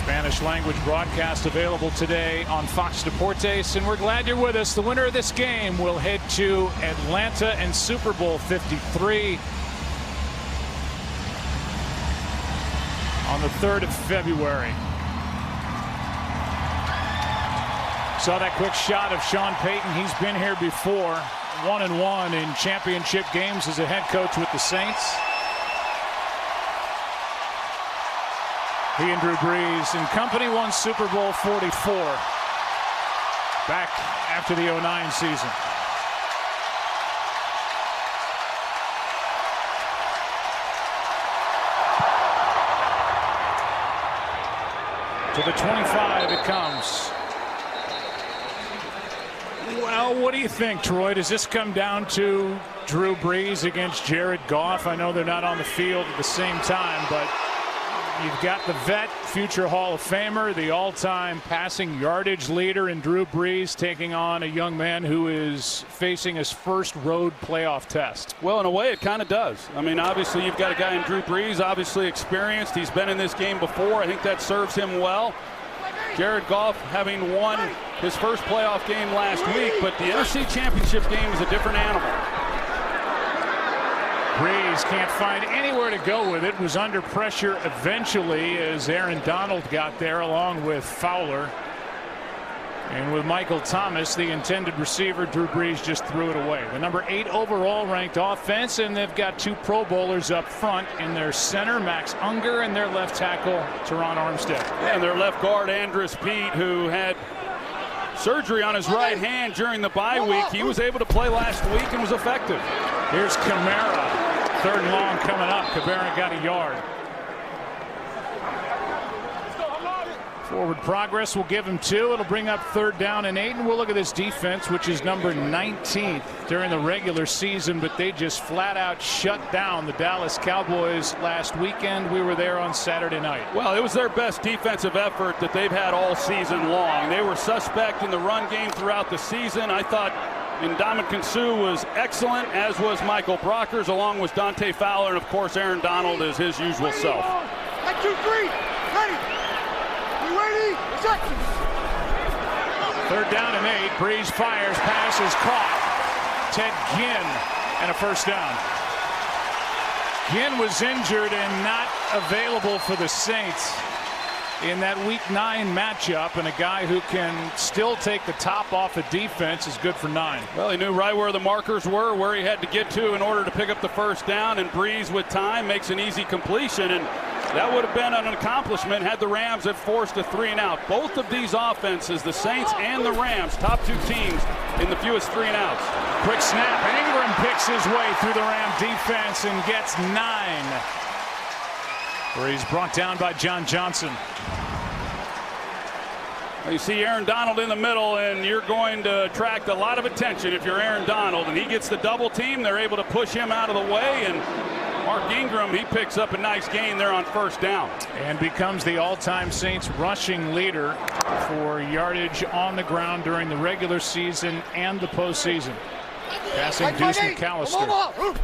Spanish language broadcast available today on Fox Deportes, and we're glad you're with us. The winner of this game will head to Atlanta and Super Bowl 53 on the 3rd of February. Saw that quick shot of Sean Payton. He's been here before, 1-1 in championship games as a head coach with the Saints. He and Drew Brees and company won Super Bowl 44 back after the 09 season. To the 25 it comes. Well, what do you think, Troy? Does this come down to Drew Brees against Jared Goff? I know they're not on the field at the same time, but you've got the vet, future Hall of Famer, the all-time passing yardage leader in Drew Brees taking on a young man who is facing his first road playoff test. Well, in a way, it kind of does. I mean, obviously, you've got a guy in Drew Brees, obviously experienced. He's been in this game before. I think that serves him well. Jared Goff having won his first playoff game last week, but the NFC Championship game is a different animal. Brees can't find anywhere to go with it. Was under pressure eventually as Aaron Donald got there along with Fowler. And with Michael Thomas, the intended receiver, Drew Brees just threw it away. The number 8 overall ranked offense, and they've got 2 Pro Bowlers up front in their center, Max Unger, and their left tackle, Teron Armstead. And their left guard, Andrus Peat, who had surgery on his right hand during the bye week. He was able to play last week and was effective. Here's Kamara. 3rd and long coming up. Kamara got a yard. Forward progress will give him 2. It'll bring up 3rd down and 8. And we'll look at this defense, which is number 19th during the regular season, but they just flat out shut down the Dallas Cowboys last weekend. We were there on Saturday night. Well, it was their best defensive effort that they've had all season long. They were suspect in the run game throughout the season. I thought Ndamukong Suh was excellent, as was Michael Brockers, along with Dante Fowler, and of course Aaron Donald is his usual self. 1, 2, 3, ready. You ready? Set. 3rd down and 8. Brees fires, pass is caught. Ted Ginn and a 1st down. Ginn was injured and not available for the Saints in that Week 9 matchup, and a guy who can still take the top off a defense is good for 9. Well, he knew right where the markers were, where he had to get to in order to pick up the 1st down, and Brees with time makes an easy completion, and that would have been an accomplishment had the Rams had forced a 3-and-out. Both of these offenses, the Saints and the Rams, top 2 teams in the fewest 3-and-outs. Quick snap. Ingram picks his way through the Ram defense and gets 9. Where he's brought down by John Johnson. You see Aaron Donald in the middle, and you're going to attract a lot of attention if you're Aaron Donald, and he gets the double team. They're able to push him out of the way, and Mark Ingram, he picks up a nice gain there on 1st down. And becomes the all-time Saints rushing leader for yardage on the ground during the regular season and the postseason. Passing Deuce McAllister.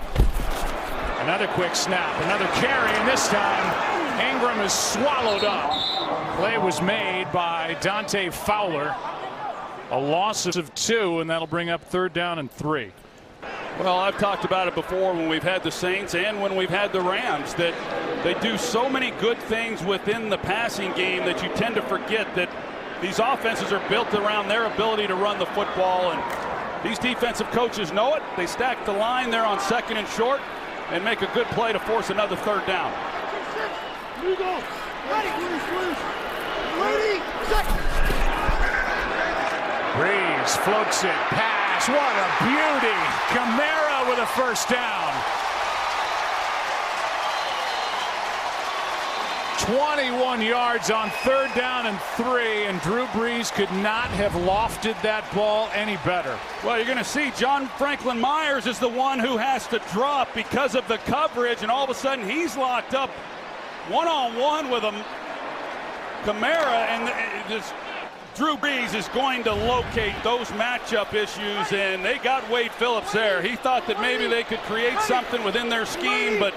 Another quick snap, another carry, and this time Ingram is swallowed up. Play was made by Dante Fowler. A loss of 2, and that'll bring up 3rd down and 3. Well, I've talked about it before when we've had the Saints and when we've had the Rams, that they do so many good things within the passing game that you tend to forget that these offenses are built around their ability to run the football, and these defensive coaches know it. They stack the line there on 2nd and short and make a good play to force another 3rd down. Here you go. Ready. Ready. Set. Brees floats it. Pass. What a beauty. Kamara with a 1st down. 21 yards on 3rd down and 3, and Drew Brees could not have lofted that ball any better. Well, you're going to see John Franklin Myers is the one who has to drop because of the coverage, and all of a sudden he's locked up one-on-one with a Kamara, and this Drew Brees is going to locate those matchup issues, and they got Wade Phillips there. He thought that maybe they could create something within their scheme, but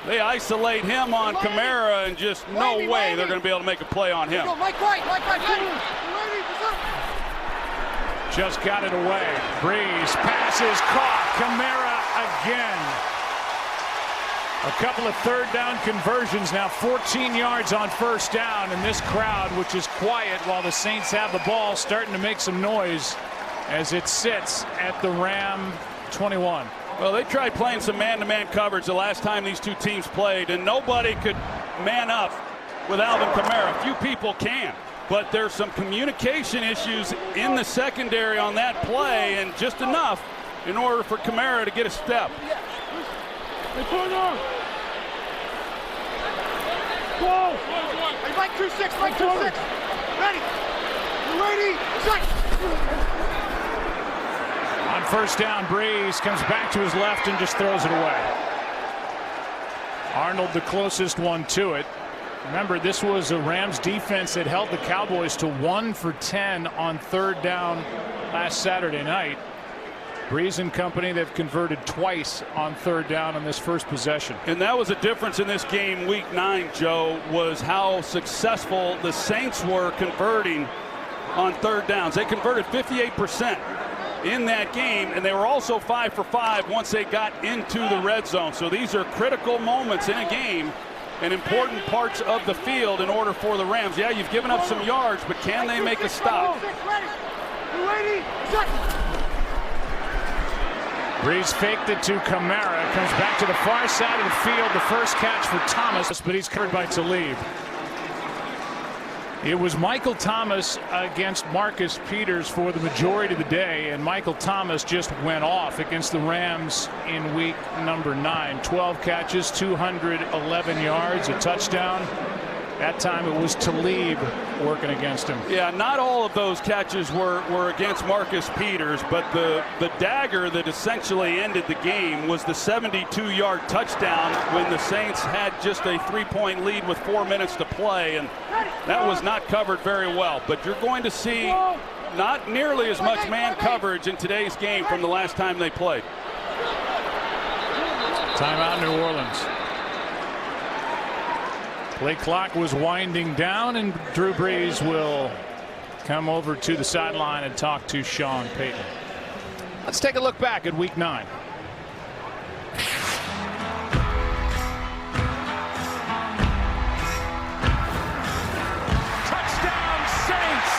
They isolate him on Kamara, and just no way they're going to be able to make a play on him. Just got it away. Breeze passes, caught. Kamara again. A couple of third down conversions now, 14 yards on first down, and this crowd, which is quiet while the Saints have the ball, starting to make some noise as it sits at the Ram 21. Well, they tried playing some man-to-man coverage the last time these two teams played, and nobody could man up with Alvin Kamara. Few people can, but there's some communication issues in the secondary on that play, and just enough in order for Kamara to get a step. Mike 2-6, Mike 2-6. Ready. You ready? Set. On first down, Breeze comes back to his left and just throws it away. Arnold the closest one to it. Remember, this was a Rams defense that held the Cowboys to 1 for 10 on third down last Saturday night. Breeze and company, they've converted twice on third down on this first possession. And that was a difference in this game week 9, Joe, was how successful the Saints were converting on third downs. They converted 58% in that game, and they were also 5 for 5 once they got into the red zone. So these are critical moments in a game and important parts of the field in order for the Rams. Yeah, you've given up some yards, but can they make a stop? Breeze faked it to Kamara, comes back to the far side of the field. The first catch for Thomas, but he's covered by Talib. It was Michael Thomas against Marcus Peters for the majority of the day, and Michael Thomas just went off against the Rams in week number 9. 12 catches, 211 yards, a touchdown. That time it was Talib working against him. Yeah, not all of those catches were against Marcus Peters, but the dagger that essentially ended the game was the 72-yard touchdown when the Saints had just a 3-point lead with 4 minutes to play, and that was not covered very well. But you're going to see not nearly as much man coverage in today's game from the last time they played. Timeout, New Orleans. Play clock was winding down, and Drew Brees will come over to the sideline and talk to Sean Payton. Let's take a look back at week 9. Touchdown Saints!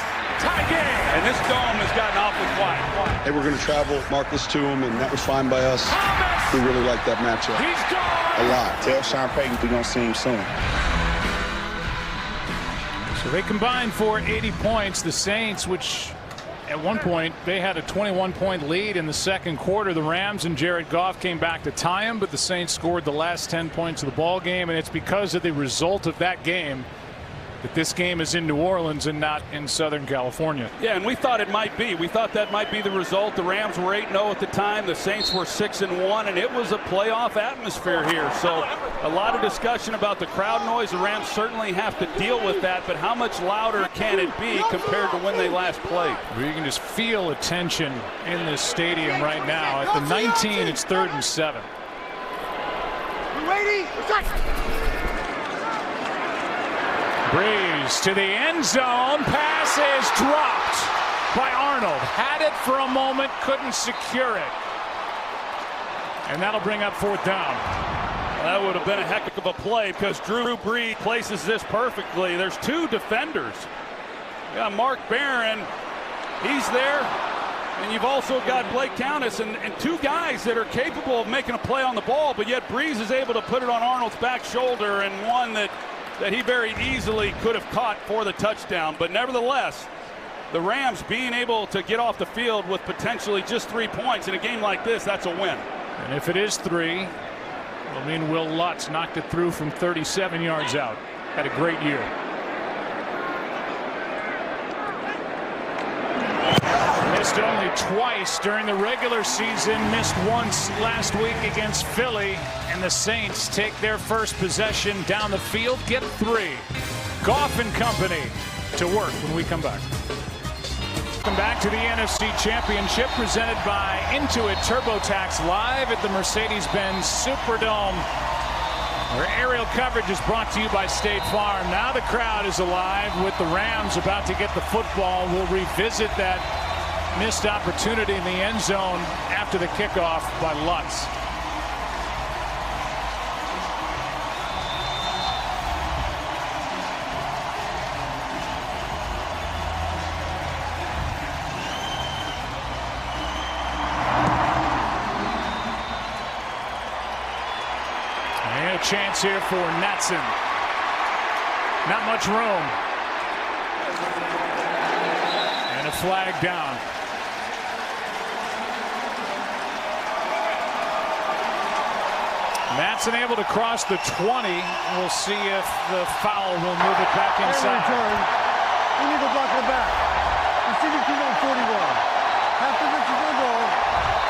Tie game! And this dome has gotten awfully quiet. They were going to travel Marcus to him, and that was fine by us. Thomas! We really like that matchup. He's gone! A lot. Tell Sean Payton we're going to see him soon. So they combined for 80 points. The Saints, which at one point they had a 21-point lead in the second quarter. The Rams and Jared Goff came back to tie them, but the Saints scored the last 10 points of the ball game, and it's because of the result of that game that this game is in New Orleans and not in Southern California. Yeah, and we thought it might be. We thought that might be the result. The Rams were 8-0 at the time. The Saints were 6-1, and it was a playoff atmosphere here. So a lot of discussion about the crowd noise. The Rams certainly have to deal with that, but how much louder can it be compared to when they last played? You can just feel a tension in this stadium right now. At the 19, it's 3rd and 7. You ready? Breeze to the end zone. Pass is dropped by Arnold. Had it for a moment, couldn't secure it. And that'll bring up 4th down. That would have been a heck of a play because Drew Brees places this perfectly. There's 2 defenders. You got Mark Barron. He's there. And you've also got Blake Countess and 2 guys that are capable of making a play on the ball, but yet Brees is able to put it on Arnold's back shoulder, and one that he very easily could have caught for the touchdown. But nevertheless, the Rams being able to get off the field with potentially just 3 points in a game like this, that's a win. And if it is 3, it'll mean Will Lutz knocked it through from 37 yards out. Had a great year. Missed only twice during the regular season, missed once last week against Philly, and the Saints take their first possession down the field, get 3. Goff and company to work when we come back. Welcome back to the NFC Championship, presented by Intuit TurboTax, live at the Mercedes-Benz Superdome. Our aerial coverage is brought to you by State Farm. Now the crowd is alive with the Rams about to get the football. We'll revisit that missed opportunity in the end zone after the kickoff by Lutz. And a chance here for Natson. Not much room. And a flag down. Natson able to cross the 20. We'll see if the foul will move it back inside. We need to block it back. The city team on 41. After this is the goal,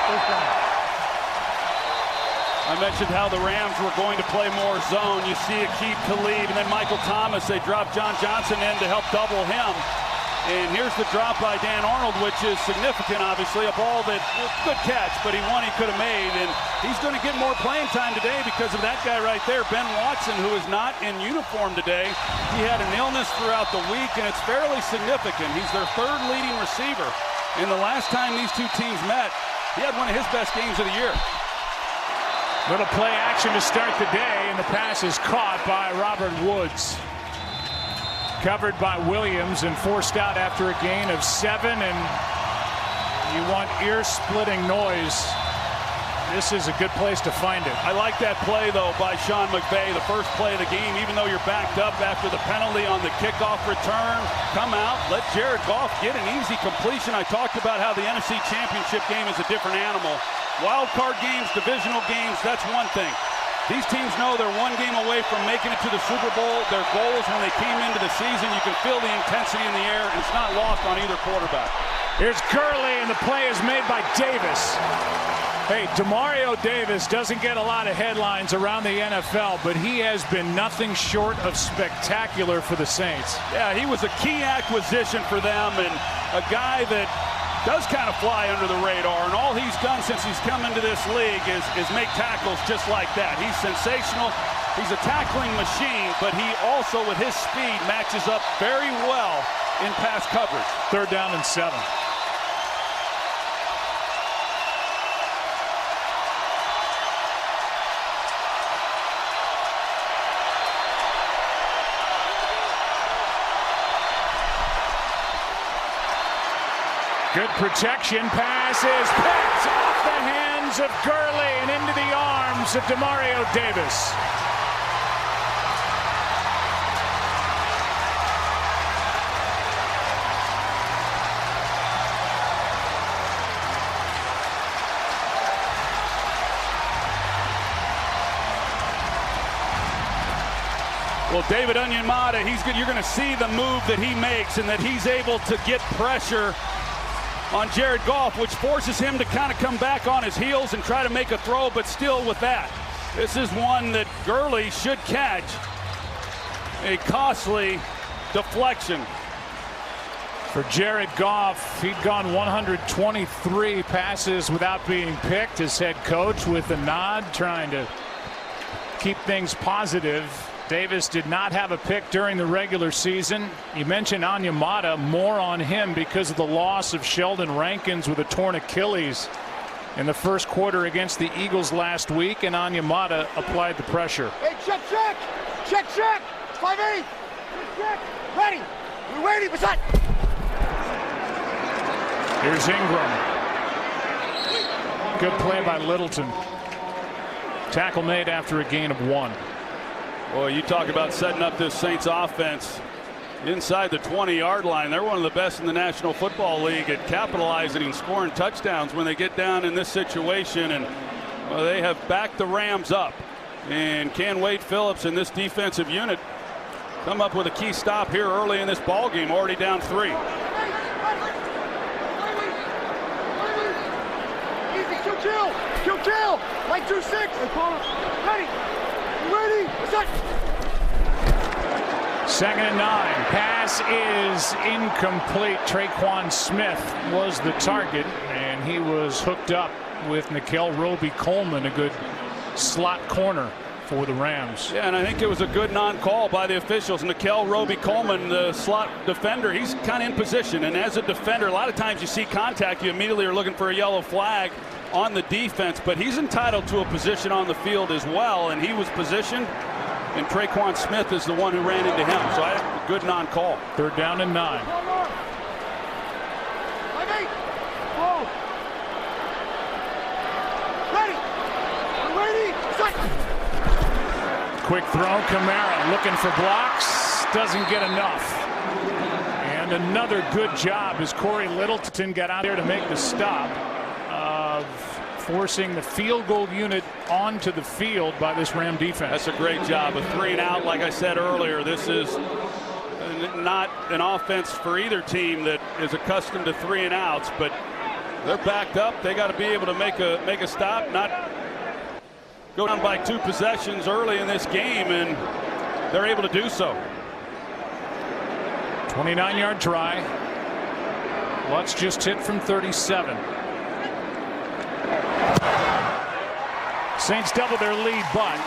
first down. I mentioned how the Rams were going to play more zone. You see Aqib Talib and then Michael Thomas. They dropped John Johnson in to help double him. And here's the drop by Dan Arnold, which is significant, obviously. A ball that, good catch, but he could have made. And he's going to get more playing time today because of that guy right there, Ben Watson, who is not in uniform today. He had an illness throughout the week, and it's fairly significant. He's their third leading receiver. And the last time these two teams met, he had one of his best games of the year. Little play action to start the day, and the pass is caught by Robert Woods. Covered by Williams and forced out after a gain of 7, and you want ear-splitting noise. This is a good place to find it. I like that play, though, by Sean McVay, the first play of the game. Even though you're backed up after the penalty on the kickoff return, come out, let Jared Goff get an easy completion. I talked about how the NFC Championship game is a different animal. Wild card games, divisional games, that's one thing. These teams know they're one game away from making it to the Super Bowl. Their goals when they came into the season, you can feel the intensity in the air, and it's not lost on either quarterback. Here's Gurley, and the play is made by Davis. Hey, Demario Davis doesn't get a lot of headlines around the NFL, but he has been nothing short of spectacular for the Saints. Yeah, he was a key acquisition for them, and a guy that does kind of fly under the radar, and all he's done since he's come into this league is make tackles just like that. He's sensational. He's a tackling machine, but he also, with his speed, matches up very well in pass coverage. 3rd down and 7. Good protection. Pass is picked off the hands of Gurley and into the arms of Demario Davis. Well, David Onyemata, you're going to see the move that he makes and that he's able to get pressure on Jared Goff, which forces him to kind of come back on his heels and try to make a throw, but still with that. This is one that Gurley should catch. A costly deflection. For Jared Goff, he'd gone 123 passes without being picked. His head coach with a nod, trying to keep things positive. Davis did not have a pick during the regular season. You mentioned Onyemata, more on him because of the loss of Sheldon Rankins with a torn Achilles in the first quarter against the Eagles last week, and Onyemata applied the pressure. Hey, check. 5-8. Check. Ready. We're waiting. What's that? Here's Ingram. Good play by Littleton. Tackle made after a gain of 1. Well, you talk about setting up this Saints offense inside the 20-yard line. They're one of the best in the National Football League at capitalizing and scoring touchdowns when they get down in this situation. And well, they have backed the Rams up. And can Wade Phillips and this defensive unit come up with a key stop here early in this ball game, already down 3. Easy, kill. Like 2-6. Ready. Ready. What's that? 2nd and 9. Pass is incomplete. Traquan Smith was the target, and he was hooked up with Nickel Roby-Coleman, a good slot corner. for the Rams. Yeah, and I think it was a good non-call by the officials. Nikel Roby-Coleman, the slot defender, he's kind of in position. And as a defender, a lot of times you see contact, you immediately are looking for a yellow flag on the defense. But he's entitled to a position on the field as well, and he was positioned. And Traquan Smith is the one who ran into him. So I have a good non-call. 3rd down and 9. Quick throw, Kamara looking for blocks, doesn't get enough. And another good job as Corey Littleton got out there to make the stop of forcing the field goal unit onto the field by this Ram defense. That's a great job. A 3-and-out, like I said earlier. This is not an offense for either team that is accustomed to 3-and-outs, but they're backed up. They got to be able to make a stop, not go down by 2 possessions early in this game, and they're able to do so. 29-yard try. Lutz just hit from 37. Saints double their lead, but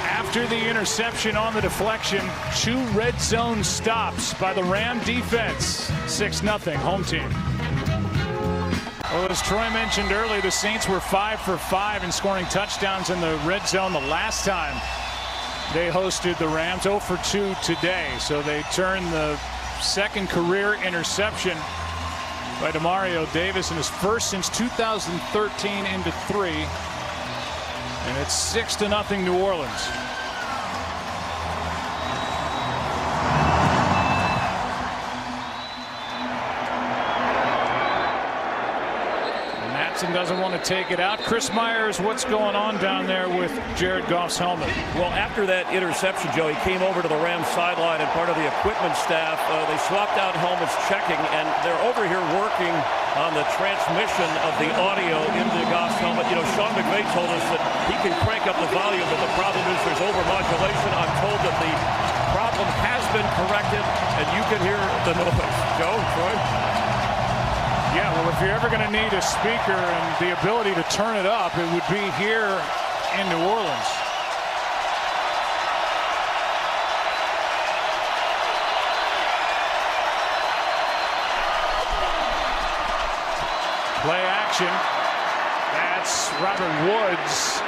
after the interception on the deflection, 2 red zone stops by the Ram defense. 6-0 home team. Well, as Troy mentioned earlier, the Saints were 5 for 5 in scoring touchdowns in the red zone the last time they hosted the Rams. 0 for 2 today. So they turned the second career interception by Demario Davis in his first since 2013 into 3. And it's 6-0 New Orleans. Doesn't want to take it out. Chris Myers, what's going on down there with Jared Goff's helmet? Well, after that interception, Joe, he came over to the Rams sideline and part of the equipment staff. They swapped out helmets checking, and they're over here working on the transmission of the audio into Goff's helmet. You know, Sean McVay told us that he can crank up the volume, but the problem is there's overmodulation. I'm told that the problem has been corrected, and you can hear the noise. Joe, Troy? Yeah, well, if you're ever going to need a speaker and the ability to turn it up, it would be here in New Orleans. Play action. That's Robert Woods.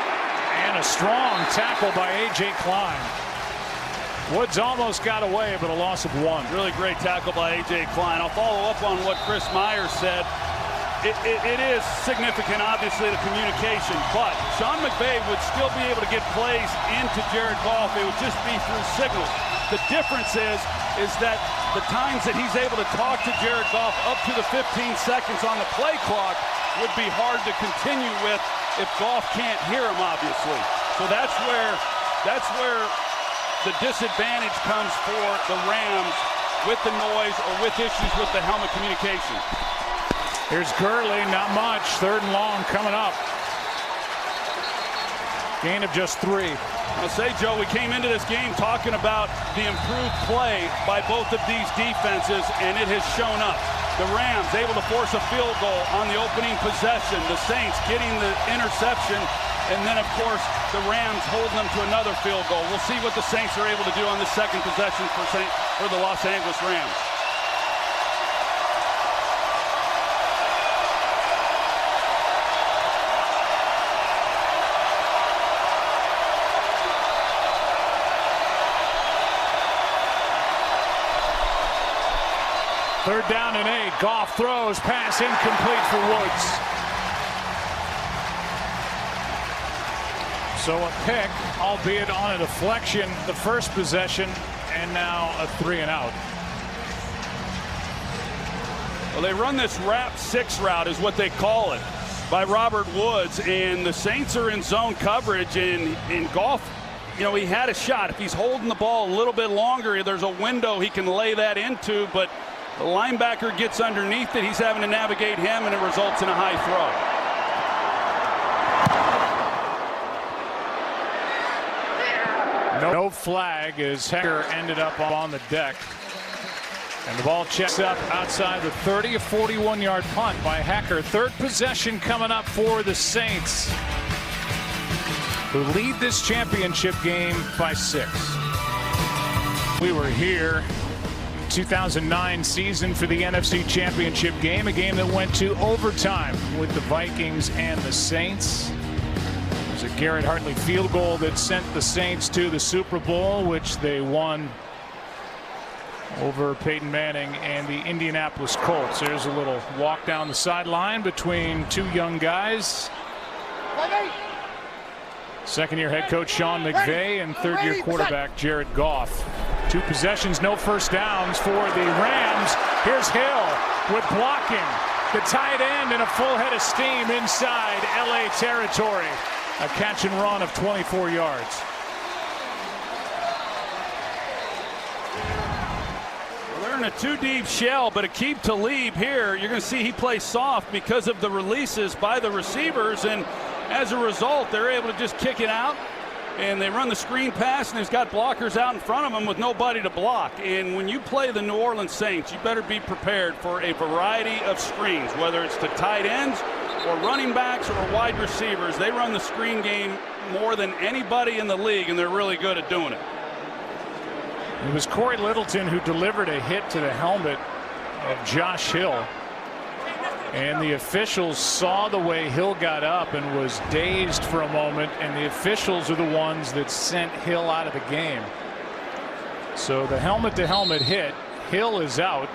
And a strong tackle by A.J. Klein. Woods almost got away, but a loss of 1. Really great tackle by A.J. Klein. I'll follow up on what Chris Myers said. It is significant, obviously, the communication, but Sean McVay would still be able to get plays into Jared Goff. It would just be through signals. The difference is that the times that he's able to talk to Jared Goff up to the 15 seconds on the play clock would be hard to continue with if Goff can't hear him, obviously. So that's where the disadvantage comes for the Rams with the noise or with issues with the helmet communication. Here's Gurley, not much. 3rd and long coming up. Gain of just 3. I'll say, Joe, we came into this game talking about the improved play by both of these defenses, and it has shown up. The Rams able to force a field goal on the opening possession. The Saints getting the interception, and then, of course, the Rams holding them to another field goal. We'll see what the Saints are able to do on the second possession for the Los Angeles Rams. Third down and 8. Goff throws, pass incomplete for Woods. So a pick, albeit on a deflection, the first possession, and now a 3-and-out. Well, they run this wrap 6 route is what they call it by Robert Woods, and the Saints are in zone coverage, and Goff, you know, he had a shot. If he's holding the ball a little bit longer, there's a window he can lay that into, but the linebacker gets underneath it. He's having to navigate him, and it results in a high throw. No flag as Hecker ended up on the deck. And the ball checks up outside the 30, a 41-yard punt by Hecker. Third possession coming up for the Saints. who lead this championship game by 6. We were here 2009 season for the NFC Championship game, a game that went to overtime with the Vikings and the Saints. It was a Garrett Hartley field goal that sent the Saints to the Super Bowl, which they won over Peyton Manning and the Indianapolis Colts. There's a little walk down the sideline between two young guys. Second-year head coach Sean McVay and third-year quarterback Jared Goff. 2 possessions, no first downs for the Rams. Here's Hill with blocking. The tight end and a full head of steam inside LA territory. A catch and run of 24 yards. They're in a 2-deep shell, but Aqib Talib here, you're going to see he plays soft because of the releases by the receivers, and as a result, they're able to just kick it out, and they run the screen pass, and he's got blockers out in front of him with nobody to block. And when you play the New Orleans Saints, you better be prepared for a variety of screens, whether it's to tight ends or running backs or wide receivers. They run the screen game more than anybody in the league, and they're really good at doing it. It was Corey Littleton who delivered a hit to the helmet of Josh Hill. And the officials saw the way Hill got up and was dazed for a moment, and the officials are the ones that sent Hill out of the game. So the helmet-to-helmet hit, Hill is out.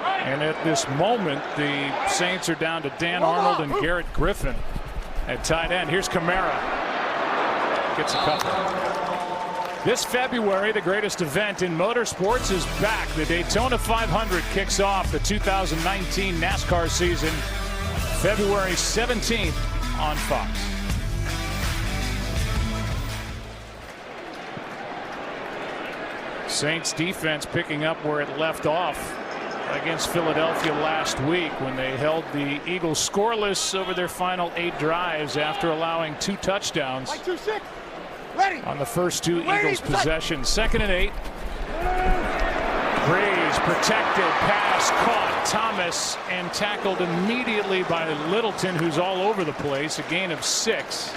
And at this moment, the Saints are down to Dan Arnold and Garrett Griffin at tight end. Here's Kamara. Gets a couple. This February, the greatest event in motorsports is back. The Daytona 500 kicks off the 2019 NASCAR season February 17th on Fox. Saints defense picking up where it left off against Philadelphia last week when they held the Eagles scoreless over their final 8 drives after allowing 2 touchdowns on the first 2 Eagles possessions. 2nd and 8. Breeze protected, pass caught. Thomas and tackled immediately by Littleton, who's all over the place. A gain of 6.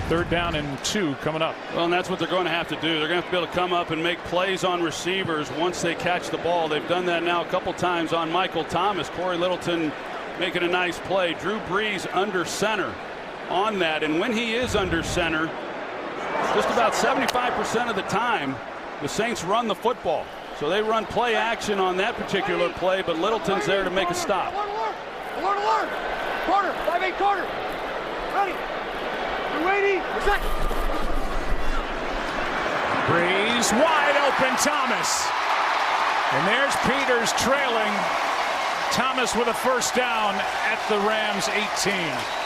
3rd down and 2 coming up. Well, and that's what they're going to have to do. They're going to have to be able to come up and make plays on receivers once they catch the ball. They've done that now a couple times on Michael Thomas. Corey Littleton making a nice play. Drew Brees under center on that, and when he is under center, just about 75% of the time the Saints run the football. So they run play action on that particular play, but Littleton's there to make a stop. Quarter, 5-8 quarter. Ready. Ready. Breeze wide open. Thomas, and there's Peters trailing. Thomas with a first down at the Rams 18.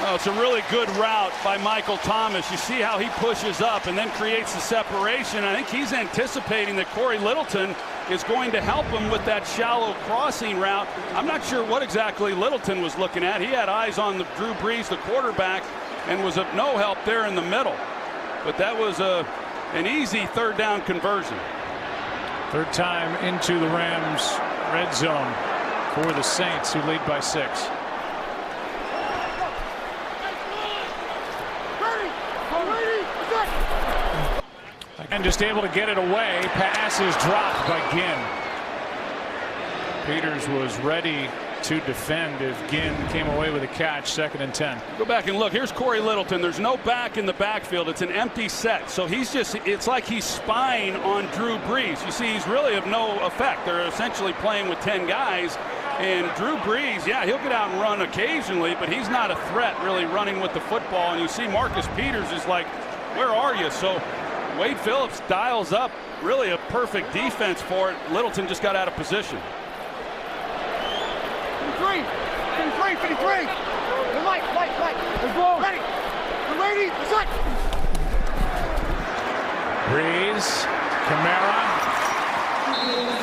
Oh, it's a really good route by Michael Thomas. You see how he pushes up and then creates the separation. I think he's anticipating that Corey Littleton is going to help him with that shallow crossing route. I'm not sure what exactly Littleton was looking at. He had eyes on Drew Brees, the quarterback, and was of no help there in the middle. But that was an easy 3rd down conversion. 3rd time into the Rams red zone for the Saints, who lead by 6. And just able to get it away. Pass is dropped by Ginn. Peters was ready to defend if Ginn came away with a catch. 2nd and 10. Go back and look. Here's Corey Littleton. There's no back in the backfield. It's an empty set. So he's just, it's like he's spying on Drew Brees. You see, he's really of no effect. They're essentially playing with 10 guys. And Drew Brees, yeah, he'll get out and run occasionally, but he's not a threat really running with the football. And you see Marcus Peters is like, where are you? So Wade Phillips dials up really a perfect defense for it. Littleton just got out of position. 53. Light. Let's go. Ready. Ready. Set. Breeze. Kamara.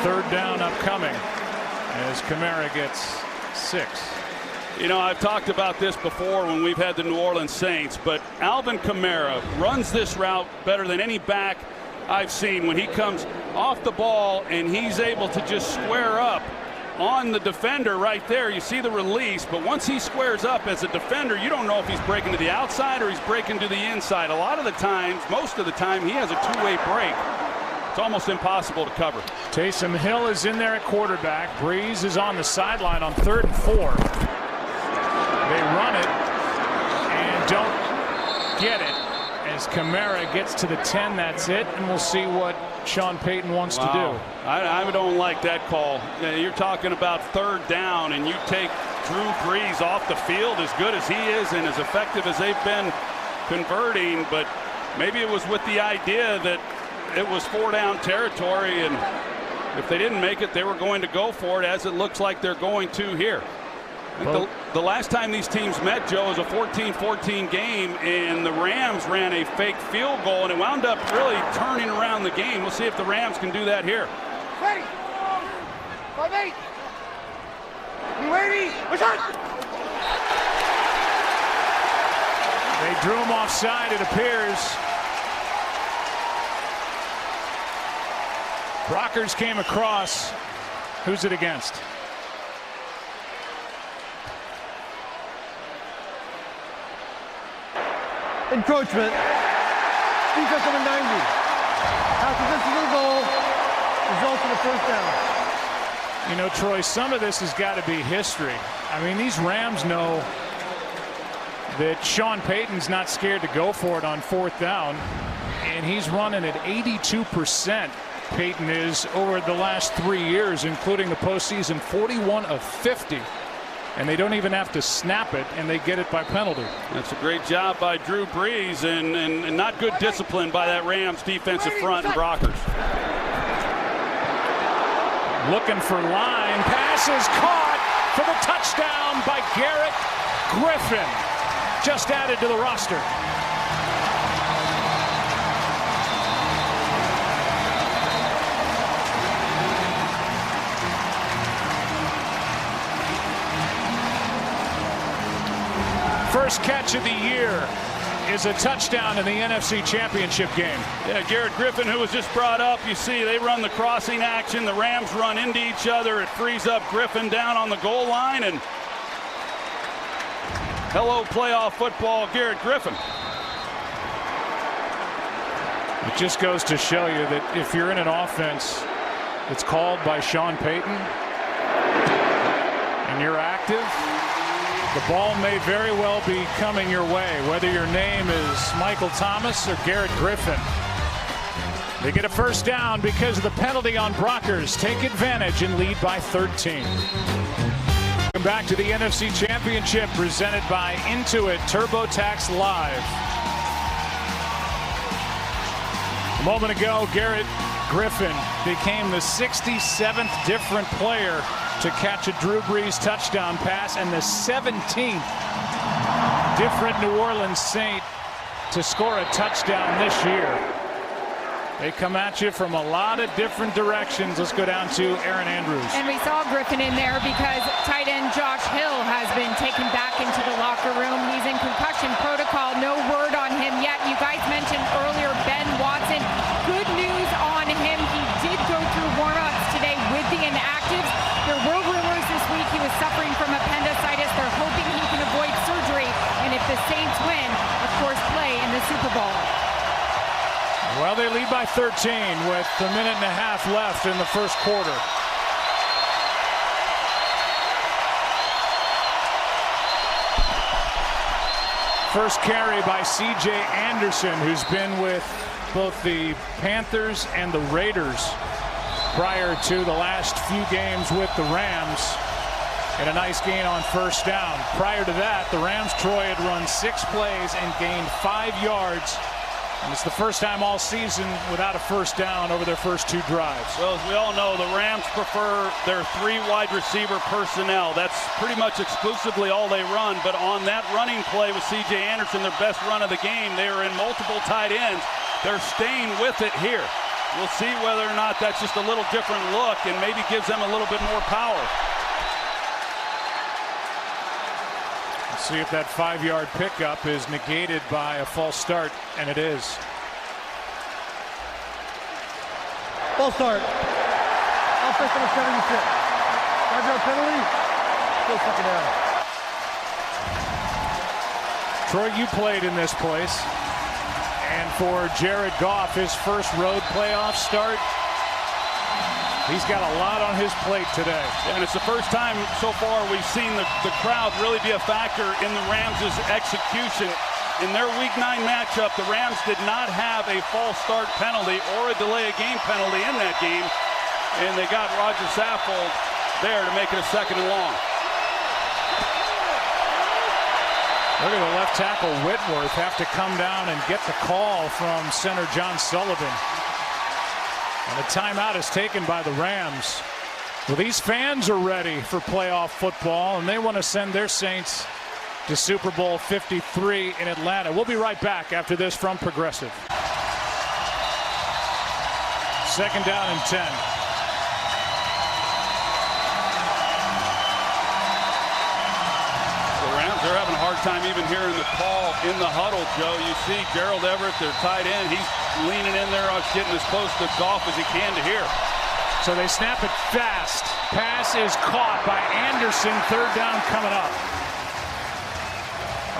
3rd down upcoming as Kamara gets 6. You know, I've talked about this before when we've had the New Orleans Saints, but Alvin Kamara runs this route better than any back I've seen. When he comes off the ball and he's able to just square up on the defender right there. You see the release, but once he squares up as a defender, you don't know if he's breaking to the outside or he's breaking to the inside. A lot of the times, most of the time, he has a two-way break. It's almost impossible to cover. Taysom Hill is in there at quarterback. Breeze is on the sideline on 3rd and 4. They run it and don't get it. As Kamara gets to the 10, that's it, and we'll see what Sean Payton wants to do. I don't like that call. You're talking about 3rd down, and you take Drew Brees off the field, as good as he is and as effective as they've been converting, but maybe it was with the idea that it was 4-down territory, and if they didn't make it, they were going to go for it, as it looks like they're going to here. The last time these teams met, Joe, was a 14-14 game, and the Rams ran a fake field goal, and it wound up really turning around the game. We'll see if the Rams can do that here. Ready. 5-8. You ready? Return. They drew him offside, it appears. Brockers came across. Who's it against? Encroachment. Defense number 90. After this is the goal, results in a 1st down. You know, Troy, some of this has got to be history. I mean, these Rams know that Sean Payton's not scared to go for it on 4th down, and he's running at 82%. Payton is over the last 3 years, including the postseason, 41 of 50. And they don't even have to snap it, and they get it by penalty. That's a great job by Drew Brees, and not good discipline by that Rams defensive front and Brockers. Looking for line. Pass is caught for the touchdown by Garrett Griffin. Just added to the roster. First catch of the year is a touchdown in the NFC Championship game. Yeah, Garrett Griffin, who was just brought up, you see they run the crossing action. The Rams run into each other. It frees up Griffin down on the goal line, and hello playoff football, Garrett Griffin. It just goes to show you that if you're in an offense that's called by Sean Payton and you're active, the ball may very well be coming your way, whether your name is Michael Thomas or Garrett Griffin. They get a 1st down because of the penalty on Brockers. Take advantage and lead by 13. Welcome back to the NFC Championship, presented by Intuit TurboTax Live. A moment ago, Garrett Griffin became the 67th different player to catch a Drew Brees touchdown pass, and the 17th different New Orleans Saint to score a touchdown this year. They come at you from a lot of different directions. Let's go down to Aaron Andrews. And we saw Griffin in there because tight end Josh Hill has been taken back into the locker room. He's in concussion protocol. No word on him yet. You guys mentioned earlier Ben Watson. Good news on him. He did go through warm-ups today with the inactives. There were rumors this week he was suffering from appendicitis. They're hoping he can avoid surgery. And if the Saints win, of course, play in the Super Bowl. Well, they lead by 13 with a minute and a half left in the 1st quarter. First carry by C.J. Anderson, who's been with both the Panthers and the Raiders prior to the last few games with the Rams. And a nice gain on 1st down. Prior to that, the Rams, Troy, had run 6 plays and gained 5 yards. And it's the first time all season without a 1st down over their first 2 drives. Well, as we all know, the Rams prefer their 3 wide receiver personnel. That's pretty much exclusively all they run. But on that running play with C.J. Anderson, their best run of the game, they are in multiple tight ends. They're staying with it here. We'll see whether or not that's just a little different look and maybe gives them a little bit more power. See if that 5-yard pickup is negated by a false start, and it is. False start. Offense number 76. Roger, penalty. Still second down. Troy, you played in this place. And for Jared Goff, his first road playoff start, he's got a lot on his plate today. And it's the first time so far we've seen the crowd really be a factor in the Rams' execution. In their Week 9 matchup, the Rams did not have a false start penalty or a delay of game penalty in that game. And they got Roger Saffold there to make it a second and long. Look at the left tackle Whitworth have to come down and get the call from center John Sullivan. And a timeout is taken by the Rams. Well, these fans are ready for playoff football, and they want to send their Saints to Super Bowl 53 in Atlanta. We'll be right back after this from Progressive. Second down and 10. They're having a hard time even hearing the call in the huddle, Joe. You see Gerald Everett, their tight end, he's leaning in there, getting as close to Goff as he can to hear. So they snap it fast. Pass is caught by Anderson. Third down coming up.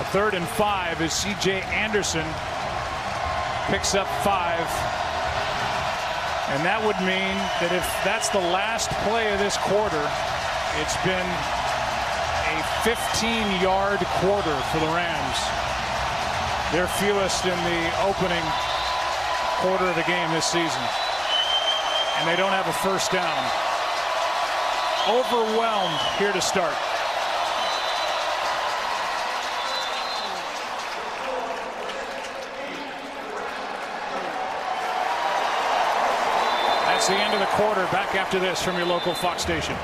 A 3rd and 5 as C.J. Anderson picks up 5. And that would mean that if that's the last play of this quarter, it's been a 15-yard quarter for the Rams. Their fewest in the opening quarter of the game this season. And they don't have a first down. Overwhelmed here to start. That's the end of the quarter. Back after this from your local Fox station.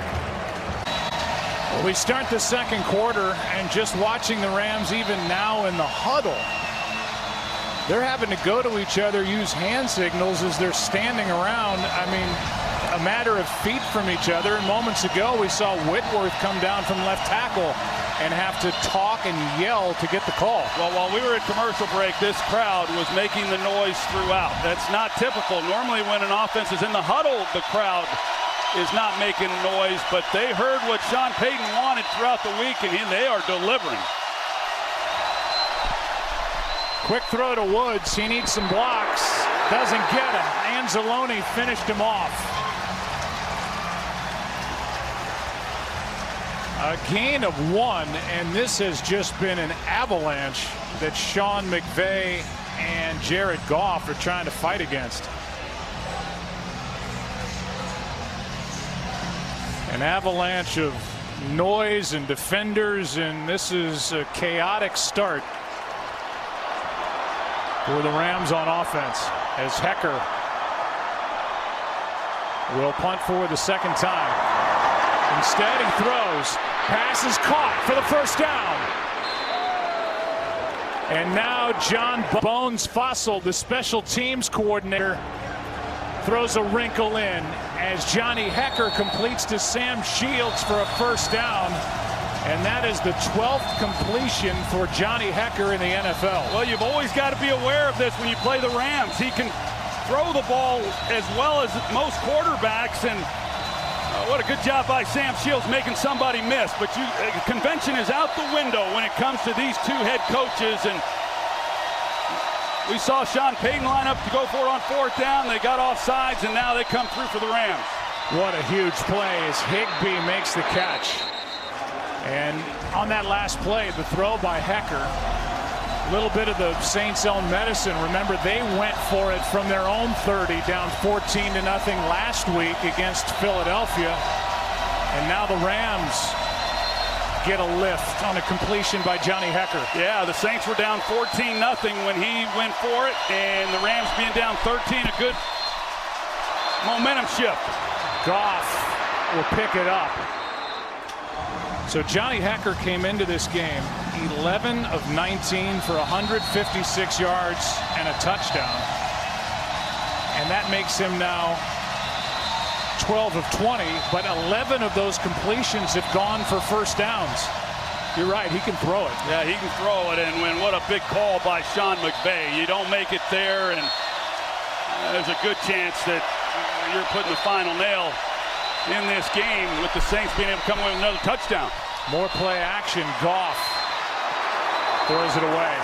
Well, we start the second quarter, and just watching the Rams even now in the huddle, they're having to go to each other, use hand signals as they're standing around. I mean, a matter of feet from each other. And moments ago, we saw Whitworth come down from left tackle and have to talk and yell to get the call. Well, while we were at commercial break, this crowd was making the noise throughout. That's not typical. Normally when an offense is in the huddle, the crowd is not making noise, but they heard what Sean Payton wanted throughout the week, and they are delivering. Quick throw to Woods. He needs some blocks. Doesn't get him. Anzalone finished him off. A gain of 1, and this has just been an avalanche that Sean McVay and Jared Goff are trying to fight against. An avalanche of noise and defenders, and this is a chaotic start for the Rams on offense as Hecker will punt for the second time. Instead, he throws. Pass is caught for the first down. And now John Bones Fossil, the special teams coordinator, throws a wrinkle in as Johnny Hecker completes to Sam Shields for a first down. And that is the 12th completion for Johnny Hecker in the NFL. Well, you've always got to be aware of this when you play the Rams. He can throw the ball as well as most quarterbacks, and what a good job by Sam Shields making somebody miss. But convention is out the window when it comes to these two head coaches, and we saw Sean Payton line up to go for it on fourth down. They got off sides, and now they come through for the Rams. What a huge play as Higbee makes the catch. And on that last play, the throw by Hecker, a little bit of the Saints' own medicine. Remember, they went for it from their own 30, down 14-0 last week against Philadelphia. And now the Rams get a lift on a completion by Johnny Hecker. Yeah, the Saints were down 14-0 when he went for it, and the Rams being down 13, a good momentum shift. Goff will pick it up. So Johnny Hecker came into this game 11 of 19 for 156 yards and a touchdown. And that makes him now 12 of 20, but 11 of those completions have gone for first downs. You're right, he can throw it. Yeah, he can throw it, and what a big call by Sean McVay. You don't make it there, and there's a good chance that you're putting the final nail in this game, with the Saints being able to come away with another touchdown. More play action. Goff throws it away.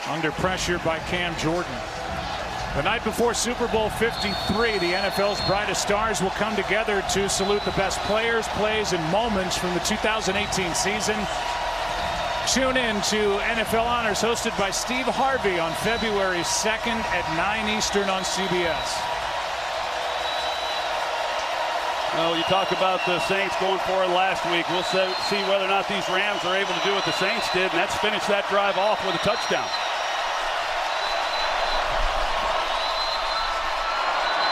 Under pressure by Cam Jordan. The night before Super Bowl 53, the NFL's brightest stars will come together to salute the best players, plays, and moments from the 2018 season. Tune in to NFL Honors, hosted by Steve Harvey, on February 2nd at 9 Eastern on CBS. Well, you talk about the Saints going for it last week. We'll see whether or not these Rams are able to do what the Saints did, and that's finish that drive off with a touchdown.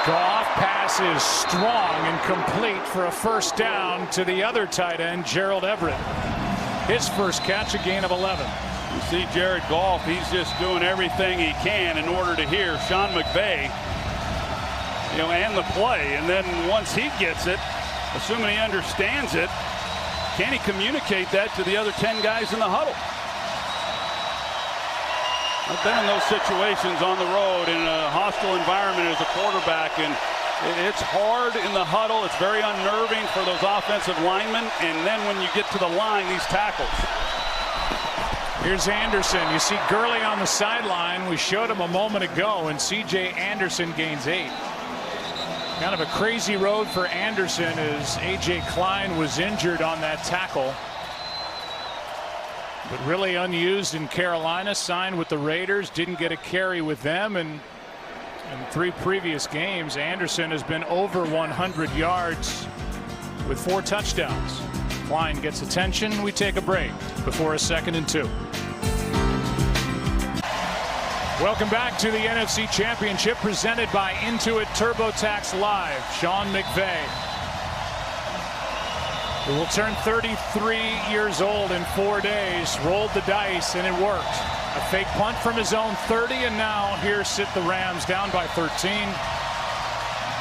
Goff pass is strong and complete for a first down to the other tight end, Gerald Everett. His first catch, a gain of 11. You see Jared Goff, he's just doing everything he can in order to hear Sean McVay, and the play. And then once he gets it, assuming he understands it, can he communicate that to the other 10 guys in the huddle? I've been in those situations on the road in a hostile environment as a quarterback, and it's hard in the huddle. It's very unnerving for those offensive linemen, and then when you get to the line, these tackles. Here's Anderson. You see Gurley on the sideline. We showed him a moment ago, and C.J. Anderson gains 8. Kind of a crazy road for Anderson as A.J. Klein was injured on that tackle. But really unused in Carolina, signed with the Raiders, didn't get a carry with them, and in 3 previous games, Anderson has been over 100 yards with 4 touchdowns. Klein gets attention. We take a break before a 2nd and 2. Welcome back to the NFC Championship, presented by Intuit TurboTax Live. Sean McVay, who will turn 33 years old in 4 days, rolled the dice, and it worked. A fake punt from his own 30, and now here sit the Rams down by 13.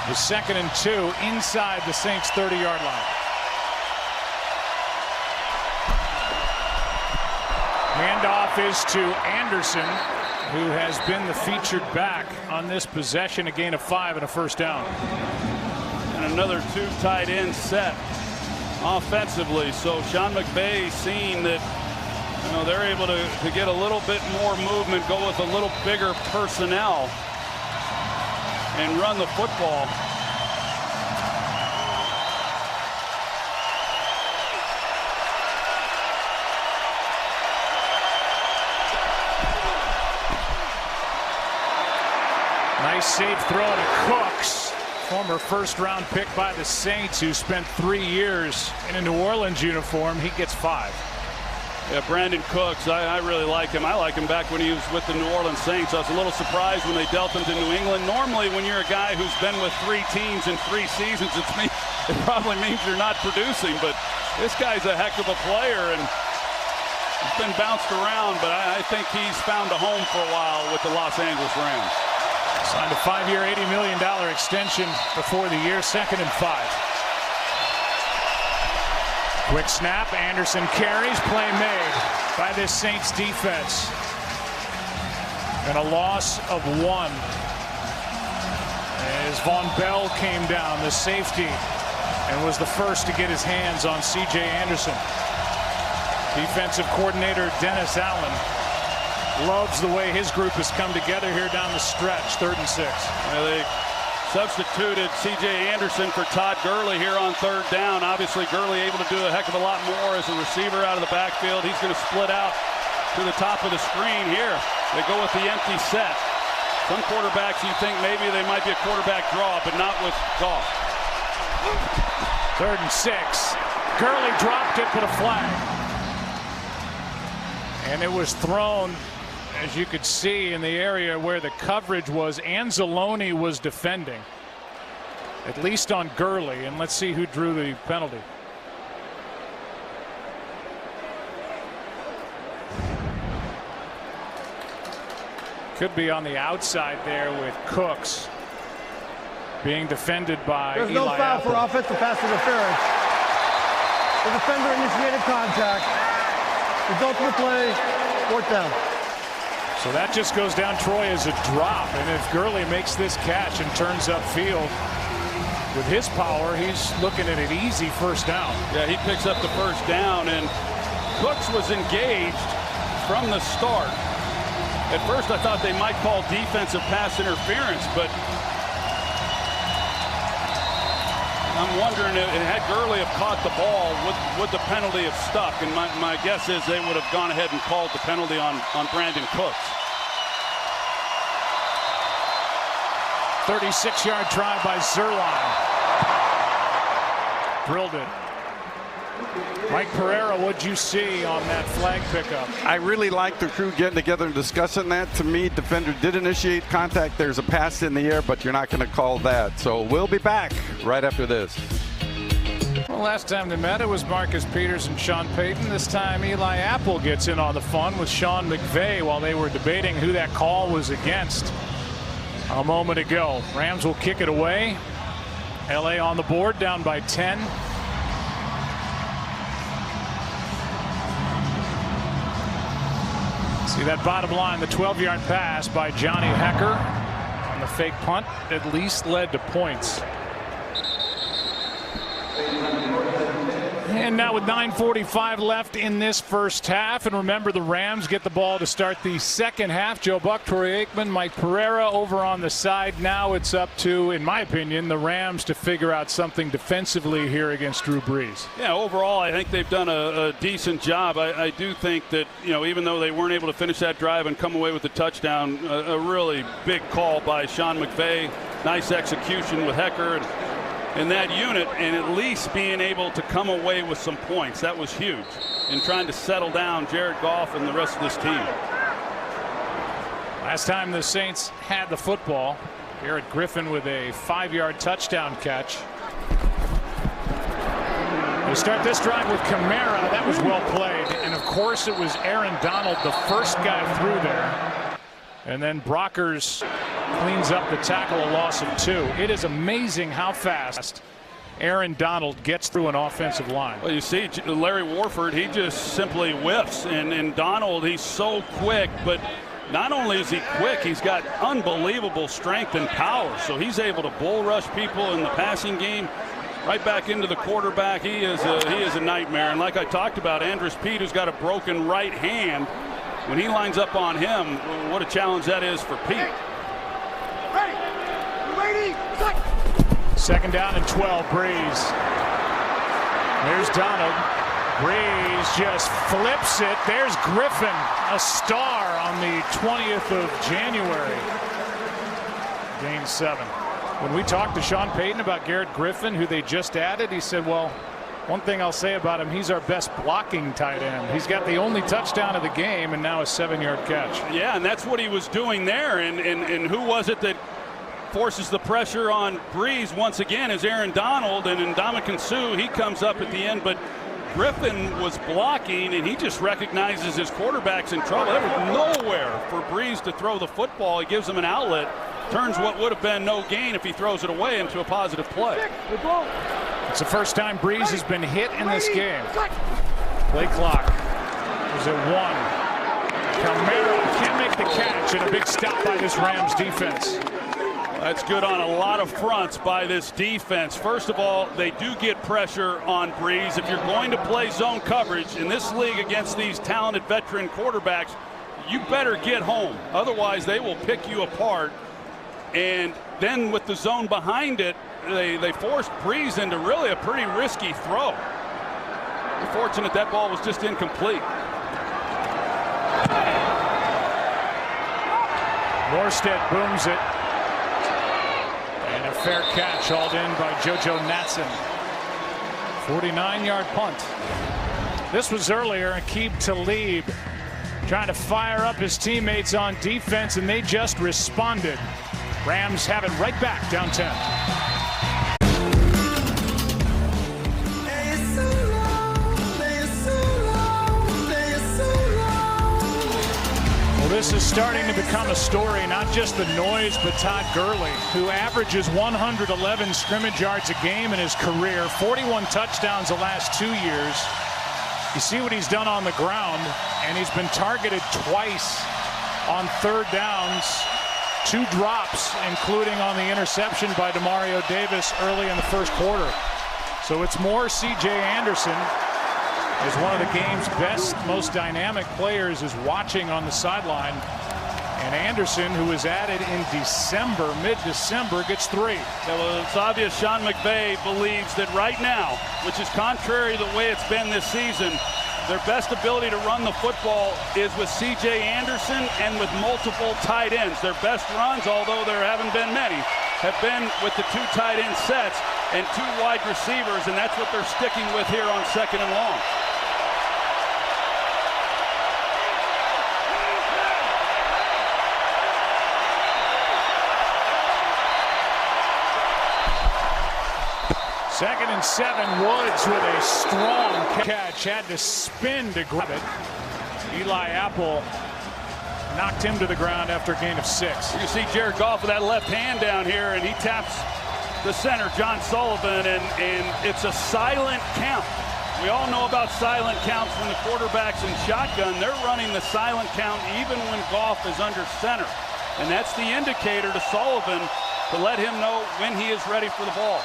The 2nd and 2 inside the Saints' 30-yard line. Handoff is to Anderson, who has been the featured back on this possession. A gain of 5 and a first down. And another 2 tight end set offensively. So Sean McVay seeing that they're able to get a little bit more movement, go with a little bigger personnel, and run the football. Nice safe throw to Cooks, former first-round pick by the Saints, who spent 3 years in a New Orleans uniform. He gets 5. Yeah, Brandon Cooks, I really like him. I like him back when he was with the New Orleans Saints. I was a little surprised when they dealt him to New England. Normally, when you're a guy who's been with 3 teams in 3 seasons, it probably means you're not producing. But this guy's a heck of a player, and he's been bounced around. But I think he's found a home for a while with the Los Angeles Rams. Signed a 5-year, $80 million extension before the year. 2nd and 5. Quick snap. Anderson carries. Play made by this Saints defense. And a loss of 1. As Von Bell came down, the safety, and was the first to get his hands on C.J. Anderson. Defensive coordinator Dennis Allen loves the way his group has come together here down the stretch. 3rd and 6. Well, they substituted C.J. Anderson for Todd Gurley here on 3rd down. Obviously, Gurley able to do a heck of a lot more as a receiver out of the backfield. He's going to split out to the top of the screen here. They go with the empty set. Some quarterbacks, you think maybe they might be a quarterback draw, but not with Goff. 3rd and 6. Gurley dropped it, but a flag. And it was thrown, as you could see, in the area where the coverage was. Anzalone was defending, at least on Gurley. And let's see who drew the penalty. Could be on the outside there with Cooks being defended by There's Eli no foul Apple. for offensive pass interference. The defender initiated contact. Result of the play, 4th down. So that just goes down, Troy, as a drop. And if Gurley makes this catch and turns upfield, with his power, he's looking at an easy first down. Yeah, he picks up the first down, and Cooks was engaged from the start. At first, I thought they might call defensive pass interference, but I'm wondering if had Gurley have caught the ball, would the penalty have stuck? And my guess is they would have gone ahead and called the penalty on Brandon Cooks. 36-yard try by Zerline. Drilled it. Mike Pereira, what'd you see on that flag pickup? I really like the crew getting together and discussing that. To me, defender did initiate contact. There's a pass in the air, but you're not going to call that. So we'll be back right after this. Well, last time they met, it was Marcus Peters and Sean Payton. This time, Eli Apple gets in on the fun with Sean McVay while they were debating who that call was against a moment ago. Rams will kick it away. LA on the board, down by 10. See that bottom line, the 12-yard pass by Johnny Hecker on the fake punt at least led to points. And now with 9:45 left in this first half, and remember the Rams get the ball to start the second half. Joe Buck, Troy Aikman, Mike Pereira over on the side. Now it's up to, in my opinion, the Rams to figure out something defensively here against Drew Brees. Yeah, overall, I think they've done a decent job. I do think that, even though they weren't able to finish that drive and come away with the touchdown, a really big call by Sean McVay. Nice execution with Hecker in that unit, and at least being able to come away with some points. That was huge in trying to settle down Jared Goff and the rest of this team. Last time the Saints had the football, Garrett Griffin with a 5-yard touchdown catch. They start this drive with Kamara. That was well played, and of course it was Aaron Donald, the first guy through there, and then Brockers cleans up the tackle, a loss of 2. It is amazing how fast Aaron Donald gets through an offensive line. Well, you see Larry Warford, he just simply whiffs, and Donald, he's so quick, but not only is he quick, he's got unbelievable strength and power, so he's able to bull rush people in the passing game right back into the quarterback. He is a nightmare, and like I talked about, Andrus Peat, who's got a broken right hand, when he lines up on him, what a challenge that is for Pete. Second down and 12, Brees. There's Donald. Brees just flips it. There's Griffin, a star on the 20th of January. Gain 7. When we talked to Sean Payton about Garrett Griffin, who they just added, he said, well, one thing I'll say about him, he's our best blocking tight end. He's got the only touchdown of the game and now a 7-yard catch. Yeah, and that's what he was doing there. And who was it that forces the pressure on Brees once again is Aaron Donald, and Ndamukong Suh, he comes up at the end, but Griffin was blocking, and he just recognizes his quarterback's in trouble. There was nowhere for Brees to throw the football. He gives him an outlet, turns what would have been no gain if he throws it away into a positive play. It's the first time Brees has been hit in this game. Play clock is at 1. Kamara can't make the catch, and a big stop by this Rams defense. That's good on a lot of fronts by this defense. First of all, they do get pressure on Brees. If you're going to play zone coverage in this league against these talented veteran quarterbacks, you better get home. Otherwise, they will pick you apart. And then with the zone behind it, they forced Brees into really a pretty risky throw. Unfortunate that ball was just incomplete. Morstead booms it. And a fair catch hauled in by JoJo Natson. 49-yard punt. This was earlier. Aqib Talib trying to fire up his teammates on defense, and they just responded. Rams have it right back, down 10. Well, this is starting to become a story, not just the noise, but Todd Gurley, who averages 111 scrimmage yards a game in his career, 41 touchdowns the last 2 years. You see what he's done on the ground, and he's been targeted twice on third downs 2 drops, including on the interception by Demario Davis early in the first quarter. So it's more C.J. Anderson, as one of the game's best, most dynamic players, is watching on the sideline. And Anderson, who was added in December, mid-December, gets 3. Yeah, well, it's obvious Sean McVay believes that right now, which is contrary to the way it's been this season, their best ability to run the football is with C.J. Anderson and with multiple tight ends. Their best runs, although there haven't been many, have been with the 2 tight end sets and 2 wide receivers, and that's what they're sticking with here on 2nd and long. Second and 7, Woods with a strong catch, had to spin to grab it. Eli Apple knocked him to the ground after a gain of 6. You see Jared Goff with that left hand down here, and he taps the center, John Sullivan, and it's a silent count. We all know about silent counts when the quarterback's in shotgun. They're running the silent count even when Goff is under center. And that's the indicator to Sullivan to let him know when he is ready for the ball.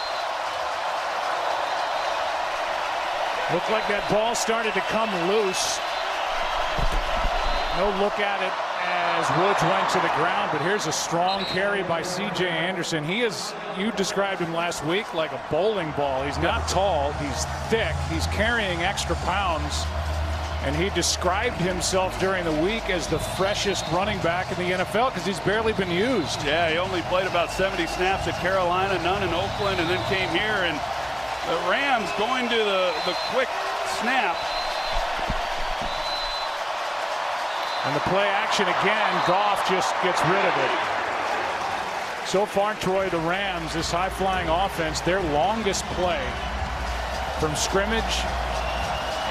Looked like that ball started to come loose. No look at it as Woods went to the ground, but here's a strong carry by C.J. Anderson. He is, you described him last week like a bowling ball. He's not tall, he's thick, he's carrying extra pounds, and he described himself during the week as the freshest running back in the NFL because he's barely been used. Yeah, he only played about 70 snaps at Carolina, none in Oakland, and then came here, and the Rams going to the quick snap. And the play action again, Goff just gets rid of it. So far, Troy, the Rams, this high-flying offense, their longest play from scrimmage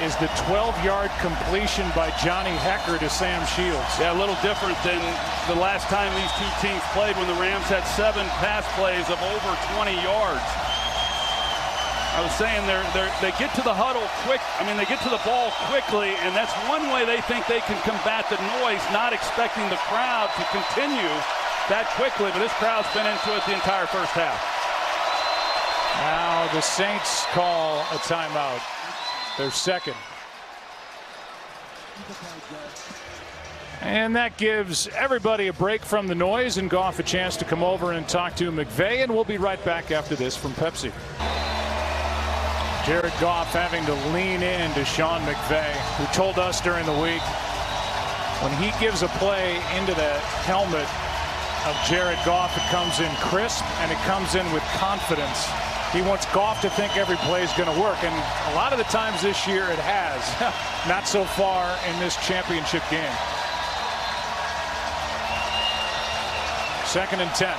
is the 12-yard completion by Johnny Hecker to Sam Shields. Yeah, a little different than the last time these 2 teams played when the Rams had 7 pass plays of over 20 yards. I was saying they get to the huddle quick. I mean, they get to the ball quickly, and that's one way they think they can combat the noise, not expecting the crowd to continue that quickly. But this crowd's been into it the entire first half. Now the Saints call a timeout. Their second. And that gives everybody a break from the noise and Goff a chance to come over and talk to McVay, and we'll be right back after this from Pepsi. Jared Goff having to lean in to Sean McVay, who told us during the week when he gives a play into the helmet of Jared Goff, it comes in crisp and it comes in with confidence. He wants Goff to think every play is going to work, and a lot of the times this year it has. Not so far in this championship game. 2nd and 10.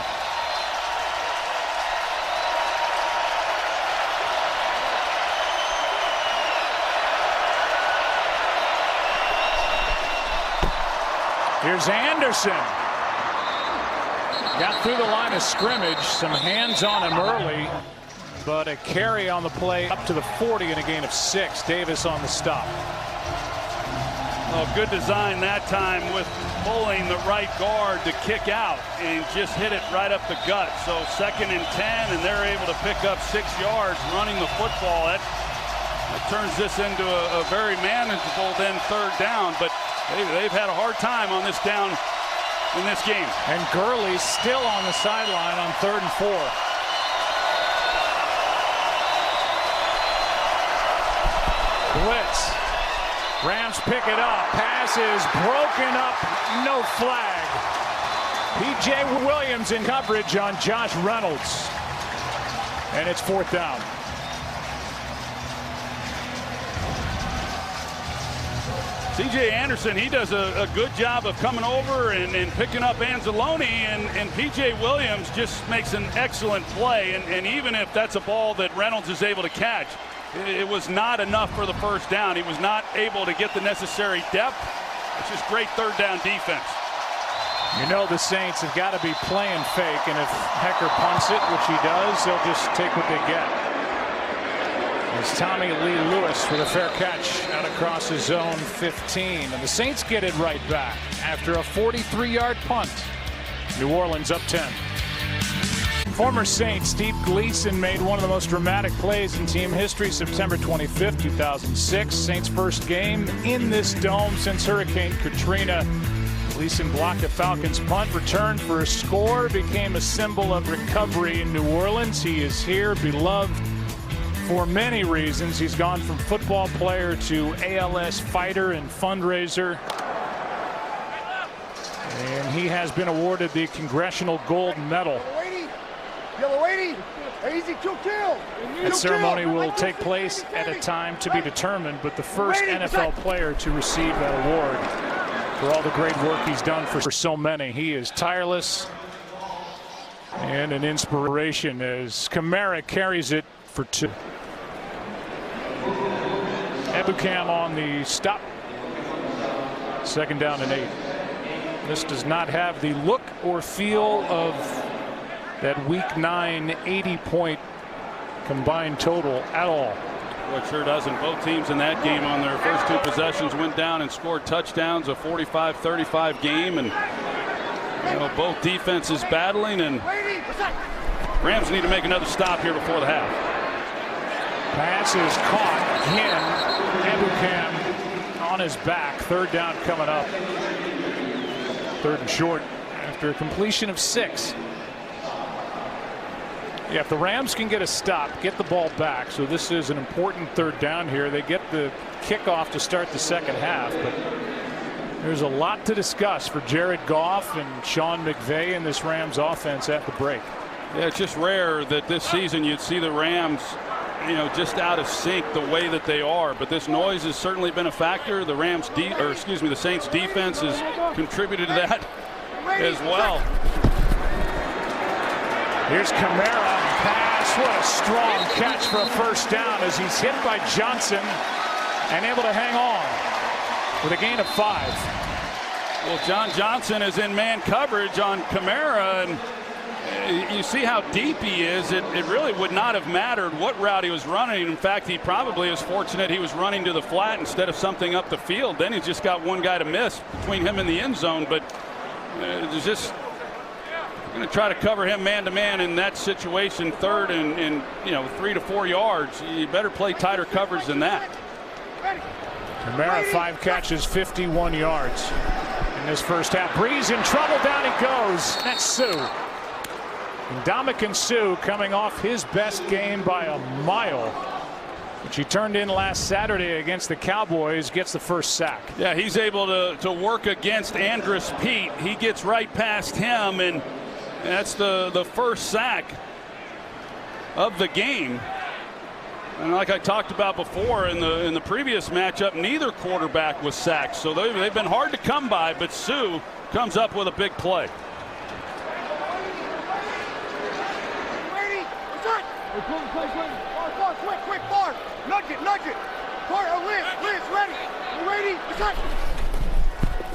Here's Anderson. Got through the line of scrimmage. Some hands on him early, but a carry on the play up to the 40 and a gain of 6. Davis on the stop. Oh, good design that time with pulling the right guard to kick out and just hit it right up the gut. So 2nd and 10, and they're able to pick up 6 yards running the football. That turns this into a very manageable then 3rd down, but they've had a hard time on this down in this game. And Gurley still on the sideline on 3rd and 4. Blitz. Rams pick it up. Pass is broken up. No flag. P.J. Williams in coverage on Josh Reynolds. And it's 4th down. C.J. Anderson, he does a good job of coming over and picking up Anzalone, and P.J. Williams just makes an excellent play. And even if that's a ball that Reynolds is able to catch, it was not enough for the 1st down. He was not able to get the necessary depth. It's just great 3rd down defense. You know the Saints have got to be playing fake, and if Hecker punts it, which he does, they'll just take what they get. It's Tommy Lee Lewis with a fair catch out across his zone 15. And the Saints get it right back after a 43-yard punt. New Orleans up 10. Former Saint Steve Gleason made one of the most dramatic plays in team history September 25th, 2006. Saints' first game in this dome since Hurricane Katrina. Gleason blocked a Falcons punt, returned for a score, became a symbol of recovery in New Orleans. He is here, beloved for many reasons. He's gone from football player to ALS fighter and fundraiser. And he has been awarded the Congressional Gold Medal. That ceremony will take place at a time to be determined, but the first NFL player to receive that award for all the great work he's done for so many. He is tireless and an inspiration as Kamara carries it for 2. Ebukam on the stop. 2nd down and 8. This does not have the look or feel of that Week 9 80-point combined total at all. Well, it sure doesn't. Both teams in that game on their first 2 possessions went down and scored touchdowns. A 45-35 game, and both defenses battling, and Rams need to make another stop here before the half. Pass is caught again. Ebukam on his back. 3rd down coming up. 3rd and short after a completion of 6. Yeah, if the Rams can get a stop, get the ball back. So this is an important 3rd down here. They get the kickoff to start the second half, but there's a lot to discuss for Jared Goff and Sean McVay in this Rams offense at the break. Yeah, it's just rare that this season you'd see the Rams, just out of sync the way that they are. But this noise has certainly been a factor. The the Saints defense has contributed to that as well. Here's Kamara. Pass. What a strong catch for a first down as he's hit by Johnson and able to hang on with a gain of 5. Well, John Johnson is in man coverage on Kamara, and you see how deep he is. It really would not have mattered what route he was running. In fact, he probably is fortunate he was running to the flat instead of something up the field. Then he's just got one guy to miss between him and the end zone. But there's just going to try to cover him man-to-man in that situation, 3rd and 3 to 4 yards. You better play tighter coverage than that. Kamara 5 catches, 51 yards in this first half. Breeze in trouble, down he goes. That's Sue. Ndamukong Suh coming off his best game by a mile, which he turned in last Saturday against the Cowboys, gets the first sack. Yeah, he's able to work against Andrus Peat. He gets right past him, and that's the first sack of the game. And like I talked about before in the previous matchup, neither quarterback was sacked. So they've been hard to come by, but Suh comes up with a big play. Quick, Bart. Nudge it. Bart, Liz, ready. You ready?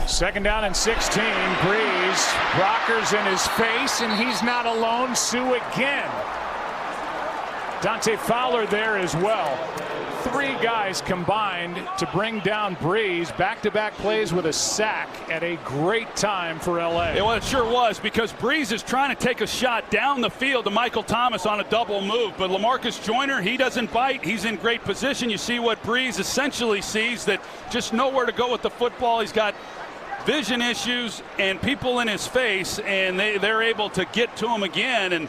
2nd down and 16. Breeze rockers in his face, and he's not alone. Suh again. Dante Fowler there as well. 3 guys combined to bring down Breeze. Back-to-back plays with a sack at a great time for LA. Yeah, well, it sure was, because Breeze is trying to take a shot down the field to Michael Thomas on a double move. But LaMarcus Joyner, he doesn't bite. He's in great position. You see what Breeze essentially sees, that just nowhere to go with the football. He's got vision issues and people in his face, and they're able to get to him again. And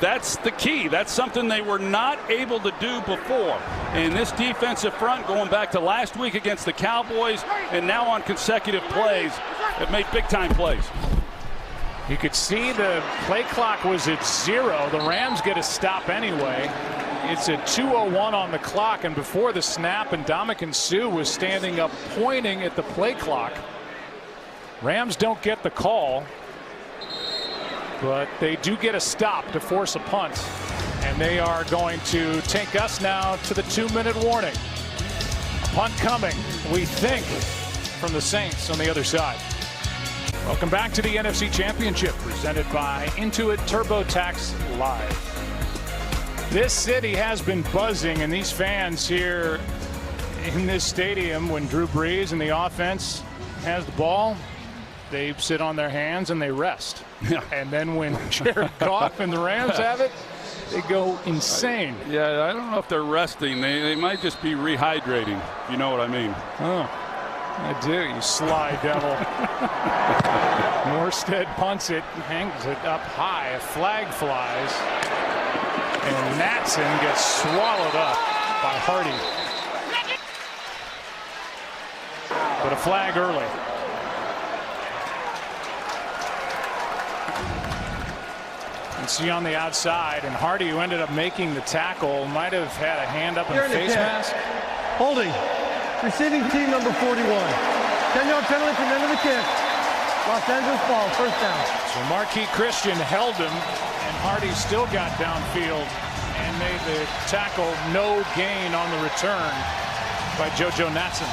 that's the key. That's something they were not able to do before. And this defensive front, going back to last week against the Cowboys and now on consecutive plays, have made big-time plays. You could see the play clock was at 0. The Rams get a stop anyway. It's at 2:01 on the clock, and before the snap, Ndamukong Suh was standing up pointing at the play clock. Rams don't get the call, but they do get a stop to force a punt, and they are going to take us now to the 2-minute warning. A punt coming, we think, from the Saints on the other side. Welcome back to the NFC Championship, presented by Intuit TurboTax Live. This city has been buzzing, and these fans here in this stadium, when Drew Brees and the offense has the ball, they sit on their hands and they rest. Yeah. And then when Jared Goff and the Rams have it, they go insane. Yeah, I don't know if they're resting. They might just be rehydrating. You know what I mean? Oh, I do, you sly devil. Morstead punts it, hangs it up high. A flag flies. And Natson gets swallowed up by Hardy. But a flag early. And see on the outside, and Hardy, who ended up making the tackle, might have had a hand up and face mask. Holding. Receiving team number 41. 10-yard penalty from the end of the kick. Los Angeles ball, first down. So Marquis Christian held him, and Hardy still got downfield and made the tackle. No gain on the return by JoJo Natson.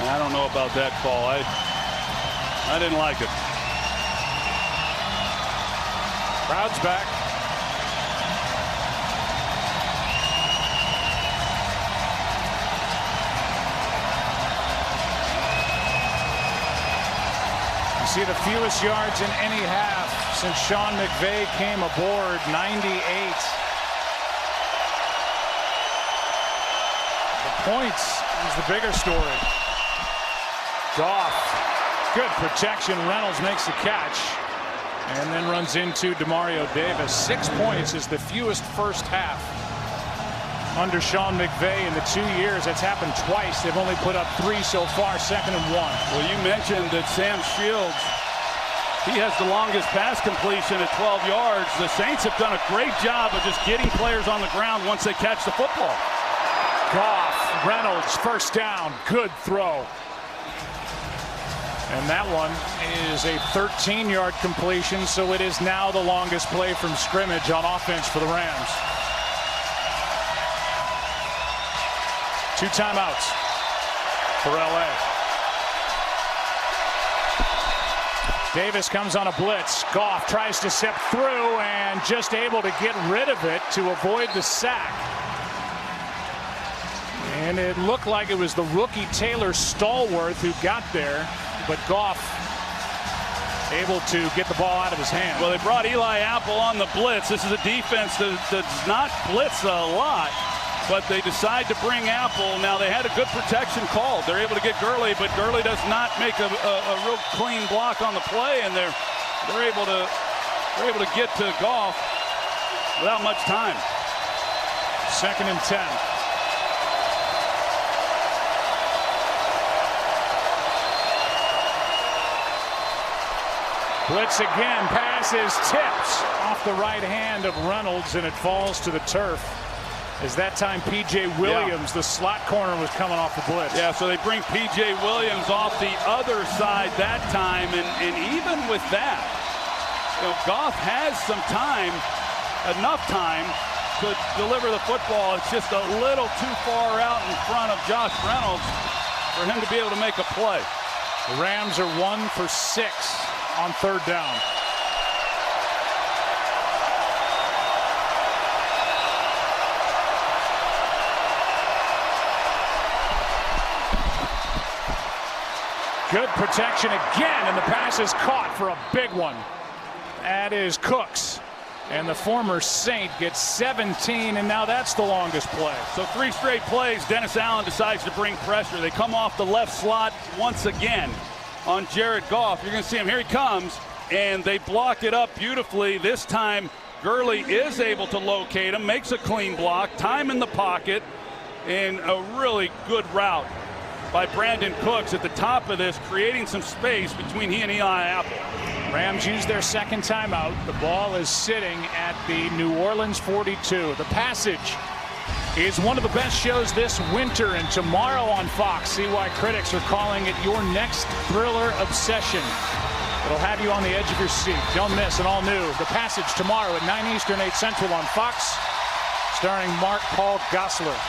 I don't know about that call. I didn't like it. Crowd's back. You see the fewest yards in any half since Sean McVay came aboard, 98. The points is the bigger story. Goff, good protection. Reynolds makes the catch and then runs into Demario Davis. 6 points is the fewest first half under Sean McVay in the 2 years. That's happened twice. They've only put up 3 so far, 2nd and 1. Well, you mentioned that Sam Shields, he has the longest pass completion at 12 yards. The Saints have done a great job of just getting players on the ground once they catch the football. Goff, Reynolds, first down, good throw. And that one is a 13-yard completion, so it is now the longest play from scrimmage on offense for the Rams. 2 timeouts for LA. Davis comes on a blitz. Goff tries to step through and just able to get rid of it to avoid the sack. And it looked like it was the rookie Taylor Stallworth who got there, but Goff able to get the ball out of his hand. Well, they brought Eli Apple on the blitz. This is a defense that does not blitz a lot, but they decide to bring Apple. Now, they had a good protection call. They're able to get Gurley, but Gurley does not make a real clean block on the play, and they're able to get to Goff without much time. 2nd and 10. Blitz again, pass is tipped off the right hand of Reynolds, and it falls to the turf. As that time P.J. Williams, the slot corner, was coming off the blitz. Yeah, so they bring P.J. Williams off the other side that time, and even with that, you know, Goff has some time, enough time to deliver the football. It's just a little too far out in front of Josh Reynolds for him to be able to make a play. The Rams are 1 for 6 on 3rd down. Good protection again, and the pass is caught for a big one. That is Cooks. And the former Saint gets 17, and now that's the longest play. So 3 straight plays, Dennis Allen decides to bring pressure. They come off the left slot once again on Jared Goff. You're going to see him. Here he comes, and they block it up beautifully. This time, Gurley is able to locate him, makes a clean block, time in the pocket, and a really good route by Brandon Cooks at the top of this, creating some space between he and Eli Apple. Rams use their 2nd timeout. The ball is sitting at the New Orleans 42. The Passage is one of the best shows this winter, and tomorrow on Fox, see why critics are calling it your next thriller obsession. It'll have you on the edge of your seat. Don't miss an all-new The Passage tomorrow at 9 Eastern, 8 Central on Fox, starring Mark Paul Gosselaar.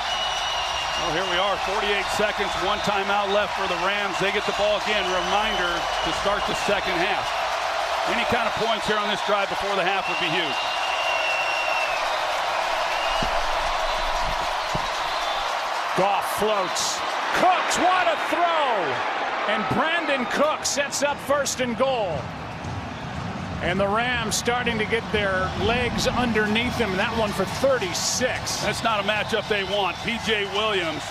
Well, here we are, 48 seconds, 1 timeout left for the Rams. They get the ball again. Reminder to start the 2nd half. Any kind of points here on this drive before the half would be huge. Goff floats. Cooks, what a throw! And Brandon Cook sets up 1st and goal. And the Rams starting to get their legs underneath them. That one for 36. That's not a matchup they want. P.J. Williams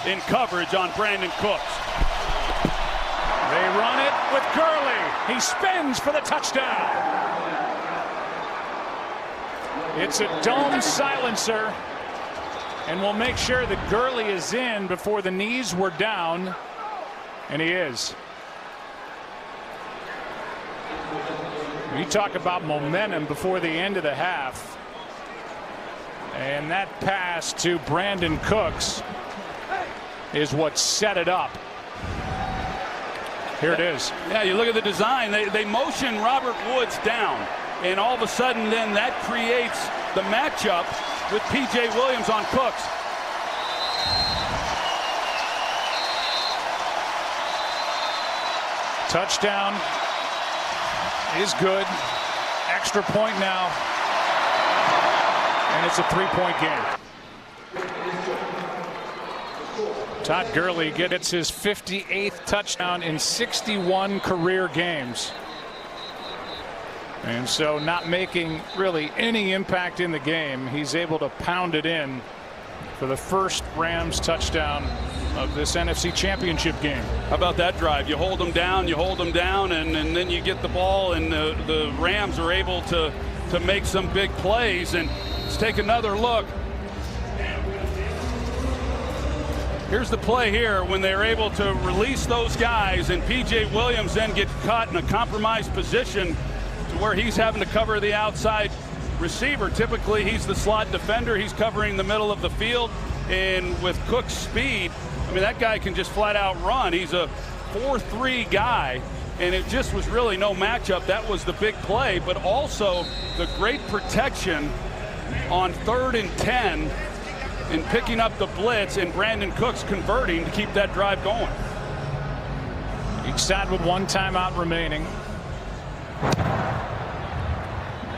in coverage on Brandon Cooks. They run it with Gurley. He spins for the touchdown. It's a dome silencer. And we'll make sure that Gurley is in before the knees were down. And he is. You talk about momentum before the end of the half. And that pass to Brandon Cooks is what set it up. Here it is. Yeah, you look at the design. They motion Robert Woods down. And all of a sudden then that creates the matchup with P.J. Williams on Cooks. Touchdown is good. Extra point now. And it's a 3-point game. Todd Gurley gets his 58th touchdown in 61 career games. And so not making really any impact in the game. He's able to pound it in for the first Rams touchdown of this NFC Championship game. How about that drive? You hold them down, and then you get the ball, and the Rams are able to make some big plays. And let's take another look. Here's the play here when they're able to release those guys, and P.J. Williams then gets caught in a compromised position to where he's having to cover the outside receiver. Typically, he's the slot defender. He's covering the middle of the field, and with Cook's speed, I mean, that guy can just flat out run. He's a 4-3 guy, and it just was really no matchup. That was the big play, but also the great protection on 3rd and 10 in picking up the blitz, and Brandon Cooks converting to keep that drive going. Each side with 1 timeout remaining.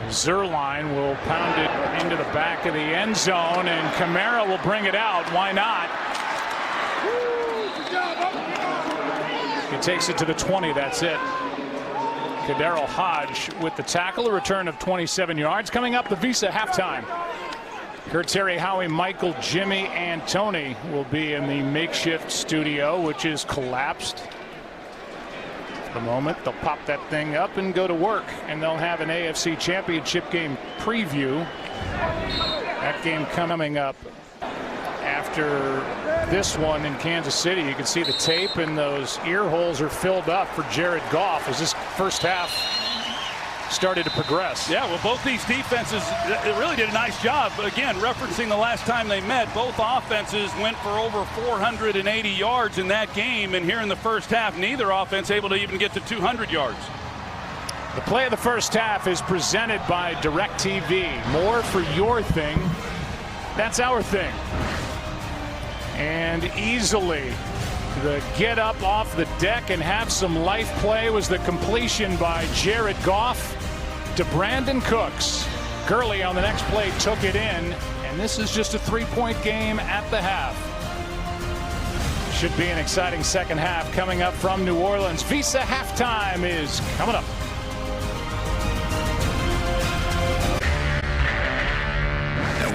Zerline will pound it into the back of the end zone, and Kamara will bring it out. Why not? He takes it to the 20. That's it. Kadarrell Hodge with the tackle, a return of 27 yards. Coming up, the Visa halftime. Kurt, Terry, Howie, Michael, Jimmy, and Tony will be in the makeshift studio, which is collapsed. For the moment, they'll pop that thing up and go to work, and they'll have an AFC Championship game preview. That game coming up after this one in Kansas City. You can see the tape, and those ear holes are filled up for Jared Goff as this first half started to progress. Yeah, well, both these defenses really did a nice job. Again, referencing the last time they met, both offenses went for over 480 yards in that game, and here in the first half, neither offense able to even get to 200 yards. The play of the first half is presented by DirecTV. More for your thing. That's our thing. And easily the get up off the deck and have some life play was the completion by Jared Goff to Brandon Cooks. Gurley on the next play took it in, and this is just a 3-point game at the half. Should be an exciting second half coming up from New Orleans. Visa halftime is coming up.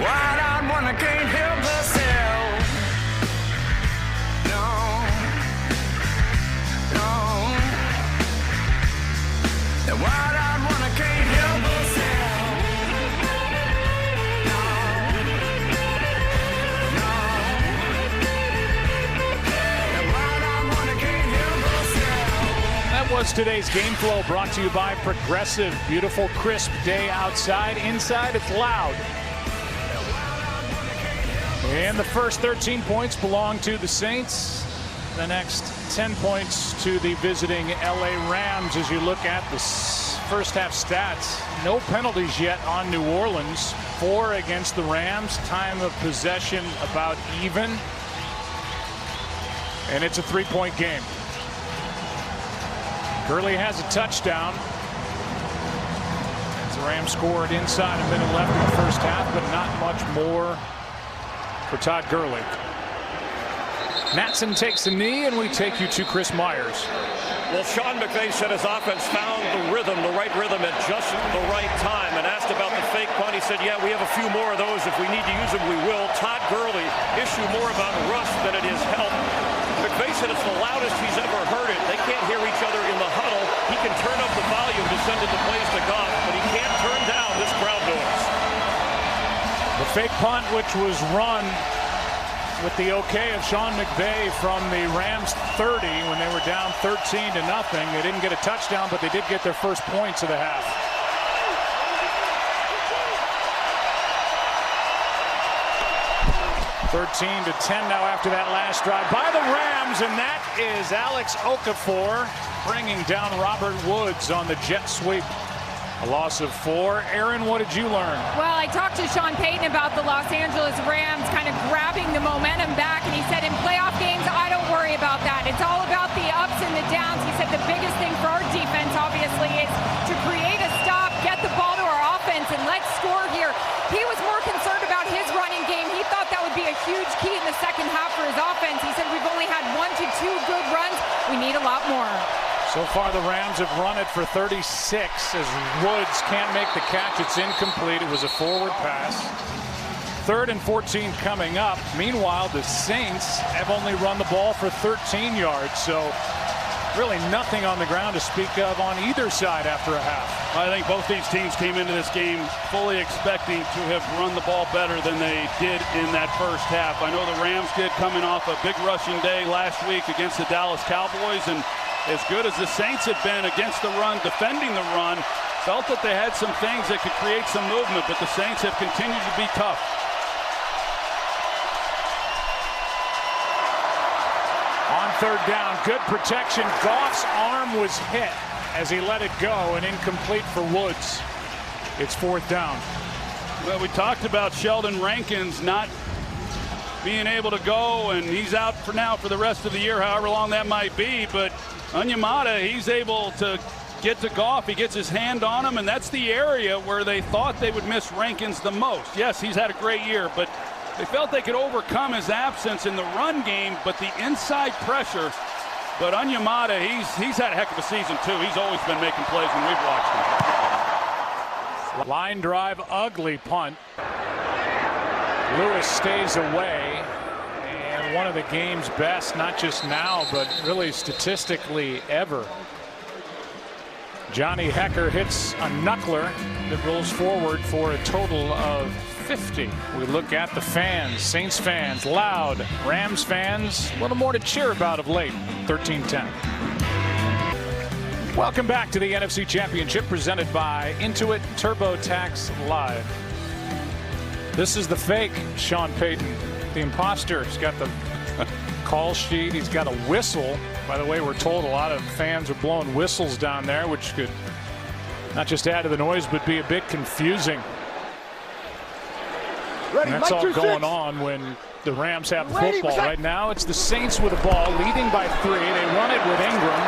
Wide-eyed one, I can't help myself. The wide-eyed one, I can't help myself. The wide-eyed one, I can't help myself. That was today's game flow, brought to you by Progressive. Beautiful, crisp day outside. Inside, it's loud. And the first 13 points belong to the Saints. The next 10 points to the visiting LA Rams. As you look at the first half stats, no penalties yet on New Orleans. 4 against the Rams. Time of possession about even. And it's a 3-point game. Gurley has a touchdown. The Rams scored inside a minute left in the first half, but not much more for Todd Gurley. Matson takes the knee, and we take you to Chris Myers. Well, Sean McVay said his offense found the rhythm, the right rhythm at just the right time, and asked about the fake punt. He said, yeah, we have a few more of those. If we need to use them, we will. Todd Gurley, issue more about rust than it is help. McVay said it's the loudest he's ever heard it. They can't hear each other in the huddle. He can turn up the volume to send the plays to Goff, but he can't turn down this crowd noise. The fake punt, which was run with the okay of Sean McVay from the Rams 30 when they were down 13-0. They didn't get a touchdown, but they did get their first points of the half. (13-10) now after that last drive by the Rams, and that is Alex Okafor bringing down Robert Woods on the jet sweep. A loss of 4. Aaron, what did you learn? Well, I talked to Sean Payton about the Los Angeles Rams kind of grabbing the momentum back, and he said in playoff games, I don't worry about that. It's all about the ups and the downs. He said the biggest thing for our defense, obviously, is to create a stop, get the ball to our offense, and let's score here. He was more concerned about his running game. He thought that would be a huge key in the second half for his offense. He said we've only had 1 to 2 good runs. We need a lot more. So far, the Rams have run it for 36 as Woods can't make the catch. It's incomplete. It was a forward pass. 3rd and 14 coming up. Meanwhile, the Saints have only run the ball for 13 yards. So really nothing on the ground to speak of on either side after a half. I think both these teams came into this game fully expecting to have run the ball better than they did in that first half. I know the Rams did coming off a big rushing day last week against the Dallas Cowboys, and as good as the Saints have been against the run, defending the run, felt that they had some things that could create some movement, but the Saints have continued to be tough. On 3rd down, good protection. Goff's arm was hit as he let it go, and incomplete for Woods. It's 4th down. Well, we talked about Sheldon Rankins not being able to go, and he's out for now for the rest of the year, however long that might be, but Onyemata, he's able to get to Goff. He gets his hand on him, and that's the area where they thought they would miss Rankins the most. Yes, he's had a great year, but they felt they could overcome his absence in the run game, but the inside pressure. But Onyemata, he's had a heck of a season, too. He's always been making plays when we've watched him. Line drive, ugly punt. Lewis stays away. And one of the game's best, not just now, but really statistically ever. Johnny Hecker hits a knuckler that rolls forward for a total of 50. We look at the fans, Saints fans, loud. Rams fans, a little more to cheer about of late. 13-10. Welcome back to the NFC Championship presented by Intuit TurboTax Live. This is the fake Sean Payton, the imposter. He's got the call sheet. He's got a whistle. By the way, we're told a lot of fans are blowing whistles down there, which could not just add to the noise, but be a bit confusing. And that's all going on when the Rams have the football. Right now, it's the Saints with the ball, leading by 3. They run it with Ingram.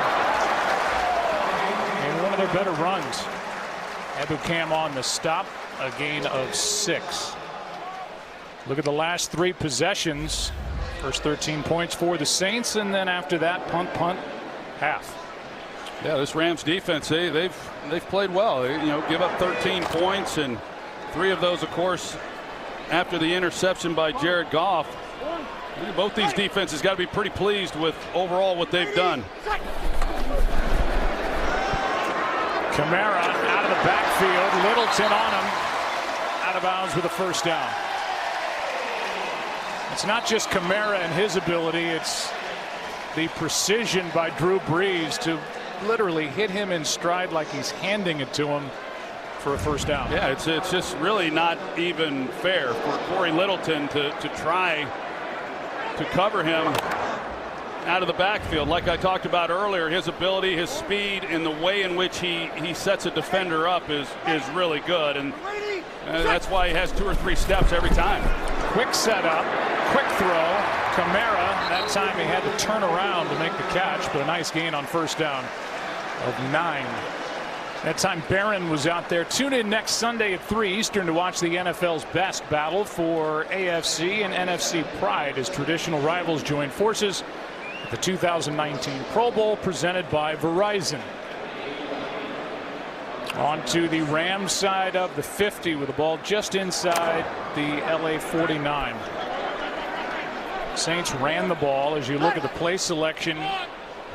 And one of their better runs. Ebukam on the stop, a gain of 6. Look at the last 3 possessions. First 13 points for the Saints, and then after that, punt, half. Yeah, this Rams defense, they've played well. They, give up 13 points, and 3 of those, of course, after the interception by Jared Goff. Both these defenses got to be pretty pleased with overall what they've done. Kamara out of the backfield. Littleton on him. Out of bounds with a first down. It's not just Kamara and his ability. It's the precision by Drew Brees to literally hit him in stride like he's handing it to him for a first down. Yeah, it's just really not even fair for Corey Littleton to try to cover him out of the backfield. Like I talked about earlier, his ability, his speed, and the way in which he sets a defender up is really good, and that's why he has 2 or 3 steps every time. Quick setup, quick throw. Kamara, that time he had to turn around to make the catch, but a nice gain on first down of 9. That time Barron was out there. Tune in next Sunday at 3 Eastern to watch the NFL's best battle for AFC and NFC pride as traditional rivals join forces at the 2019 Pro Bowl presented by Verizon. On to the Rams side of the 50 with the ball just inside the LA 49. Saints ran the ball. As you look at the play selection,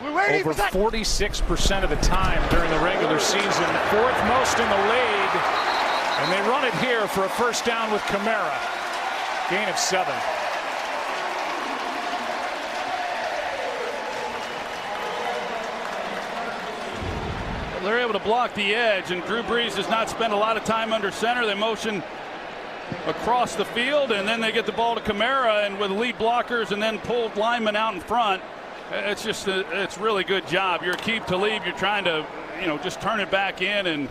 over 46% of the time during the regular season, fourth most in the league, and they run it here for a first down with Kamara. Gain of 7. They're able to block the edge, and Drew Brees does not spend a lot of time under center. They motion across the field, and then they get the ball to Kamara, and with lead blockers and then pulled linemen out in front. It's just it's really good job. You're Aqib Talib. You're trying to, just turn it back in and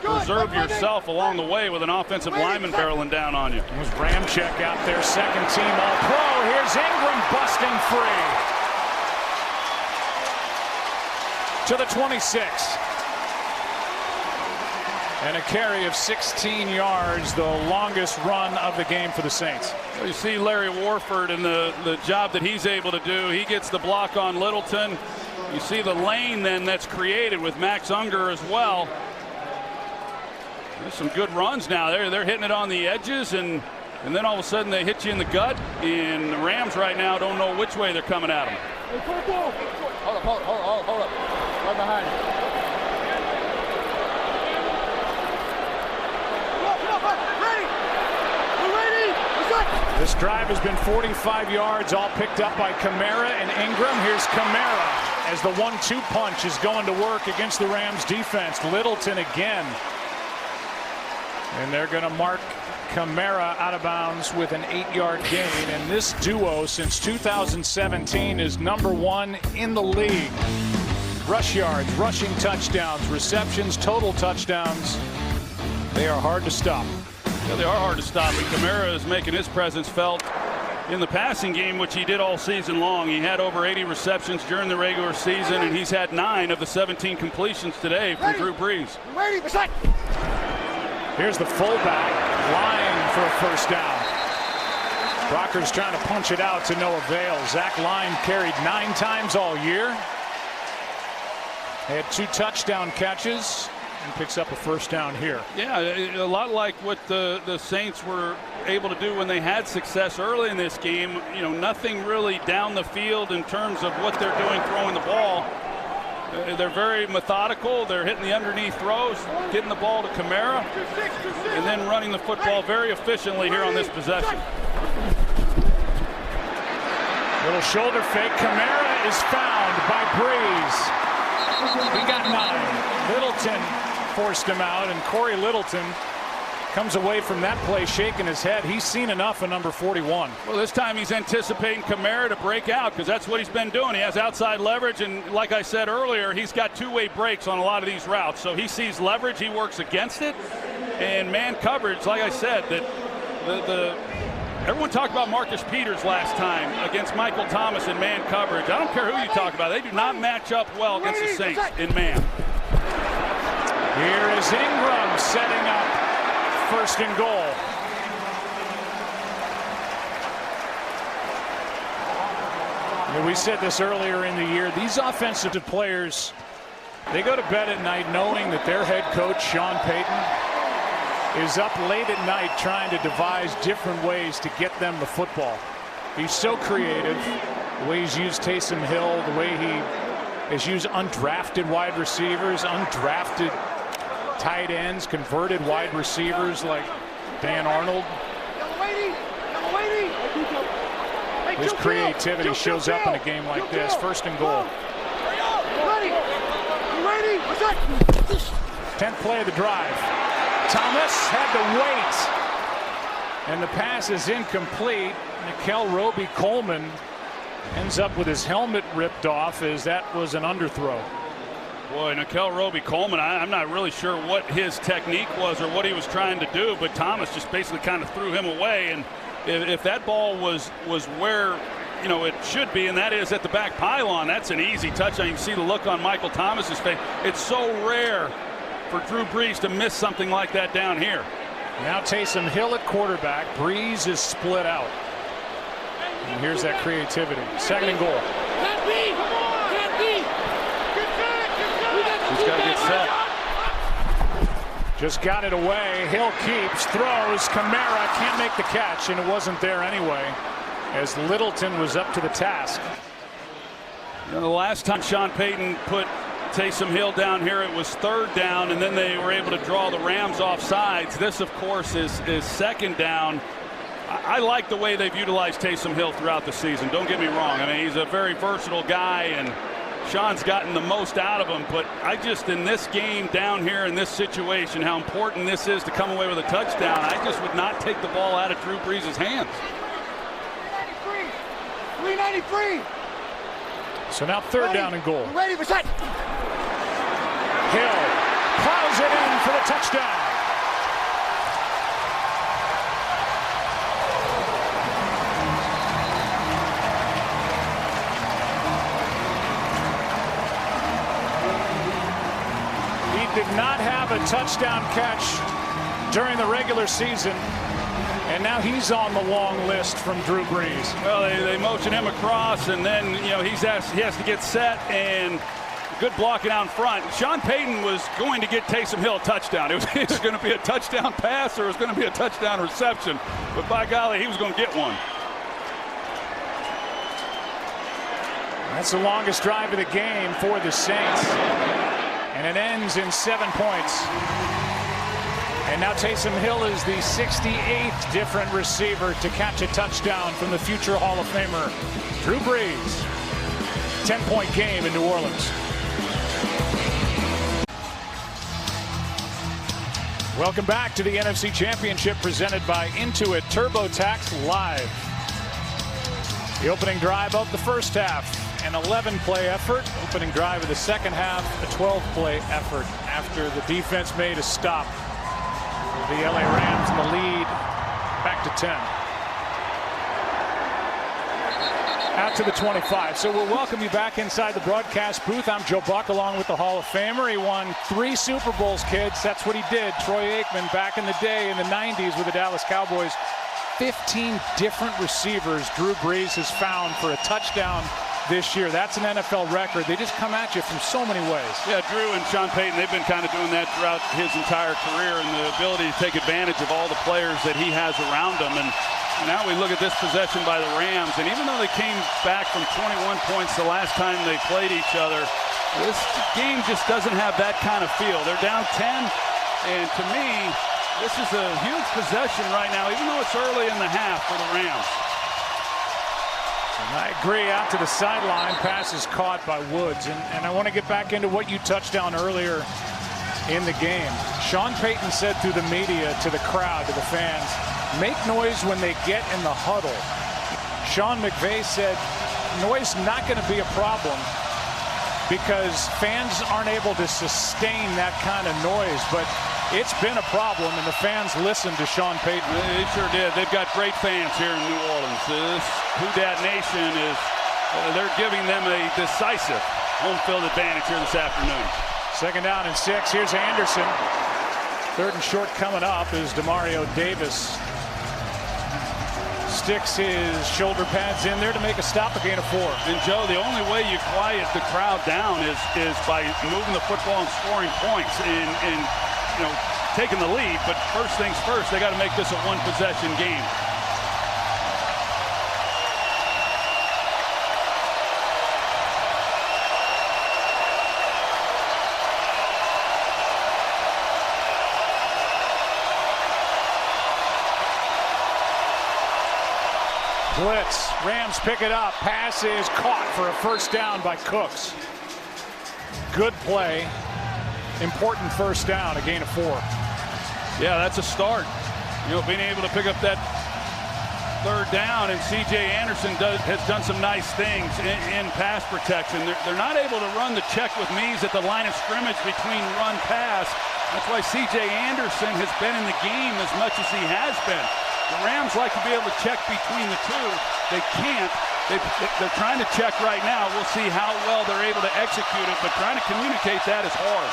preserve yourself along the way with an offensive lineman barreling down on you. It was Ramczyk out there, second team All-Pro. Here's Ingram busting free to the 26. And a carry of 16 yards, the longest run of the game for the Saints. You see Larry Warford and the job that he's able to do. He gets the block on Littleton. You see the lane then that's created with Max Unger as well. There's some good runs now. They're hitting it on the edges, and then all of a sudden they hit you in the gut. And the Rams right now don't know which way they're coming at them. Hold up. Right behind you. This drive has been 45 yards, all picked up by Kamara and Ingram. Here's Kamara as the 1-2 punch is going to work against the Rams defense. Littleton again. And they're going to mark Kamara out of bounds with an 8-yard gain. And this duo since 2017 is #1 in the league. Rush yards, rushing touchdowns, receptions, total touchdowns. They are hard to stop. Yeah, they are hard to stop, and Kamara is making his presence felt in the passing game, which he did all season long. He had over 80 receptions during the regular season, and he's had 9 of the 17 completions today from Drew Brees. Here's the fullback lying for a first down. Brockers trying to punch it out to no avail. Zach Line carried 9 times all year. Had 2 touchdown catches. And picks up a first down here. Yeah, a lot like what the Saints were able to do when they had success early in this game. Nothing really down the field in terms of what they're doing throwing the ball. They're very methodical. They're hitting the underneath throws, getting the ball to Kamara, and then running the football very efficiently here on this possession. Little shoulder fake. Kamara is found by Brees. He got 9. Littleton forced him out, and Corey Littleton comes away from that play shaking his head. He's seen enough of number 41. Well, this time he's anticipating Kamara to break out, because that's what he's been doing. He has outside leverage, and like I said earlier, he's got 2-way breaks on a lot of these routes. So he sees leverage, he works against it, and man coverage, like I said, that everyone talked about Marcus Peters last time against Michael Thomas in man coverage. I don't care who you talk about. They do not match up well against the Saints in man. Here is Ingram setting up first and goal. We said this earlier in the year. These offensive players, they go to bed at night knowing that their head coach, Sean Payton, is up late at night trying to devise different ways to get them the football. He's so creative. The way he's used Taysom Hill, the way he has used undrafted wide receivers, undrafted tight ends, converted wide receivers like Dan Arnold. His creativity shows up in a game like this. First and goal. 10th play of the drive. Thomas had to wait, and the pass is incomplete. Nickel Roby-Coleman ends up with his helmet ripped off, as that was an underthrow. Boy, Nickel Roby-Coleman, I'm not really sure what his technique was or what he was trying to do, but Thomas just basically kind of threw him away. And if that ball was where it should be, and that is at the back pylon, that's an easy touchdown. You can see the look on Michael Thomas's face. It's so rare for Drew Brees to miss something like that down here. Now Taysom Hill at quarterback. Brees is split out. And here's that creativity. 2nd and goal. He's got to get set. Just got it away. Hill keeps, throws. Kamara can't make the catch, and it wasn't there anyway, as Littleton was up to the task. You know, the last time Sean Payton put Taysom Hill down here, it was 3rd down, and then they were able to draw the Rams off sides. This, of course, is 2nd down. I like the way they've utilized Taysom Hill throughout the season. Don't get me wrong. I mean, he's a very versatile guy, and Sean's gotten the most out of him. But I just, in this game down here in this situation, how important this is to come away with a touchdown, I just would not take the ball out of Drew Brees' hands. 393. So now 3rd down and goal. Ready for set. Hill plows it in for the touchdown. He did not have a touchdown catch during the regular season, and now he's on the long list from Drew Brees. Well, they motion him across, and then, you know, he has to get set, and good blocking out front. Sean Payton was going to get Taysom Hill a touchdown. It was either going to be a touchdown pass or it was going to be a touchdown reception. But by golly, he was going to get one. That's the longest drive of the game for the Saints. And it ends in 7 points. And now Taysom Hill is the 68th different receiver to catch a touchdown from the future Hall of Famer, Drew Brees. 10-point game in New Orleans. Welcome back to the NFC Championship presented by Intuit TurboTax Live. The opening drive of the first half, an 11-play effort. Opening drive of the second half, a 12-play effort after the defense made a stop. The LA Rams in the lead, back to 10. Out to the 25. So we'll welcome you back inside the broadcast booth. I'm Joe Buck along with the Hall of Famer. He won 3 Super Bowls, kids. That's what he did. Troy Aikman back in the day in the 90s with the Dallas Cowboys. 15 different receivers Drew Brees has found for a touchdown this year. That's an NFL record. They just come at you from so many ways. Yeah, Drew and Sean Payton, they've been kind of doing that throughout his entire career, and the ability to take advantage of all the players that he has around him. And now we look at this possession by the Rams, and even though they came back from 21 points the last time they played each other, this game just doesn't have that kind of feel. They're down 10, and to me, this is a huge possession right now, even though it's early in the half for the Rams. And I agree. Out to the sideline, pass is caught by Woods, and I want to get back into what you touched on earlier in the game. Sean Payton said through the media to the crowd, to the fans, make noise when they get in the huddle. Sean McVay said noise not going to be a problem because fans aren't able to sustain that kind of noise, but it's been a problem, and the fans listened to Sean Payton. They sure did. They've got great fans here in New Orleans. This Who Dat Nation is, they're giving them a decisive home field advantage here this afternoon. 2nd down and 6. Here's Anderson. 3rd and short coming up is Demario Davis. Sticks his shoulder pads in there to make a stop, a gain of 4. And Joe, the only way you quiet the crowd down is by moving the football and scoring points and you know, taking the lead. But first things first, they got to make this a one-possession game. Blitz. Rams pick it up. Pass is caught for a first down by Cooks. Good play. Important first down, a gain of 4. Yeah, that's a start. You know, being able to pick up that 3rd down, and C.J. Anderson has done some nice things in pass protection. They're not able to run the check with Mees at the line of scrimmage between run-pass. That's why C.J. Anderson has been in the game as much as he has been. The Rams like to be able to check between the two. They can't. They're trying to check right now. We'll see how well they're able to execute it, but trying to communicate that is hard.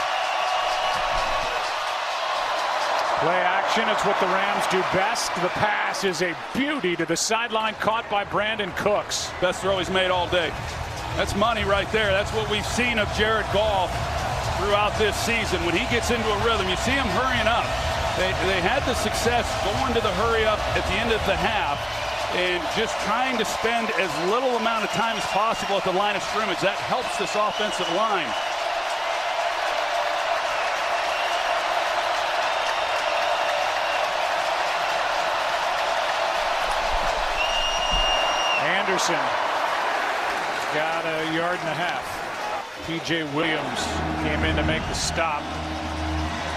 Play action, it's what the Rams do best. The pass is a beauty to the sideline, caught by Brandon Cooks. Best throw he's made all day. That's money right there. That's what we've seen of Jared Goff throughout this season. When he gets into a rhythm, you see him hurrying up. They had the success going to the hurry up at the end of the half and just trying to spend as little amount of time as possible at the line of scrimmage. That helps this offensive line. Anderson got a yard and a half. P.J. Williams came in to make the stop.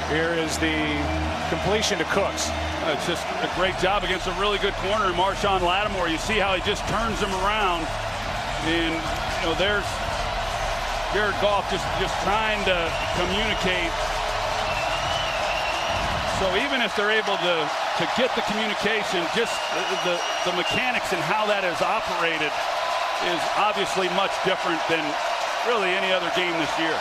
Here is the completion to Cooks. It's just a great job against a really good corner, Marshawn Lattimore. You see how he just turns him around. And, you know, there's Jared Goff just trying to communicate. So even if they're able to get the communication, just the mechanics and how that is operated is obviously much different than really any other game this year.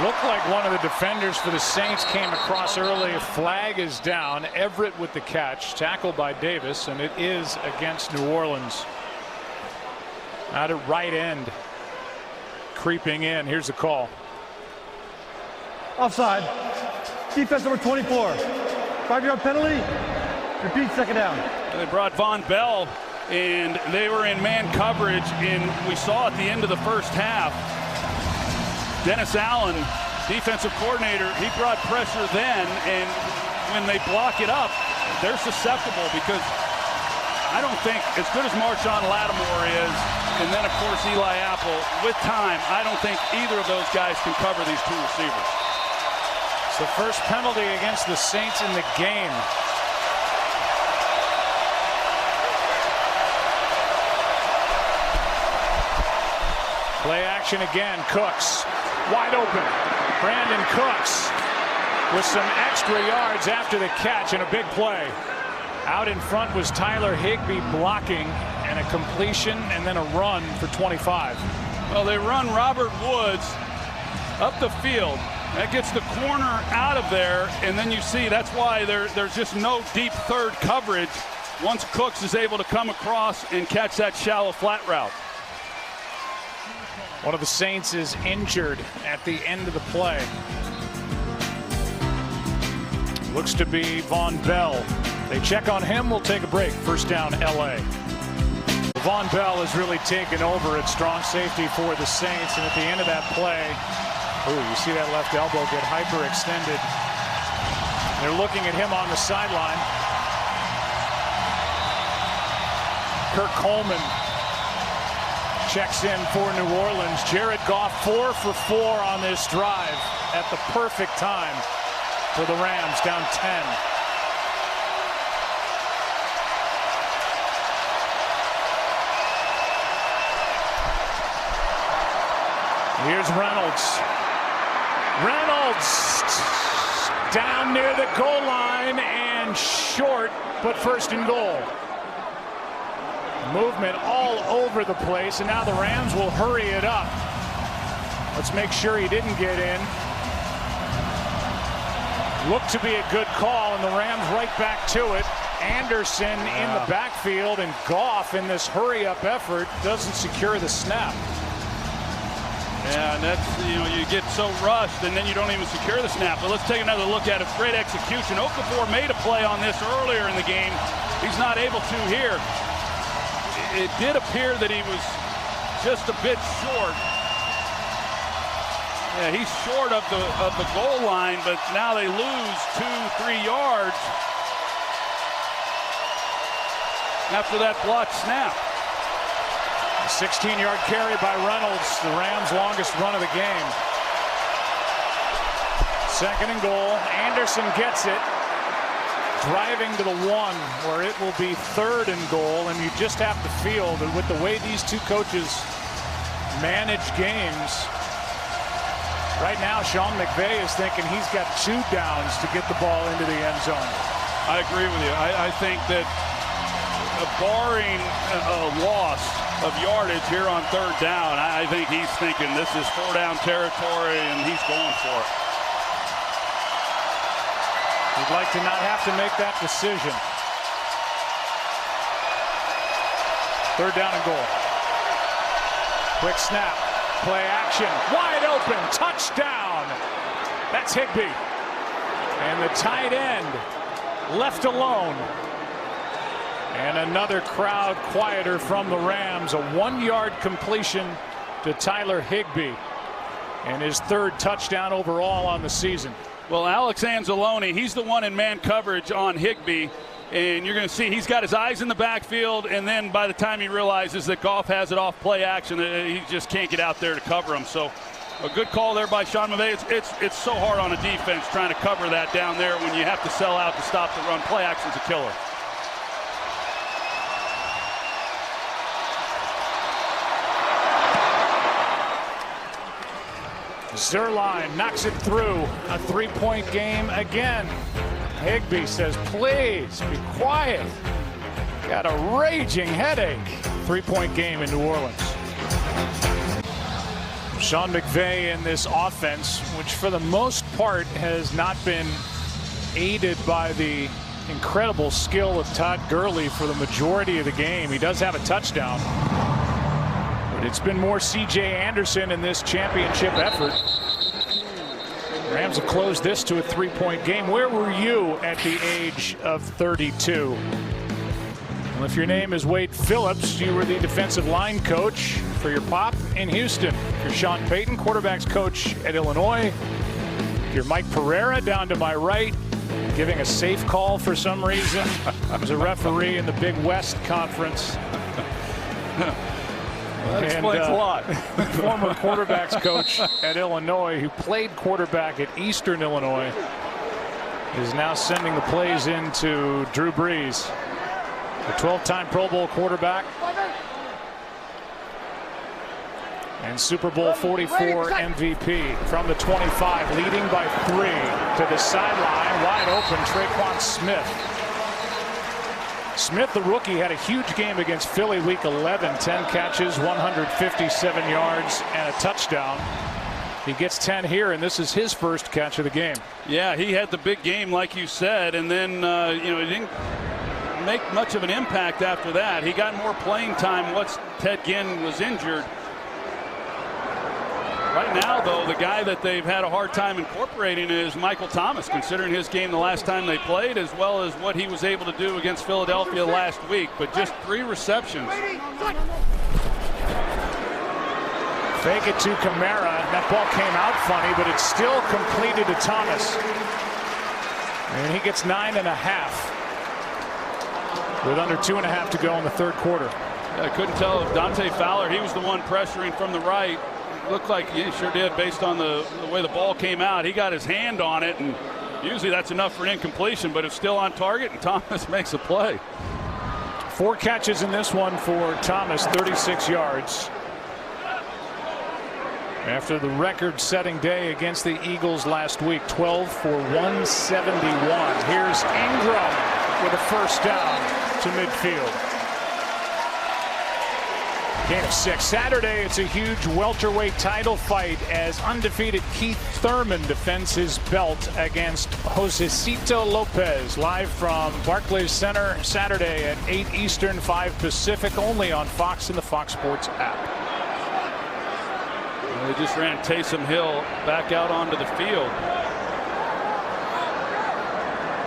Looked like one of the defenders for the Saints came across early. A flag is down. Everett with the catch, tackled by Davis, and it is against New Orleans. Out at right end, creeping in. Here's the call. Offside. Defense number 24. 5-yard penalty. Repeat, second down. They brought Von Bell, and they were in man coverage, and we saw at the end of the first half, Dennis Allen, defensive coordinator, he brought pressure then, and when they block it up, they're susceptible because I don't think, as good as Marshawn Lattimore is, and then of course Eli Apple, with time, I don't think either of those guys can cover these two receivers. It's the first penalty against the Saints in the game. Play action again. Cooks wide open. Brandon Cooks with some extra yards after the catch and a big play. Out in front was Tyler Higbee blocking, and a completion and then a run for 25. Well, they run Robert Woods up the field. That gets the corner out of there, and then you see that's why there's just no deep third coverage once Cooks is able to come across and catch that shallow flat route. One of the Saints is injured at the end of the play. Looks to be Von Bell. They check on him. We'll take a break. First down, LA. Von Bell has really taken over at strong safety for the Saints, and at the end of that play, you see that left elbow get hyperextended. They're looking at him on the sideline. Kirk Coleman checks in for New Orleans. Jared Goff 4 for 4 on this drive at the perfect time for the Rams, down 10. Here's Reynolds. Reynolds down near the goal line and short, but first and goal. Movement all over the place, and now the Rams will hurry it up. Let's make sure he didn't get in. Looked to be a good call, and the Rams right back to it. Anderson in the backfield, and Goff in this hurry-up effort doesn't secure the snap. Yeah, and that's, you get so rushed, and then you don't even secure the snap. But let's take another look at it. Great execution. Okafor made a play on this earlier in the game. He's not able to here. It did appear that he was just a bit short. Yeah, he's short of the goal line, but now they lose 2-3 yards after that blocked snap. A 16-yard carry by Reynolds, the Rams' longest run of the game. Second and goal. Anderson gets it, driving to the 1, where it will be third and goal, and you just have to feel that with the way these two coaches manage games, right now Sean McVay is thinking he's got 2 downs to get the ball into the end zone. I agree with you. I think that barring a loss, of yardage here on third down. I think he's thinking this is 4-down territory, and he's going for it. He'd like to not have to make that decision. Third down and goal. Quick snap. Play action. Wide open. Touchdown. That's Higbee. And the tight end left alone. And another crowd quieter from the Rams. A 1-yard completion to Tyler Higbee. And his third touchdown overall on the season. Well, Alex Anzalone, he's the one in man coverage on Higbee. And you're going to see he's got his eyes in the backfield, and then by the time he realizes that Goff has it off play action, he just can't get out there to cover him. So a good call there by Sean McVay. It's so hard on a defense trying to cover that down there when you have to sell out to stop the run. Play action's a killer. Zerline knocks it through. A 3-point game again. Higbee says, please be quiet. Got a raging headache. 3-point game in New Orleans. Sean McVay in this offense, which for the most part has not been aided by the incredible skill of Todd Gurley for the majority of the game. He does have a touchdown, but it's been more C.J. Anderson in this championship effort. Rams have closed this to a 3-point game. Where were you at the age of 32? Well, if your name is Wade Phillips, you were the defensive line coach for your pop in Houston. If you're Sean Payton, quarterbacks coach at Illinois. If you're Mike Pereira down to my right, giving a safe call for some reason. As a referee in the Big West Conference. That explains a lot. Former quarterbacks coach at Illinois, who played quarterback at Eastern Illinois, is now sending the plays into Drew Brees, the 12-time Pro Bowl quarterback and Super Bowl 44 MVP from the 25, leading by 3 to the sideline, wide open, Traquan Smith. Smith, the rookie, had a huge game against Philly week 11. 10 catches, 157 yards, and a touchdown. He gets 10 here, and this is his first catch of the game. Yeah, he had the big game, like you said, and then, he didn't make much of an impact after that. He got more playing time once Ted Ginn was injured. Right now, though, the guy that they've had a hard time incorporating is Michael Thomas, considering his game the last time they played, as well as what he was able to do against Philadelphia last week. But just 3 receptions. Fake it to Kamara. That ball came out funny, but it's still completed to Thomas. And he gets 9.5 with under 2.5 to go in the third quarter. I couldn't tell if Dante Fowler, he was the one pressuring from the right. Looked like he sure did based on the way the ball came out. He got his hand on it, and usually that's enough for an incompletion, but it's still on target, and Thomas makes a play. 4 catches in this one for Thomas, 36 yards. After the record-setting day against the Eagles last week, 12 for 171. Here's Ingram with a first down to midfield. Game of 6. Saturday, it's a huge welterweight title fight as undefeated Keith Thurman defends his belt against Josecito Lopez. Live from Barclays Center, Saturday at 8 Eastern, 5 Pacific, only on Fox and the Fox Sports app. They just ran Taysom Hill back out onto the field.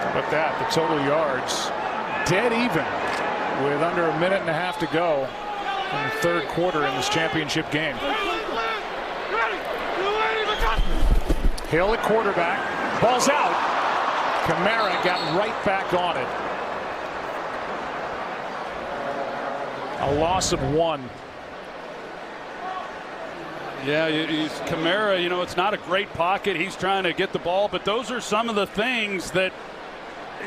How about that? The total yards dead even with under 1.5 minutes to go in the third quarter in this championship game. Hill at quarterback. Ball's out. Kamara got right back on it. A loss of 1. Yeah, he's Kamara, it's not a great pocket. He's trying to get the ball, but those are some of the things that,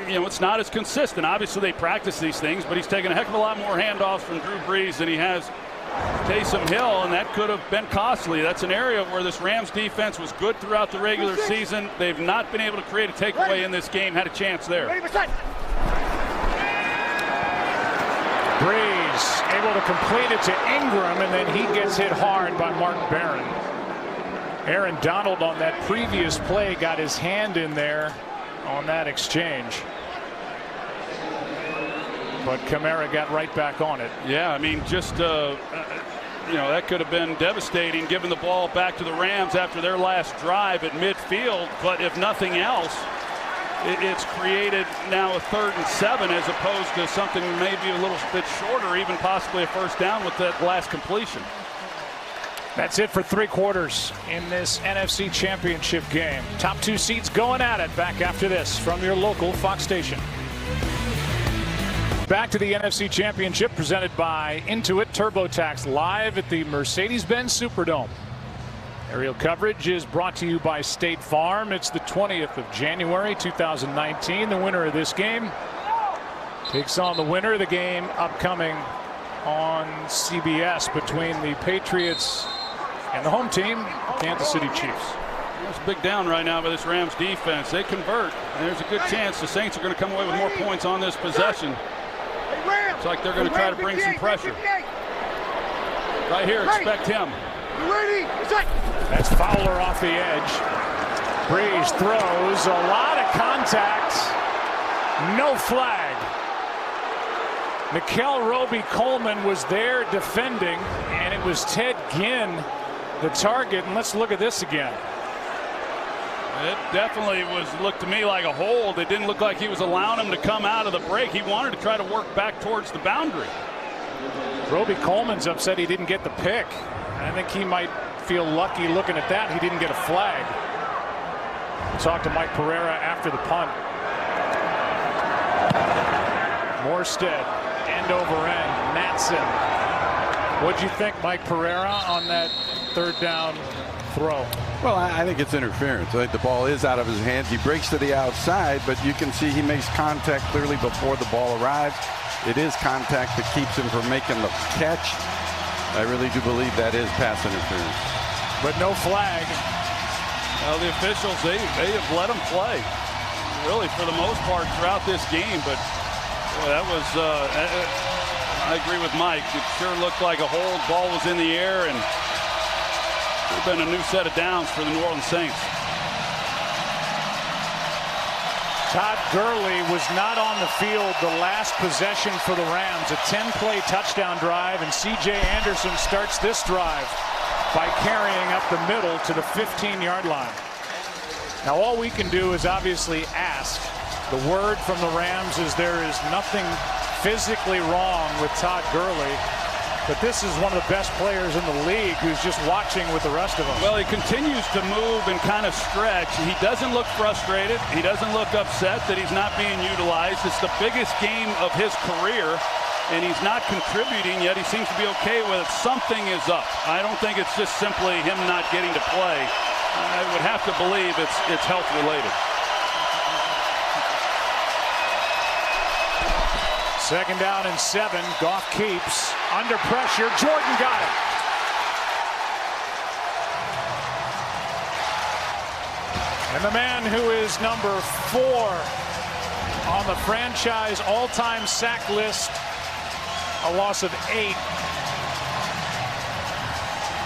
it's not as consistent. Obviously, they practice these things, but he's taken a heck of a lot more handoffs from Drew Brees than he has Taysom Hill, and that could have been costly. That's an area where this Rams defense was good throughout the regular season. They've not been able to create a takeaway in this game. Had a chance there. Brees He's able to complete it to Ingram, and then he gets hit hard by Mark Barron. Aaron Donald on that previous play got his hand in there on that exchange. But Kamara got right back on it. Yeah, I mean, just, that could have been devastating, giving the ball back to the Rams after their last drive at midfield. But if nothing else, it's created now a 3rd and 7 as opposed to something maybe a little bit shorter, even possibly a first down with that last completion. That's it for 3 quarters in this NFC Championship game. Top 2 seeds going at it. Back after this from your local Fox station. Back to the NFC Championship presented by Intuit TurboTax live at the Mercedes-Benz Superdome. Aerial coverage is brought to you by State Farm. It's the 20th of January 2019. The winner of this game takes on the winner of the game upcoming on CBS between the Patriots and the home team, Kansas City Chiefs. There's a big down right now by this Rams defense. They convert. There's a good chance the Saints are going to come away with more points on this possession. Looks like they're going to try to bring some pressure. Right here, expect him. That's Fowler off the edge. Breeze throws, a lot of contact, no flag. Mikel Roby-Coleman was there defending, and it was Ted Ginn, the target. And let's look at this again. It definitely looked to me like a hold. It didn't look like he was allowing him to come out of the break. He wanted to try to work back towards the boundary. Roby-Coleman's upset he didn't get the pick. I think he might feel lucky looking at that. He didn't get a flag. Talk to Mike Pereira after the punt. Morstead, end over end. Matson. What'd you think, Mike Pereira, on that 3rd down throw? Well, I think it's interference. I think the ball is out of his hands. He breaks to the outside, but you can see he makes contact clearly before the ball arrives. It is contact that keeps him from making the catch. I really do believe that is pass interference. But no flag. Well, the officials, they have let him play, really, for the most part throughout this game. But boy, that was, I agree with Mike. It sure looked like a hold. Ball was in the air, and it would have been a new set of downs for the New Orleans Saints. Todd Gurley was not on the field the last possession for the Rams. A 10-play touchdown drive, and C.J. Anderson starts this drive by carrying up the middle to the 15-yard line. Now all we can do is obviously ask. The word from the Rams is there is nothing physically wrong with Todd Gurley. But this is one of the best players in the league who's just watching with the rest of them. Well, he continues to move and kind of stretch. He doesn't look frustrated. He doesn't look upset that he's not being utilized. It's the biggest game of his career, and he's not contributing yet. He seems to be okay with it. Something is up. I don't think it's just simply him not getting to play. I would have to believe it's health related. 2nd down and 7. Goff keeps. Under pressure. Jordan got it. And the man who is number 4 on the franchise all-time sack list, a loss of 8.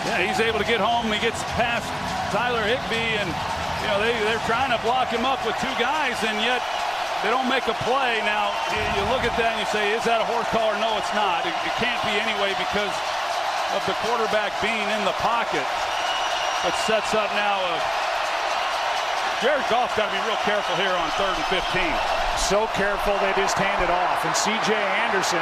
Yeah, he's able to get home. He gets past Tyler Higbee, and they're trying to block him up with 2 guys, and yet they don't make a play. Now, you look at that and you say, is that a horse collar? No, it's not. It can't be anyway because of the quarterback being in the pocket. But sets up now. Jared Goff's got to be real careful here on 3rd and 15. So careful they just hand it off. And C.J. Anderson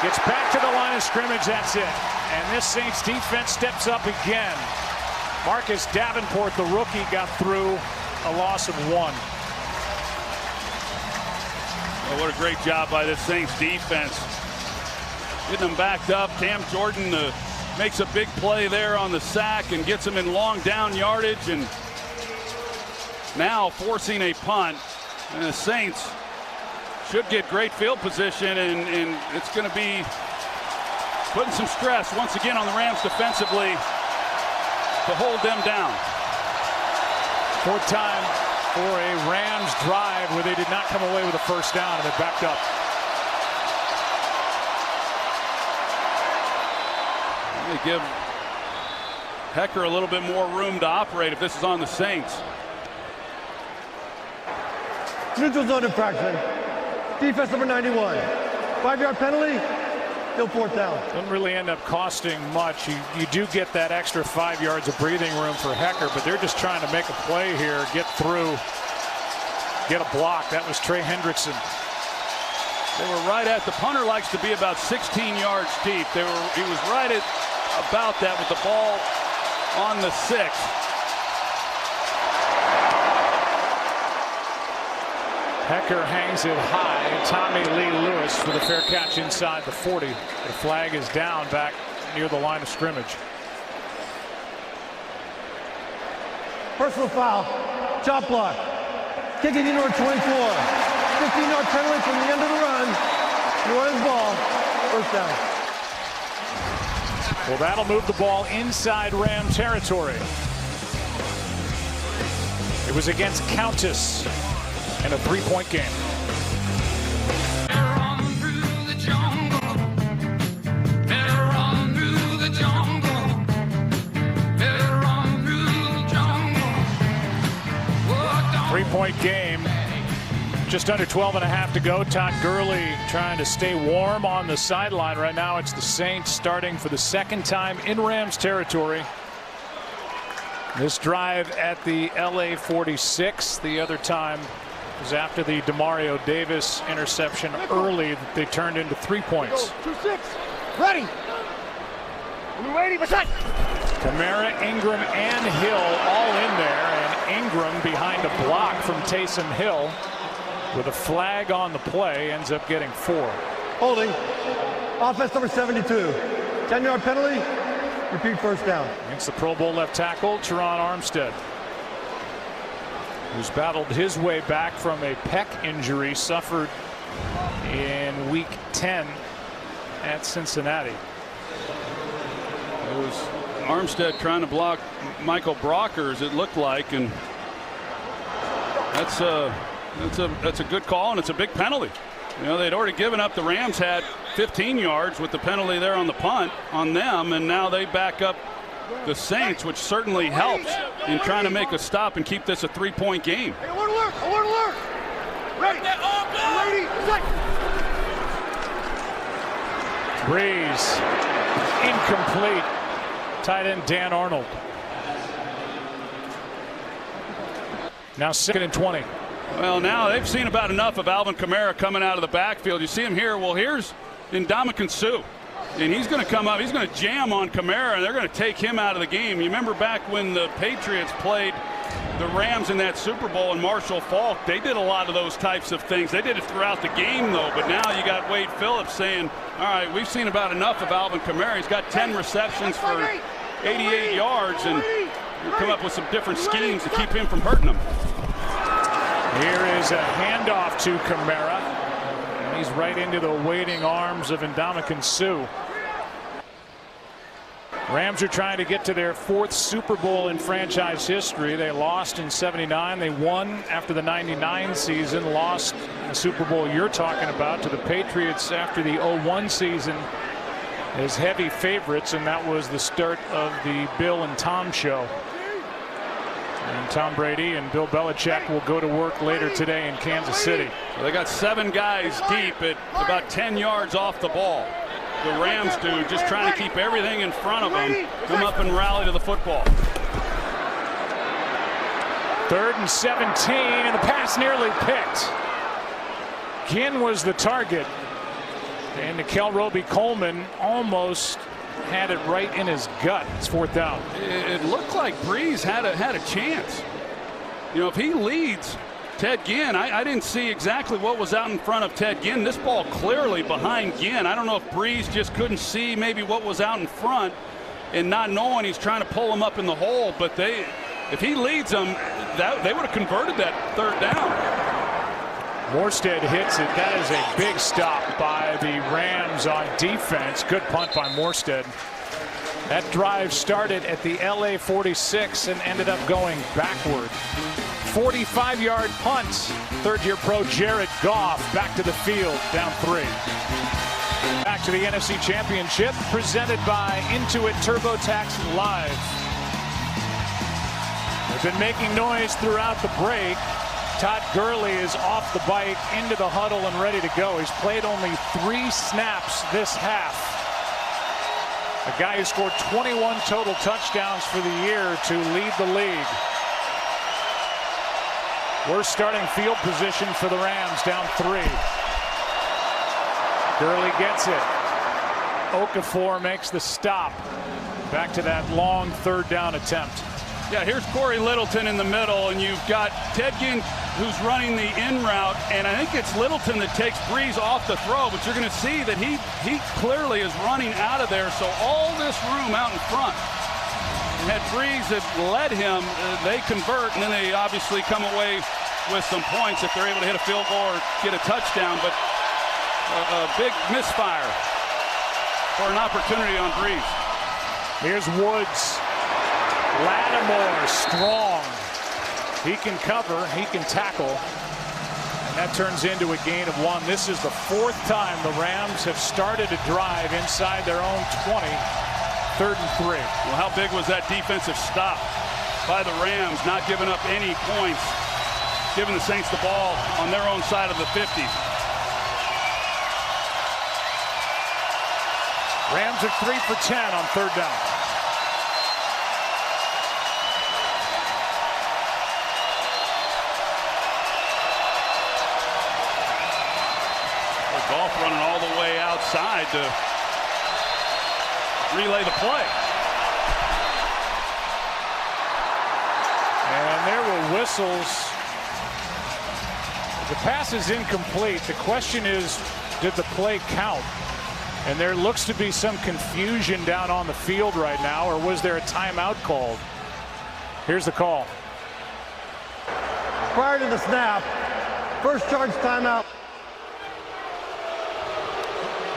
gets back to the line of scrimmage. That's it. And this Saints defense steps up again. Marcus Davenport, the rookie, got through a loss of 1. Oh, what a great job by this Saints defense. Getting them backed up. Cam Jordan makes a big play there on the sack and gets them in long down yardage, and now forcing a punt. And the Saints should get great field position, and it's going to be putting some stress once again on the Rams defensively to hold them down. 4th time for a Rams drive where they did not come away with a first down, and they're backed up. They give Hecker a little bit more room to operate if this is on the Saints. Neutral zone infraction. Defense number 91. 5-yard penalty. Still fourth down. Doesn't really end up costing much. You do get that extra 5 yards of breathing room for Hecker, but they're just trying to make a play here, get through, get a block. That was Trey Hendrickson. They were right at, the punter likes to be about 16 yards deep. He was right at about that with the ball on the 6. Hecker hangs it high. Tommy Lee Lewis with a fair catch inside the 40. The flag is down back near the line of scrimmage. Personal foul. Chop block. Kicking in number 24. 15-yard penalty from the end of the run. New Orleans ball. First down. Well, that'll move the ball inside Ram territory. It was against Countess in a 3-point game. Three-point game. Just under 12 and a half to go. Todd Gurley trying to stay warm on the sideline. Right now it's the Saints starting for the second time in Rams territory. This drive at the LA 46. The other time was after the Demario Davis interception early that they turned into 3 points. 2-6. Ready. Ready, Basset. Kamara, Ingram, and Hill all in there. And Ingram behind a block from Taysom Hill with a flag on the play ends up getting 4. Holding. Offense number 72. 10-yard penalty. Repeat first down. Against the Pro Bowl left tackle, Teron Armstead, who's battled his way back from a pec injury suffered in week 10 at Cincinnati. It was Armstead trying to block Michael Brockers, it looked like, and that's a good call, and it's a big penalty. You know, they'd already given up. The Rams had 15 yards with the penalty there on the punt on them, and now they back up the Saints, which certainly helps in trying to make a stop and keep this a 3-point game. Hey, alert, alert, alert, alert. Ready. Ready. Set. Breeze incomplete. Tight end Dan Arnold. Now 2nd and 20. Well, now they've seen about enough of Alvin Kamara coming out of the backfield. You see him here. Well, here's Ndamukong Suh, and he's going to come up. He's going to jam on Kamara, and they're going to take him out of the game. You remember back when the Patriots played the Rams in that Super Bowl and Marshall Faulk, they did a lot of those types of things. They did it throughout the game, though. But now you got Wade Phillips saying, all right, we've seen about enough of Alvin Kamara. He's got 10 receptions for 88 yards, and you come up with some different schemes to keep him from hurting them. Here is a handoff to Kamara. And he's right into the waiting arms of Ndamukong Suh. Rams are trying to get to their 4th Super Bowl in franchise history. They lost in '79. They won after the '99 season. Lost in the Super Bowl you're talking about to the Patriots after the '01 season as heavy favorites, and that was the start of the Bill and Tom show. And Tom Brady and Bill Belichick will go to work later today in Kansas City. So they got 7 guys deep at about 10 yards off the ball. The Rams do, just trying to keep everything in front of them, come up and rally to the football. 3rd and 17, and the pass nearly picked. Ginn was the target, and Nickel Roby-Coleman almost had it right in his gut. It's 4th down. It looked like Breeze had a chance. You know, if he leads Ted Ginn, I didn't see exactly what was out in front of Ted Ginn. This ball clearly behind Ginn. I don't know if Breeze just couldn't see maybe what was out in front and not knowing he's trying to pull him up in the hole. But if he leads them, they would have converted that 3rd down. Morstead hits it. That is a big stop by the Rams on defense. Good punt by Morstead. That drive started at the LA 46 and ended up going backward. 45-yard punt. 3rd-year pro Jared Goff back to the field, down 3. Back to the NFC Championship, presented by Intuit TurboTax Live. They've been making noise throughout the break. Todd Gurley is off the bike, into the huddle, and ready to go. He's played only 3 snaps this half. A guy who scored 21 total touchdowns for the year to lead the league. Worst starting field position for the Rams, down 3. Gurley gets it. Okafor makes the stop. Back to that long 3rd down attempt. Yeah, here's Corey Littleton in the middle, and you've got Ted Ginn who's running the in route, and I think it's Littleton that takes Breeze off the throw, but you're going to see that he clearly is running out of there, so all this room out in front. And had Breeze that led him, they convert, and then they obviously come away with some points if they're able to hit a field goal or get a touchdown, but a big misfire for an opportunity on Breeze. Here's Woods. Lattimore strong. He can cover, he can tackle, and that turns into a gain of 1. This is the 4th time the Rams have started a drive inside their own 20. 3rd and 3. Well, how big was that defensive stop by the Rams, not giving up any points, giving the Saints the ball on their own side of the 50. Rams are 3 for 10 on 3rd down. Goff running all the way outside to relay the play. And there were whistles. The pass is incomplete. The question is, did the play count? And there looks to be some confusion down on the field right now, or was there a timeout called? Here's the call. Prior to the snap, first charge timeout.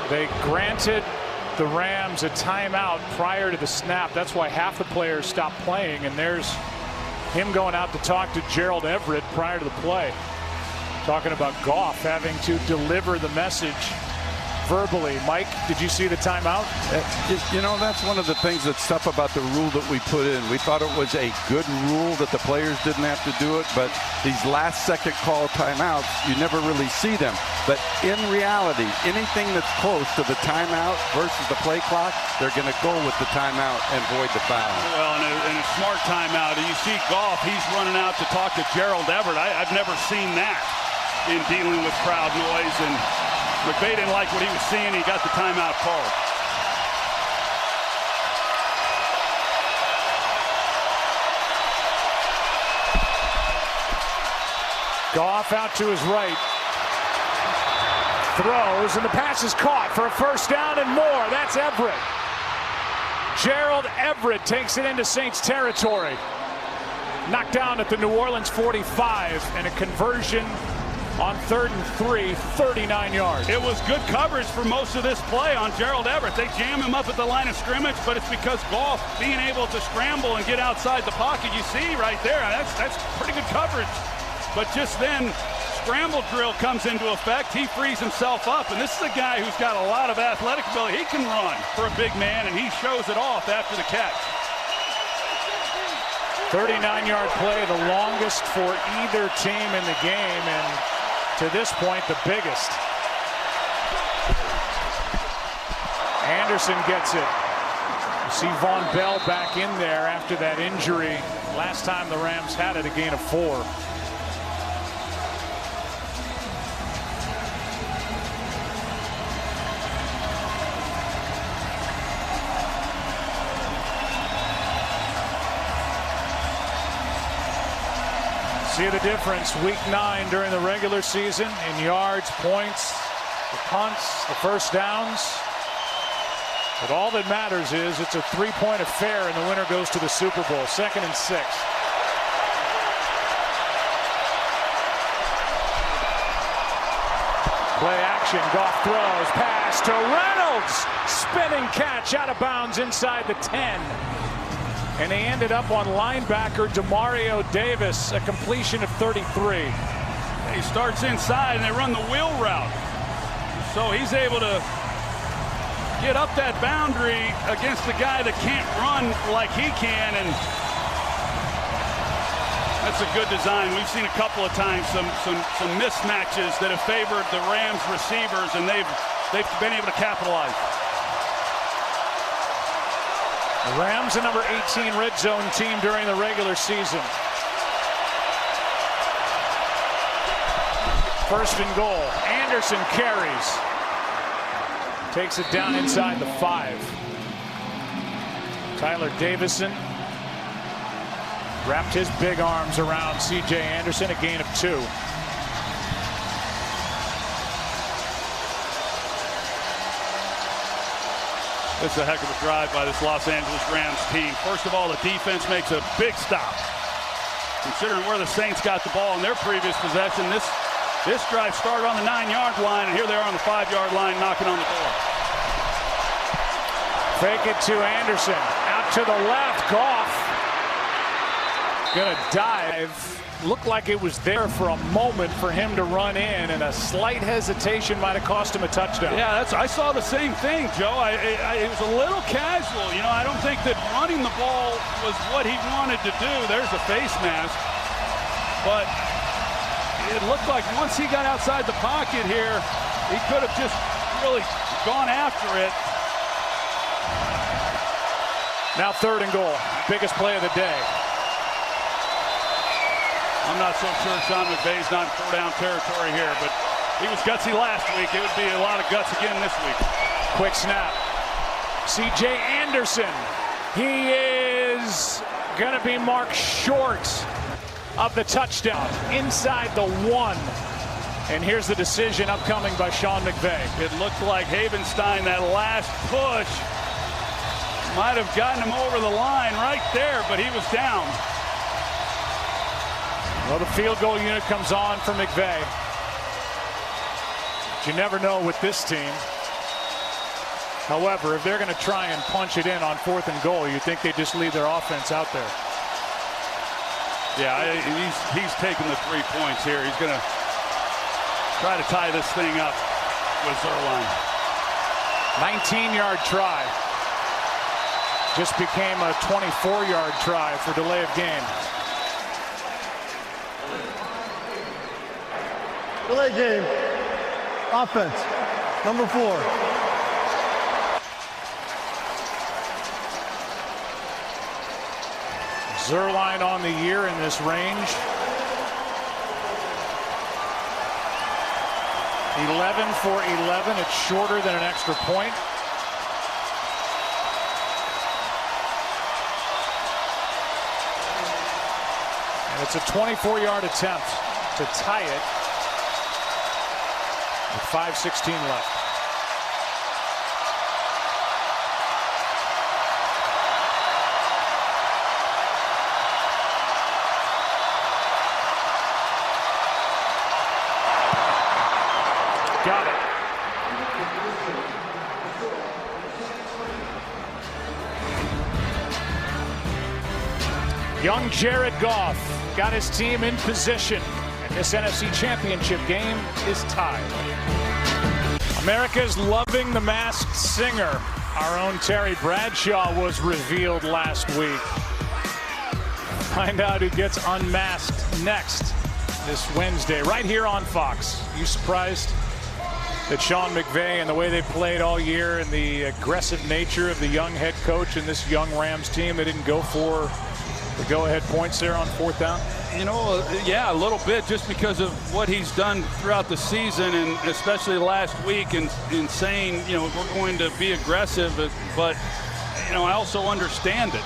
They granted the Rams a timeout prior to the snap. That's why half the players stopped playing, and there's him going out to talk to Gerald Everett prior to the play. Talking about Goff having to deliver the message verbally. Mike, did you see the timeout? You know, that's one of the things that's tough about the rule that we put in. We thought it was a good rule that the players didn't have to do it, but these last-second call timeouts, you never really see them. But in reality, anything that's close to the timeout versus the play clock, they're going to go with the timeout and void the foul. Well, in a smart timeout, you see Goff, he's running out to talk to Gerald Everett. I've never seen that in dealing with crowd noise, and McVay didn't like what he was seeing. He got the timeout called. Goff out to his right. Throws, and the pass is caught for a 1st down and more. That's Everett. Gerald Everett takes it into Saints territory. Knocked down at the New Orleans 45, and a conversion on 3rd and 3, 39 yards. It was good coverage for most of this play on Gerald Everett. They jam him up at the line of scrimmage, but it's because Goff being able to scramble and get outside the pocket. You see right there, that's pretty good coverage. But just then, scramble drill comes into effect. He frees himself up, and this is a guy who's got a lot of athletic ability. He can run for a big man, and he shows it off after the catch. 39-yard play, the longest for either team in the game, and to this point, the biggest. Anderson gets it. You see Von Bell back in there after that injury. Last time the Rams had it, a gain of 4. See the difference, week 9 during the regular season in yards, points, the punts, the 1st downs. But all that matters is it's a 3-point affair, and the winner goes to the Super Bowl. 2nd and 6. Play action, Goff throws, pass to Reynolds. Spinning catch out of bounds inside the 10. And they ended up on linebacker Demario Davis, a completion of 33. He starts inside, and they run the wheel route. So he's able to get up that boundary against a guy that can't run like he can, and that's a good design. We've seen a couple of times some mismatches that have favored the Rams receivers, and they've been able to capitalize. The Rams, the number 18 red zone team during the regular season. First and goal. Anderson carries. Takes it down inside the 5. Tyler Davison wrapped his big arms around C.J. Anderson, a gain of 2. It's a heck of a drive by this Los Angeles Rams team. First of all, the defense makes a big stop. Considering where the Saints got the ball in their previous possession, this drive started on the 9-yard line, and here they are on the 5-yard line knocking on the door. Fake it to Anderson. Out to the left. Goff gonna dive. Looked like it was there for a moment for him to run in, and a slight hesitation might have cost him a touchdown. Yeah, I saw the same thing, Joe. It was a little casual. You know, I don't think that running the ball was what he wanted to do. There's a face mask. But it looked like once he got outside the pocket here, he could have just really gone after it. Now 3rd and goal. Biggest play of the day. I'm not so sure Sean McVay's not in 4-down territory here, but he was gutsy last week. It would be a lot of guts again this week. Quick snap. C.J. Anderson. He is going to be marked short of the touchdown. Inside the 1. And here's the decision upcoming by Sean McVay. It looked like Havenstein, that last push, might have gotten him over the line right there, but he was down. Well, the field goal unit comes on for McVay. But you never know with this team. However, if they're going to try and punch it in on 4th and goal, you'd think they just leave their offense out there. Yeah, he's taking the 3 points here. He's going to try to tie this thing up with Zuerlein. 19-yard try. Just became a 24-yard try for delay of game. Delay game. Offense. Number 4. Zuerlein on the year in this range. 11 for 11. It's shorter than an extra point. And it's a 24-yard attempt to tie it with 5:16 left. Got it. Young Jared Goff got his team in position, and this NFC Championship game is tied. America's loving the masked singer. Our own Terry Bradshaw was revealed last week. Find out who gets unmasked next this Wednesday, right here on Fox. You surprised that Sean McVay and the way they played all year and the aggressive nature of the young head coach and this young Rams team, they didn't go for the go-ahead points there on 4th down? You know, yeah, a little bit, just because of what he's done throughout the season, and especially last week, in saying, you know, we're going to be aggressive, but, you know, I also understand it.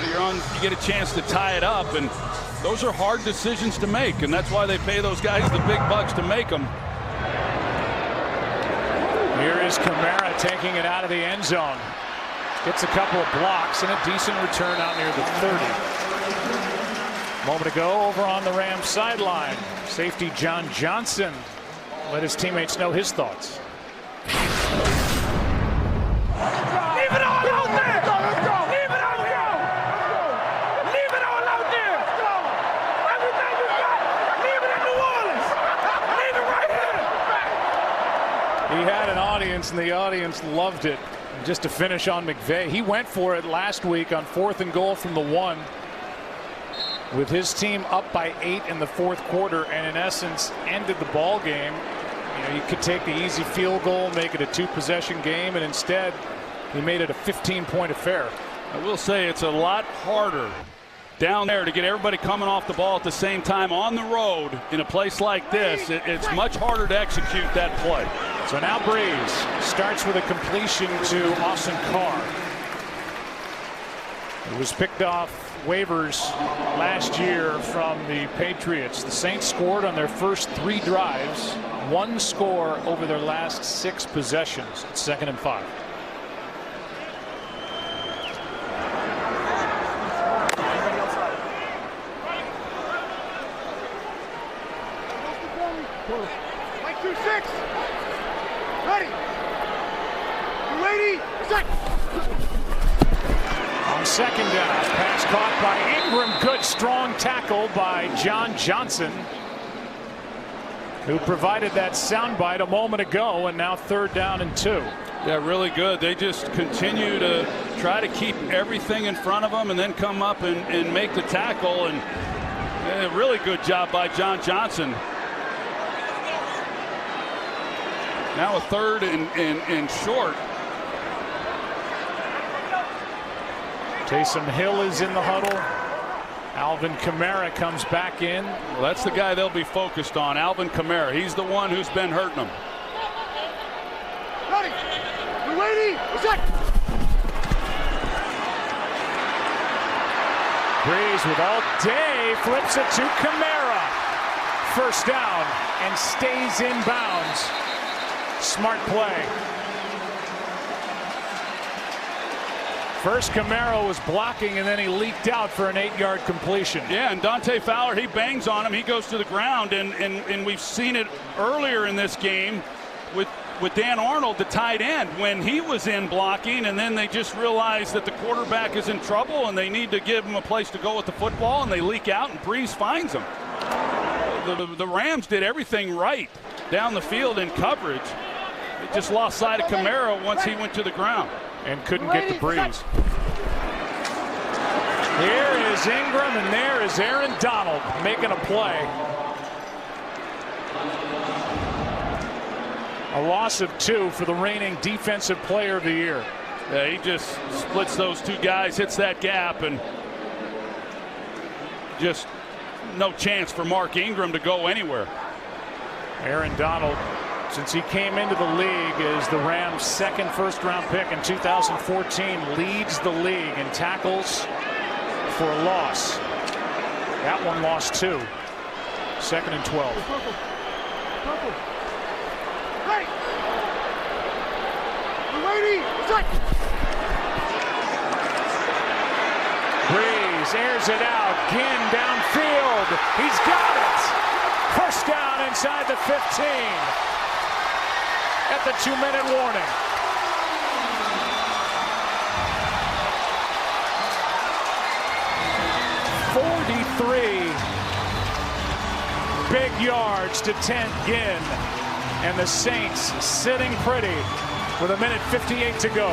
You get a chance to tie it up, and those are hard decisions to make, and that's why they pay those guys the big bucks to make them. Here is Kamara taking it out of the end zone. Gets a couple of blocks and a decent return out near the 30. Moment ago, over on the Rams sideline, safety John Johnson let his teammates know his thoughts. Leave it all out there! Let's go! Leave it out here! Leave it all out there! Let's go! Everything you got, leave it in New Orleans! Leave it right here! He had an audience, and the audience loved it. Just to finish on McVay, he went for it last week on 4th and goal from the 1 with his team up by 8 in the 4th quarter, and in essence ended the ball game. You could take the easy field goal, make it a 2-possession game, and instead he made it a 15-point affair. I will say it's a lot harder down there to get everybody coming off the ball at the same time on the road in a place like this. It's much harder to execute that play. So now Breeze starts with a completion to Austin Carr. It was picked off waivers last year from the Patriots. The Saints scored on their first 3 drives, 1 score over their last 6 possessions. It's 2nd and 5. Mike 2-6. Ready. You ready? Set. On 2nd down, pass caught by Ingram. Good strong tackle by John Johnson, who provided that soundbite a moment ago, and now 3rd down and 2. Yeah, really good. They just continue to try to keep everything in front of them and then come up and make the tackle. And a really good job by John Johnson. Now a 3rd and short. Taysom Hill is in the huddle. Alvin Kamara comes back in. Well, that's the guy they'll be focused on, Alvin Kamara. He's the one who's been hurting them. Ready. You ready? Set. Breeze with all day flips it to Kamara. 1st down and stays in bounds. Smart play. First Kamara was blocking, and then he leaked out for an 8-yard completion. Yeah, and Dante Fowler, he bangs on him. He goes to the ground, and we've seen it earlier in this game with Dan Arnold, the tight end, when he was in blocking, and then they just realized that the quarterback is in trouble and they need to give him a place to go with the football, and they leak out, and Breeze finds him. The Rams did everything right down the field in coverage. They just lost sight of Kamara once he went to the ground. And couldn't get to Breeze. Here is Ingram, and there is Aaron Donald making a play. A loss of 2 for the reigning Defensive Player of the Year. Yeah, he just splits those 2 guys, hits that gap, and just no chance for Mark Ingram to go anywhere. Aaron Donald, since he came into the league, is the Rams' 2nd first-round pick in 2014, leads the league in tackles for a loss. That one lost 2. 2nd and 12. Ready. You ready? Set. Breeze airs it out. Ginn downfield. He's got it. 1st down inside the 15. At the 2-minute warning. Big yards to 10 Ginn, and the Saints sitting pretty with 1:58 to go.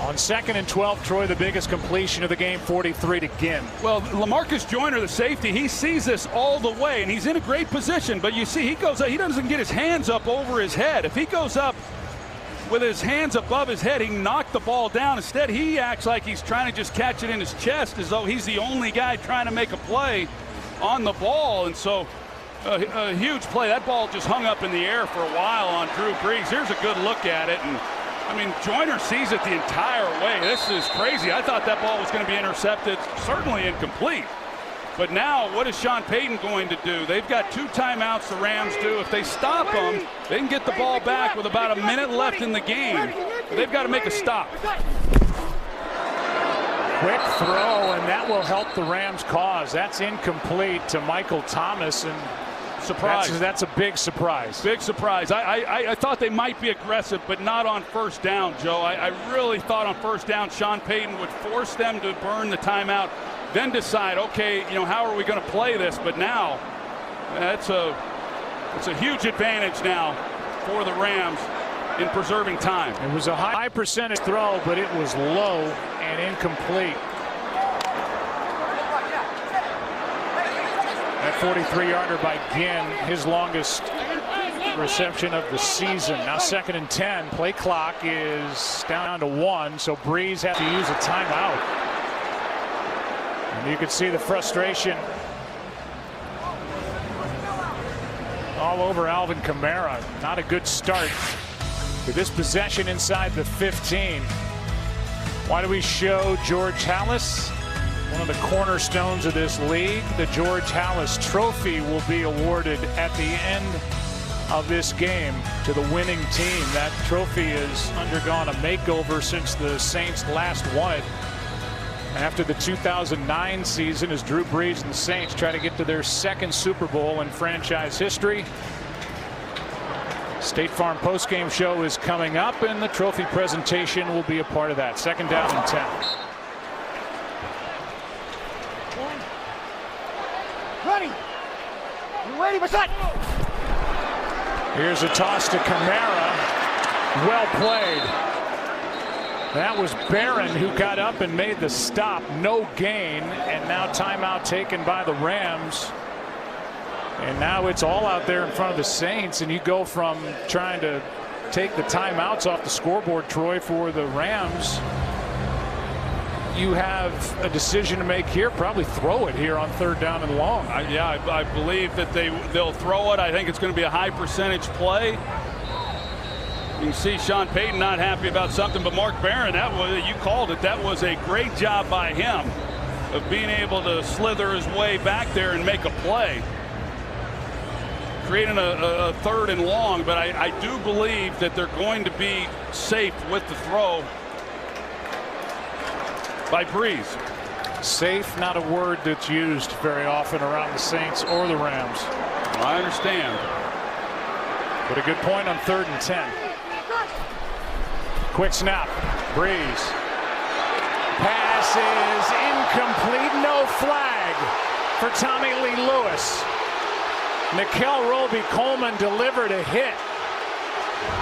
On 2nd and 12, Troy, the biggest completion of the game, 43 to Ginn. Well, LaMarcus Joyner, the safety, he sees this all the way, and he's in a great position. But you see, he goes up, he doesn't get his hands up over his head. If he goes up with his hands above his head, he can knock the ball down. Instead, he acts like he's trying to just catch it in his chest, as though he's the only guy trying to make a play on the ball. And so a huge play. That ball just hung up in the air for a while on Drew Brees. Here's a good look at it. And I mean, Joyner sees it the entire way. This is crazy. I thought that ball was going to be intercepted, certainly incomplete. But now, what is Sean Payton going to do? They've got 2 timeouts, the Rams do. If they stop them, they can get the ball back with about a minute left in the game. They've got to make a stop. Quick throw, and that will help the Rams' cause. That's incomplete to Michael Thomas, and surprise. That's a big surprise. Big surprise. I thought they might be aggressive, but not on first down, Joe. I really thought on first down Sean Payton would force them to burn the timeout, then decide, okay, you know, how are we going to play this? But now, it's a huge advantage now for the Rams. in preserving time. It was a high percentage throw, but it was low and incomplete. That 43-yarder by Ginn, his longest reception of the season. Now 2nd and 10. Play clock is down to 1, so Breeze has to use a timeout. And you can see the frustration all over Alvin Kamara. Not a good start with this possession inside the 15. Why do we show George Halas? One of the cornerstones of this league. The George Halas Trophy will be awarded at the end of this game to the winning team. That trophy has undergone a makeover since the Saints last won it. After the 2009 season, as Drew Brees and the Saints try to get to their 2nd Super Bowl in franchise history. State Farm postgame show is coming up, and the trophy presentation will be a part of that. 2nd down and 10. Ready. You ready, Basad? Here's a toss to Kamara. Well played. That was Barron who got up and made the stop. No gain, and now timeout taken by the Rams. And now it's all out there in front of the Saints, and you go from trying to take the timeouts off the scoreboard, Troy, for the Rams. You have a decision to make here. Probably throw it here on 3rd down and long. I believe that they'll throw it. I think it's going to be a high percentage play. You can see Sean Payton not happy about something, but Mark Barron, you called it. That was a great job by him of being able to slither his way back there and make a play, creating a 3rd and long. But I do believe that they're going to be safe with the throw by Breeze. Safe, not a word that's used very often around the Saints or the Rams. I understand. But a good point on 3rd and 10. Quick snap. Breeze. Pass is incomplete. No flag for Tommy Lee Lewis. Nickel Roby-Coleman delivered a hit.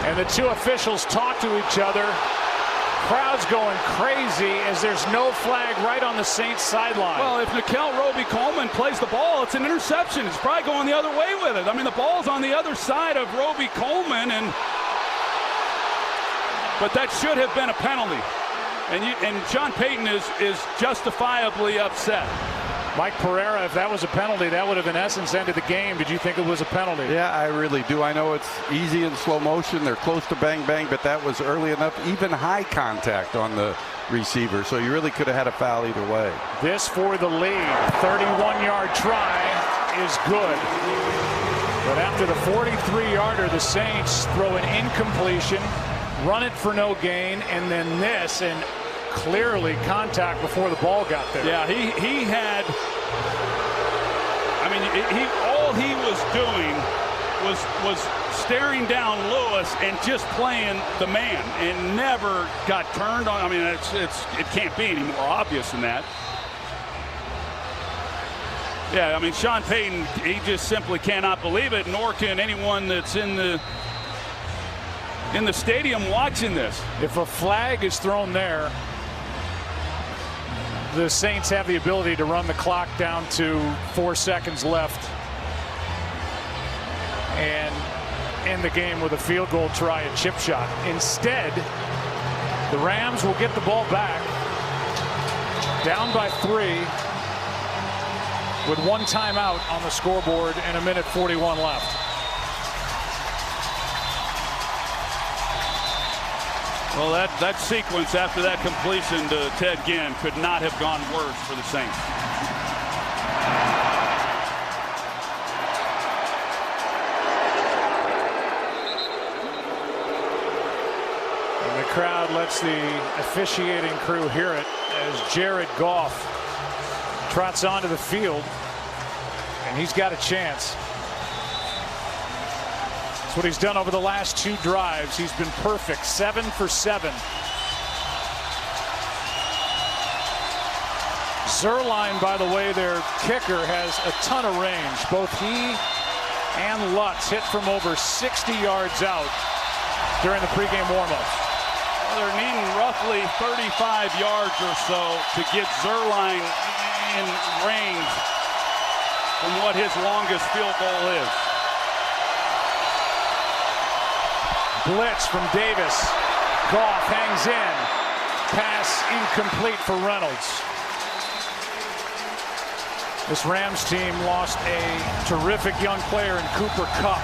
And the two officials talk to each other. Crowd's going crazy as there's no flag right on the Saints sideline. Well, if Nickel Roby-Coleman plays the ball, it's an interception. It's probably going the other way with it. I mean, the ball's on the other side of Roby-Coleman, but that should have been a penalty. And Sean Payton is justifiably upset. Mike Pereira, if that was a penalty, that would have in essence ended the game. Did you think it was a penalty? Yeah, I really do. I know it's easy in slow motion. They're close to bang bang, but that was early enough. Even high contact on the receiver. So you really could have had a foul either way. This for the lead. 31-yard try is good. But after the 43-yarder, the Saints throw an incompletion, run it for no gain, and then this, and clearly contact before the ball got there. Yeah, he had, I mean, all he was doing was staring down Lewis and just playing the man, and never got turned on. I mean, it can't be any more obvious than that. Yeah, I mean, Sean Payton, he just simply cannot believe it, nor can anyone that's in the stadium watching this. If a flag is thrown there, the Saints have the ability to run the clock down to 4 seconds left and end the game with a field goal try, a chip shot. Instead, the Rams will get the ball back, down by 3, with 1 timeout on the scoreboard and 1:41 left. Well, that sequence after that completion to Ted Ginn could not have gone worse for the Saints. And the crowd lets the officiating crew hear it as Jared Goff trots onto the field, and he's got a chance. What he's done over the last 2 drives. He's been perfect, 7 for 7. Zerline, by the way, their kicker, has a ton of range. Both he and Lutz hit from over 60 yards out. during the pregame warm-ups. Well, they're needing roughly 35 yards or so to get Zuerlein in range from what his longest field goal is. Blitz from Davis. Goff hangs in. Pass incomplete for Reynolds. This Rams team lost a terrific young player in Cooper Kupp.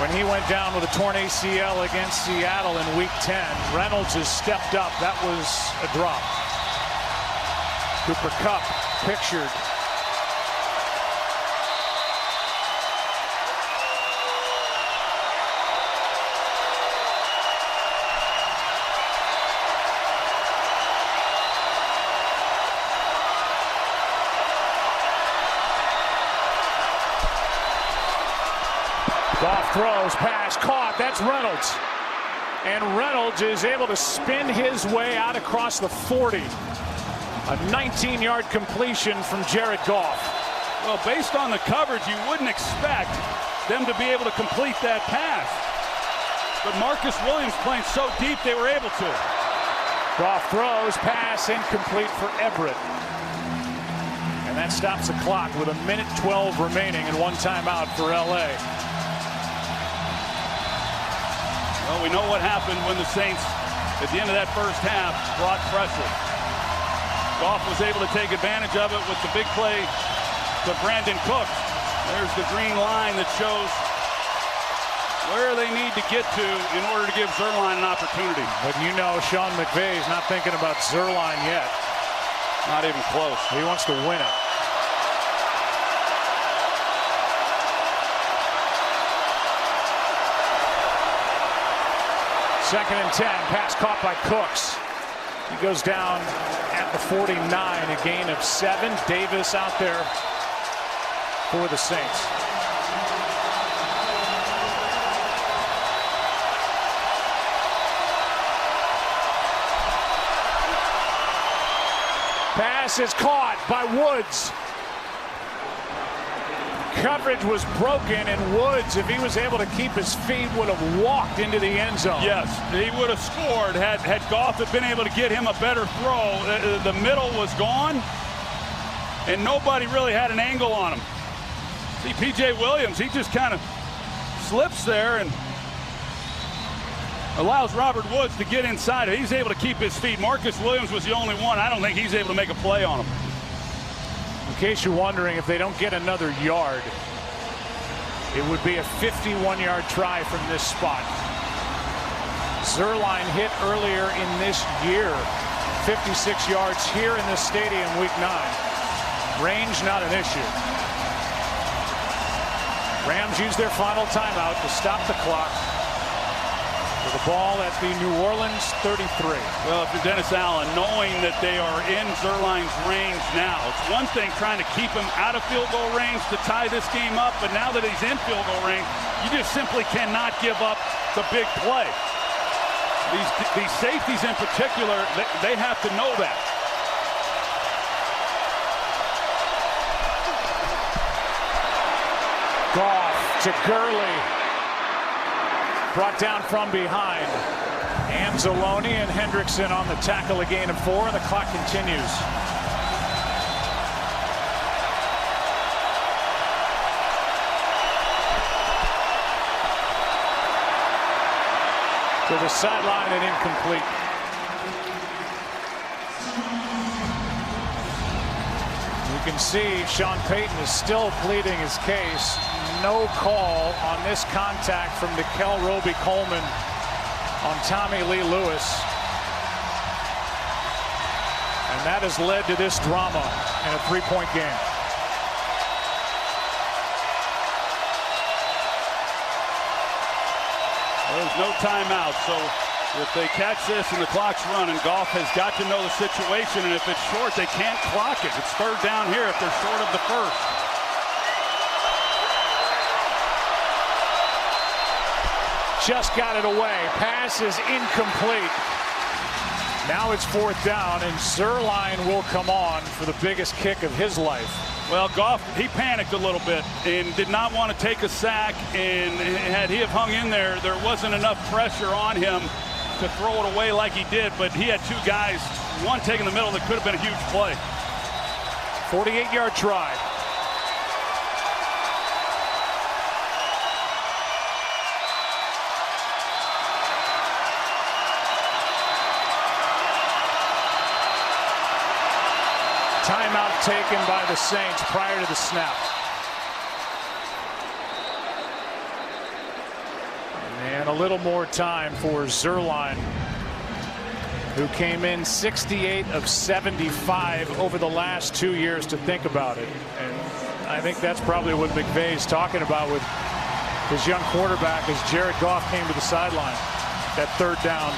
When he went down with a torn ACL against Seattle in Week 10, Reynolds has stepped up. That was a drop. Cooper Kupp pictured. Goff throws, pass, caught. That's Reynolds. And Reynolds is able to spin his way out across the 40. A 19-yard completion from Jared Goff. Well, based on the coverage, you wouldn't expect them to be able to complete that pass. But Marcus Williams playing so deep, they were able to. Goff throws, pass incomplete for Everett. And that stops the clock with 1:12 remaining and one timeout for LA. Well, we know what happened when the Saints, at the end of that first half, brought pressure. Goff was able to take advantage of it with the big play to Brandon Cooks. There's the green line that shows where they need to get to in order to give Zuerlein an opportunity. But you know Sean McVay is not thinking about Zuerlein yet. Not even close. He wants to win it. Second and 10, pass caught by Cooks. He goes down at the 49, a gain of 7. Davis out there for the Saints. Pass is caught by Woods. Coverage was broken, and Woods, if he was able to keep his feet, would have walked into the end zone. Yes, he would have scored had Goff had been able to get him a better throw. The middle was gone, and nobody really had an angle on him. See, P.J. Williams, he just kind of slips there and allows Robert Woods to get inside. He's able to keep his feet. Marcus Williams was the only one. I don't think he's able to make a play on him. In case you're wondering, if they don't get another yard, it would be a 51-yard try from this spot. Zuerlein hit earlier in this year, 56 yards here in this stadium, Week 9. Range not an issue. Rams use their final timeout to stop the clock with the ball at the New Orleans 33. Well, if you're Dennis Allen, knowing that they are in Zuerlein's range now, it's one thing trying to keep him out of field goal range to tie this game up, but now that he's in field goal range, you just simply cannot give up the big play. These safeties in particular, they have to know that. Goff to Gurley. Brought down from behind. Anzalone and Hendrickson on the tackle, a gain of 4, and the clock continues. To the sideline and incomplete. You can see Sean Payton is still pleading his case. No call on this contact from Nickel Roby-Coleman on Tommy Lee Lewis. And that has led to this drama in a 3-point game. There's no timeout, so if they catch this and the clock's running, Goff has got to know the situation, and if it's short, they can't clock it. It's third down here if they're short of the first. Just got it away. Pass is incomplete. Now it's 4th down, and Zuerlein will come on for the biggest kick of his life. Well, Goff, he panicked a little bit and did not want to take a sack, and had he have hung in there, there wasn't enough pressure on him to throw it away like he did, but he had 2 guys, one taking the middle that could have been a huge play. 48-yard try. Timeout taken by the Saints prior to the snap. And a little more time for Zuerlein, who came in 68 of 75 over the last 2 years, to think about it. And I think that's probably what McVay's talking about with his young quarterback as Jared Goff came to the sideline. That 3rd down.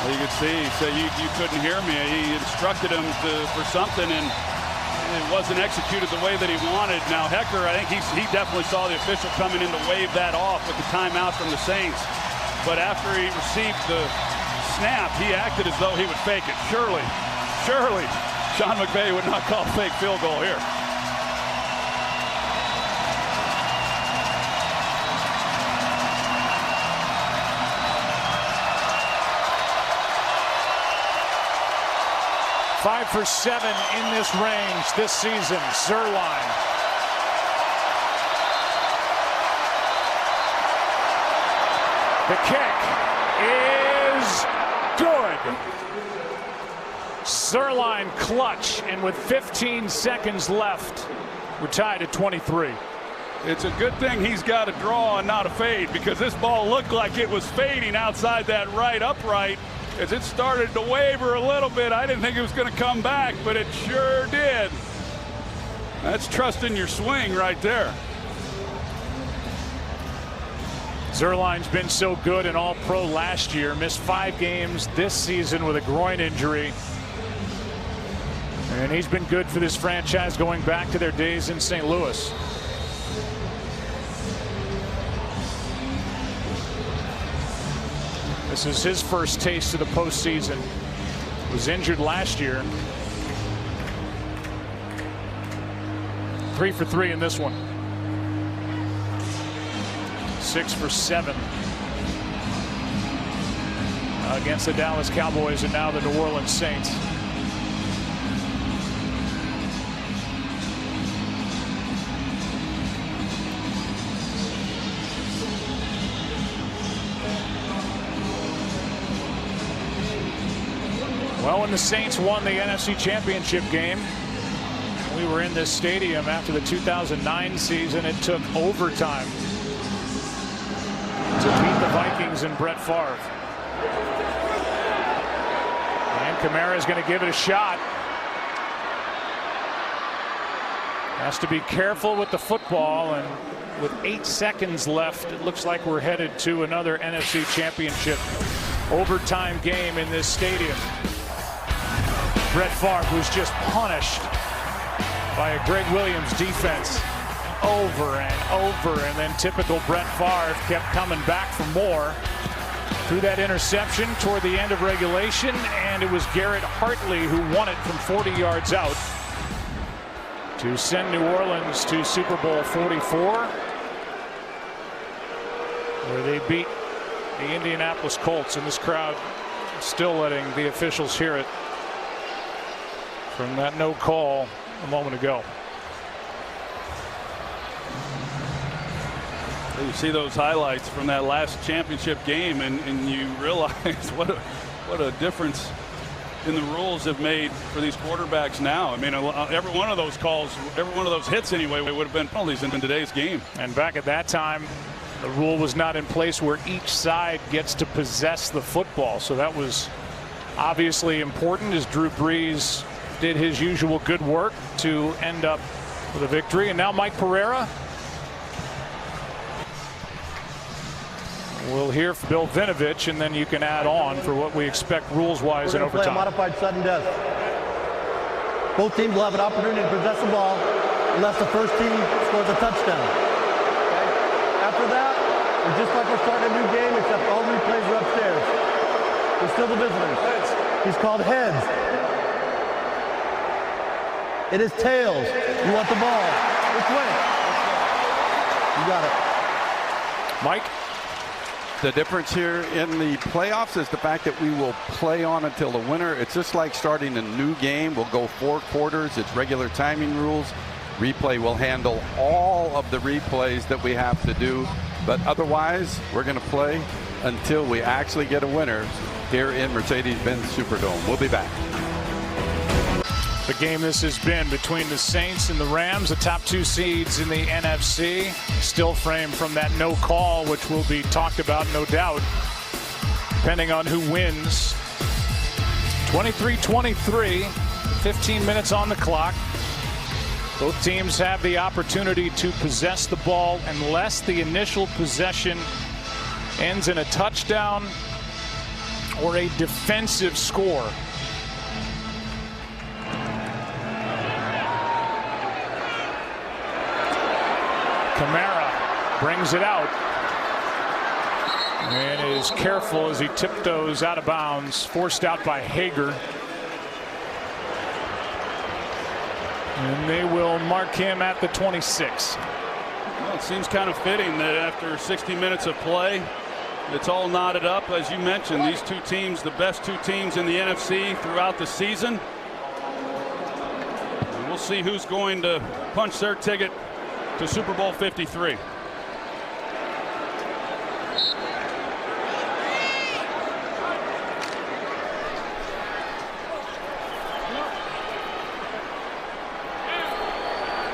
Well, you could see, so you couldn't hear me. He instructed him for something, and it wasn't executed the way that he wanted. Now, Hecker, I think he definitely saw the official coming in to wave that off with the timeout from the Saints. But after he received the snap, he acted as though he would fake it. Surely, Sean McVay would not call a fake field goal here. Five for 7 in this range this season. Zuerlein. The kick is good. Zuerlein clutch, and with 15 seconds left, we're tied at 23. It's a good thing he's got a draw and not a fade, because this ball looked like it was fading outside that right upright. As it started to waver a little bit, I didn't think it was going to come back, but it sure did. That's trusting your swing right there. Zuerlein's been so good in All-Pro last year, missed 5 games this season with a groin injury. And he's been good for this franchise going back to their days in St. Louis. This is his first taste of the postseason. Was injured last year. 3 for 3 in this one. 6 for 7 against the Dallas Cowboys and now the New Orleans Saints. Well, when the Saints won the NFC Championship game, we were in this stadium after the 2009 season. It took overtime to beat the Vikings and Brett Favre. And Kamara is going to give it a shot. Has to be careful with the football, and with 8 seconds left, it looks like we're headed to another NFC Championship overtime game in this stadium. Brett Favre was just punished by a Greg Williams defense over and over, and then typical Brett Favre kept coming back for more. Threw that interception toward the end of regulation, and it was Garrett Hartley who won it from 40 yards out to send New Orleans to Super Bowl 44, where they beat the Indianapolis Colts, and this crowd still letting the officials hear it from that no call a moment ago. You see those highlights from that last championship game, and you realize what a difference in the rules have made for these quarterbacks now. I mean, every one of those calls, every one of those hits anyway, would have been penalties in today's game. And back at that time, the rule was not in place where each side gets to possess the football. So that was obviously important as Drew Brees did his usual good work to end up with a victory. And now Mike Pereira. We'll hear from Bill Vinovich, and then you can add on for what we expect rules-wise in overtime. Play a modified sudden death. Both teams will have an opportunity to possess the ball unless the first team scores a touchdown. Okay? After that, it's just like we're starting a new game, except all replays are upstairs. We're still the visitors. He's called heads. It is tails. You want the ball. Which way? You got it. Mike? The difference here in the playoffs is the fact that we will play on until the winner. It's just like starting a new game. We'll go 4 quarters. It's regular timing rules. Replay will handle all of the replays that we have to do. But otherwise, we're going to play until we actually get a winner here in Mercedes-Benz Superdome. We'll be back. The game this has been between the Saints and the Rams, the top 2 seeds in the NFC. Still framed from that no call, which will be talked about, no doubt, depending on who wins. 23-23, 15 minutes on the clock. Both teams have the opportunity to possess the ball unless the initial possession ends in a touchdown or a defensive score. Kamara brings it out and is careful as he tiptoes out of bounds, forced out by Hager. And they will mark him at the 26. Well, it seems kind of fitting that after 60 minutes of play, it's all knotted up. As you mentioned, these 2 teams, the best 2 teams in the NFC throughout the season. And we'll see who's going to punch their ticket to Super Bowl 53.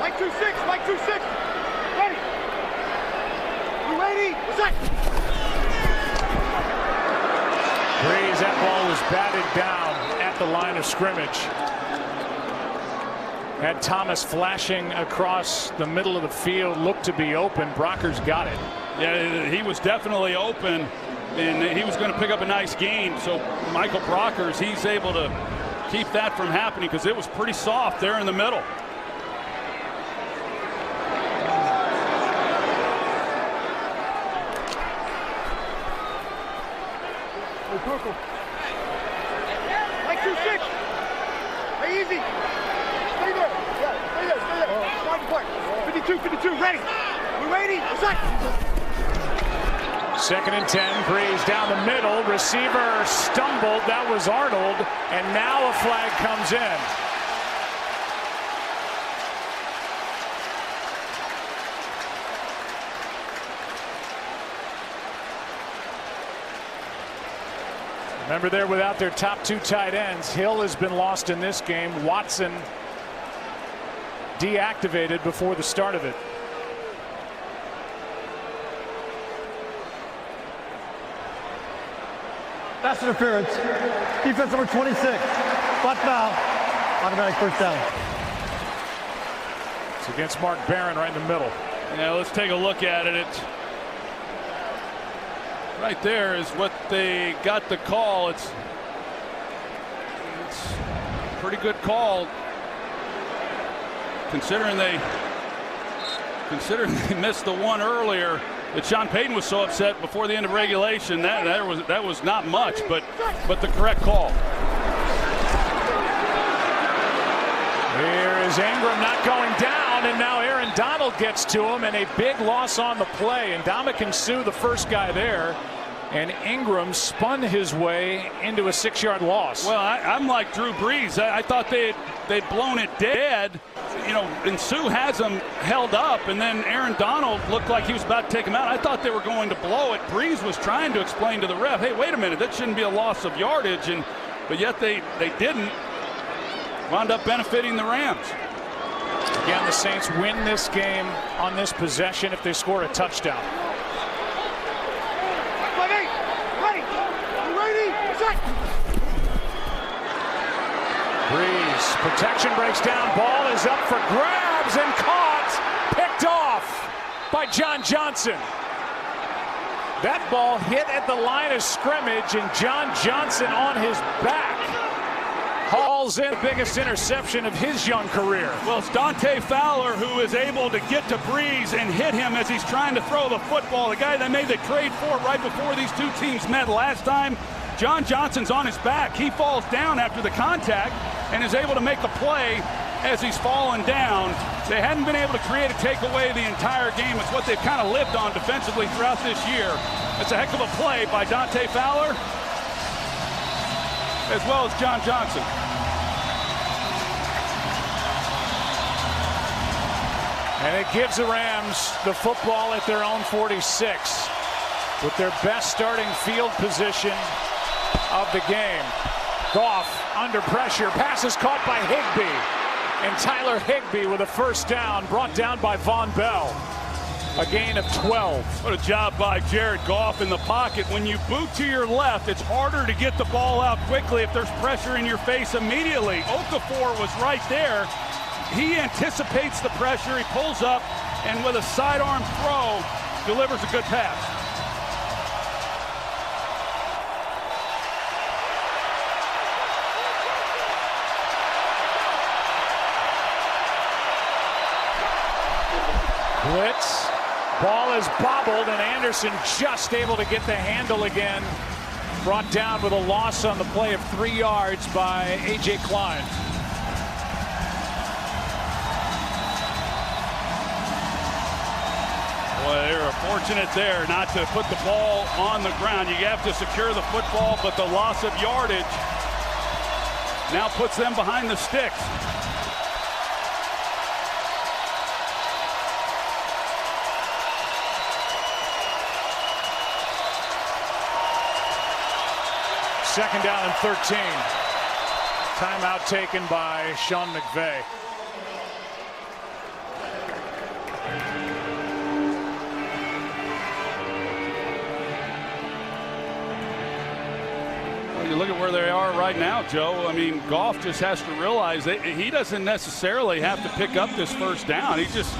Mike 2-6, Mike 2-6. Ready. You ready? What's that? Breeze, that ball was batted down at the line of scrimmage. Had Thomas flashing across the middle of the field, looked to be open. Brockers got it. Yeah, he was definitely open, and he was going to pick up a nice gain. So Michael Brockers, he's able to keep that from happening because it was pretty soft there in the middle. Mike 2-6. Hey, easy. Stay there. Yeah, stay there, stay there. Start the play. 52, ready. We ready? What's that? 2nd and 10. Breeze down the middle. Receiver stumbled. That was Arnold. And now a flag comes in. Remember, they're without their top 2 tight ends. Hill has been lost in this game. Watson deactivated before the start of it. Pass interference. Defense number 26. Spot foul. Automatic first down. It's against Mark Barron right in the middle. Yeah, let's take a look at it. Right there is what they got the call. It's a pretty good call, considering they missed the one earlier that Sean Payton was so upset before the end of regulation. That was not much, but the correct call. Here is Ingram not going down, and now Aaron Donald gets to him, and a big loss on the play. And Ndamukong Suh, the first guy there, and Ingram spun his way into a 6-yard loss. Well, I'm like Drew Brees. I thought they'd blown it dead, you know, and Suh has him held up, and then Aaron Donald looked like he was about to take him out. I thought they were going to blow it. Brees was trying to explain to the ref, hey, wait a minute, that shouldn't be a loss of yardage, but yet they didn't. Wound up benefiting the Rams. Again, the Saints win this game on this possession if they score a touchdown. Breeze, protection breaks down, ball is up for grabs and caught, picked off by John Johnson. That ball hit at the line of scrimmage, and John Johnson on his back hauls in the biggest interception of his young career. Well, it's Dante Fowler who is able to get to Breeze and hit him as he's trying to throw the football. The guy they made the trade for right before these 2 teams met last time. John Johnson's on his back. He falls down after the contact and is able to make the play as he's fallen down. They hadn't been able to create a takeaway the entire game. It's what they've kind of lived on defensively throughout this year. It's a heck of a play by Dante Fowler, as well as John Johnson. And it gives the Rams the football at their own 46 with their best starting field position of the game. Goff under pressure, pass is caught by Higbee. And Tyler Higbee with a first down, brought down by Von Bell. A gain of 12. What a job by Jared Goff in the pocket. When you boot to your left, it's harder to get the ball out quickly if there's pressure in your face immediately. Okafor was right there. He anticipates the pressure, he pulls up, and with a sidearm throw, delivers a good pass. Blitz, ball is bobbled, and Anderson just able to get the handle again. Brought down with a loss on the play of 3 yards by A.J. Klein. Well, they were fortunate there not to put the ball on the ground. You have to secure the football, but the loss of yardage now puts them behind the sticks. Second down and 13. Timeout taken by Sean McVay. Well, you look at where they are right now, Joe. I mean, Goff just has to realize that he doesn't necessarily have to pick up this first down. He just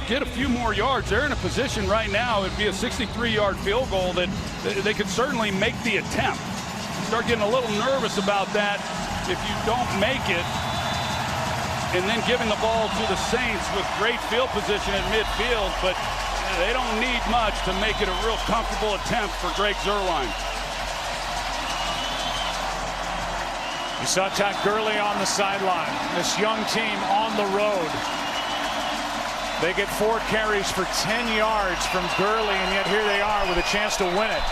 get a few more yards. They're in a position right now, it'd be a 63-yard field goal that they could certainly make the attempt. Start getting a little nervous about that if you don't make it, and then giving the ball to the Saints with great field position at midfield, but they don't need much to make it a real comfortable attempt for Greg Zuerlein. You saw Todd Gurley on the sideline. This young team on the road. They get 4 carries for 10 yards from Gurley, and yet here they are with a chance to win it.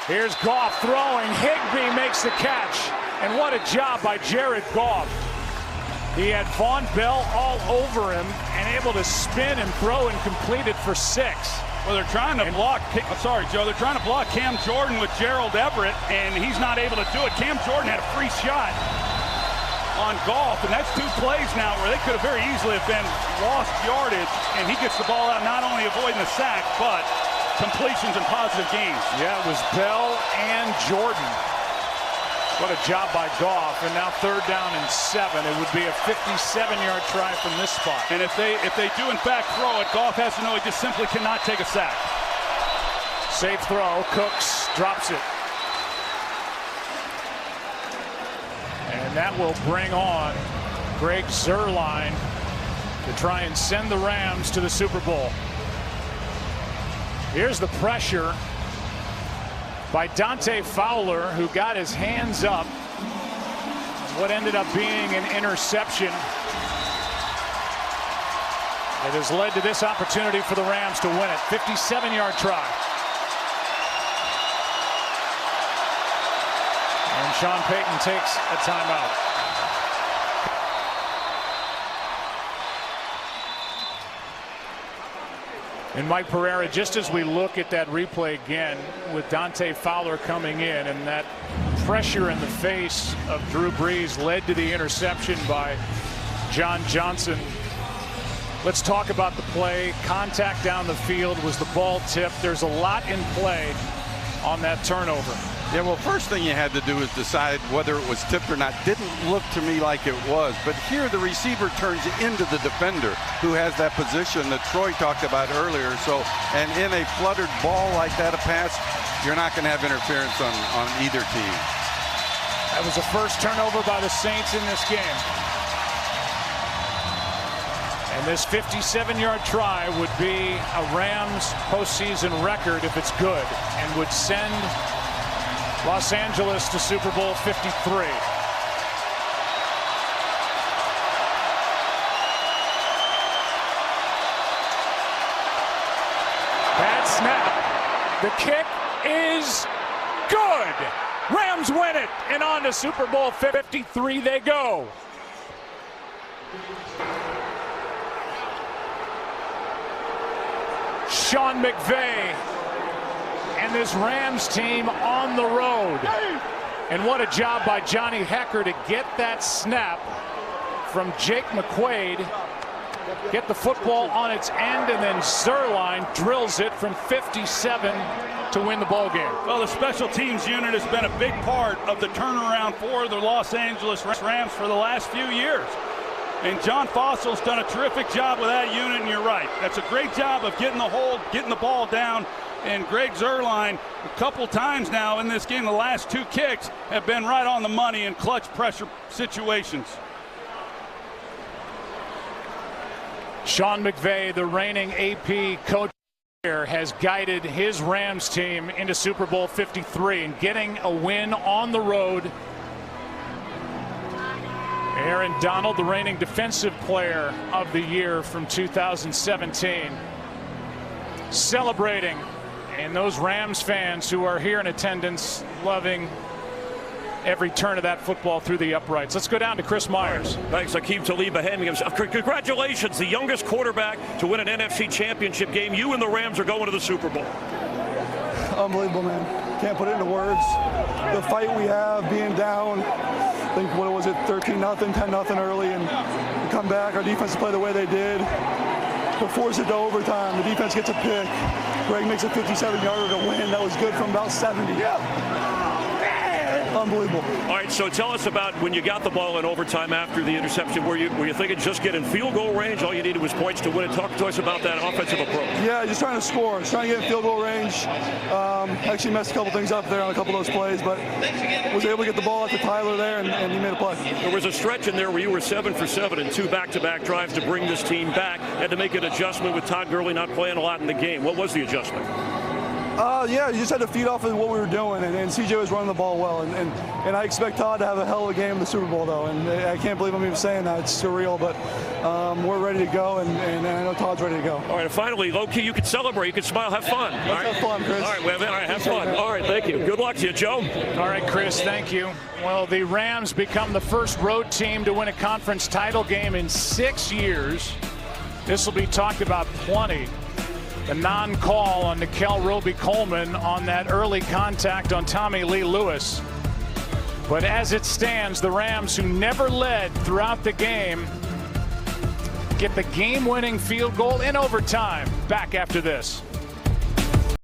Here's Goff throwing. Higbee makes the catch. And what a job by Jared Goff. He had Von Bell all over him and able to spin and throw and complete it for 6. Well, they're trying to block, sorry, Joe, they're trying to block Cam Jordan with Gerald Everett, and he's not able to do it. Cam Jordan had a free shot on Goff, and that's 2 plays now where they could have very easily have been lost yardage, and he gets the ball out, not only avoiding the sack, but completions and positive gains. Yeah, it was Bell and Jordan. What a job by Goff. And now 3rd down and 7. It would be a 57-yard try from this spot. And if they do in fact throw it, Goff has to know he just simply cannot take a sack. Safe throw. Cooks drops it. And that will bring on Greg Zuerlein to try and send the Rams to the Super Bowl. Here's the pressure by Dante Fowler, who got his hands up. What ended up being an interception. It has led to this opportunity for the Rams to win it. 57-yard try. And Sean Payton takes a timeout. And Mike Pereira, just as we look at that replay again with Dante Fowler coming in, and that pressure in the face of Drew Brees led to the interception by John Johnson. Let's talk about the play. Contact down the field. Was the ball tipped? There's a lot in play on that turnover. Yeah, well, first thing you had to do is decide whether it was tipped or not. Didn't look to me like it was, but here the receiver turns into the defender who has that position that Troy talked about earlier. So, and in a fluttered ball like that, a pass, you're not going to have interference on either team. That was the first turnover by the Saints in this game. And this 57-yard try would be a Rams postseason record if it's good, and would send Los Angeles to Super Bowl 53. The kick is good. Rams win it, and on to Super Bowl 53 they go. Sean McVay and this Rams team on the road. And what a job by Johnny Hecker to get that snap from Jake McQuaid, get the football on its end, and then Zuerlein drills it from 57 to win the ball game. Well, the special teams unit has been a big part of the turnaround for the Los Angeles Rams for the last few years. And John Fossil's done a terrific job with that unit, and you're right. That's a great job of getting the hold, getting the ball down. And Greg Zuerlein, a couple times now in this game, the last two kicks have been right on the money in clutch pressure situations. Sean McVay, the reigning AP coach here, has guided his Rams team into Super Bowl 53 and getting a win on the road. Aaron Donald, the reigning defensive player of the year from 2017, celebrating, and those Rams fans who are here in attendance loving every turn of that football through the uprights. Let's go down to Chris Myers. Thanks, Akeem Talib handing himself. Congratulations, the youngest quarterback to win an NFC championship game. You and the Rams are going to the Super Bowl. Unbelievable, man. Can't put it into words. The fight we have, being down, I think, what was it, 13-0, 10-0 early, and we come back. Our defense play the way they did. To force it to overtime. The defense gets a pick. Greg makes a 57-yarder to win. That was good from about 70. Unbelievable. All right, so tell us about when you got the ball in overtime after the interception. Were you thinking just get in field goal range? All you needed was points to win it. Talk to us about that offensive approach. Yeah, just trying to score. Just trying to get in field goal range. Actually messed a couple things up there on a couple of those plays, but was able to get the ball at to Tyler there, and he made a play. There was a stretch in there where you were 7 for 7 in 2 back-to-back drives to bring this team back. Had to make an adjustment with Todd Gurley not playing a lot in the game. What was the adjustment? Yeah, you just had to feed off of what we were doing, and CJ was running the ball well, and I expect Todd to have a hell of a game in the Super Bowl, though, and I can't believe I'm even saying that. It's surreal, but we're ready to go, and I know Todd's ready to go. All right, and finally, low-key, you can celebrate, you can smile, have fun. Let's have fun, Chris. All right, have fun. All right, thank you. Good luck to you, Joe. All right, Chris, thank you. Well, the Rams become the first road team to win a conference title game in 6 years. This will be talked about plenty. The non-call on Nickel Roby-Coleman on that early contact on Tommy Lee Lewis. But as it stands, the Rams, who never led throughout the game, get the game-winning field goal in overtime. Back after this.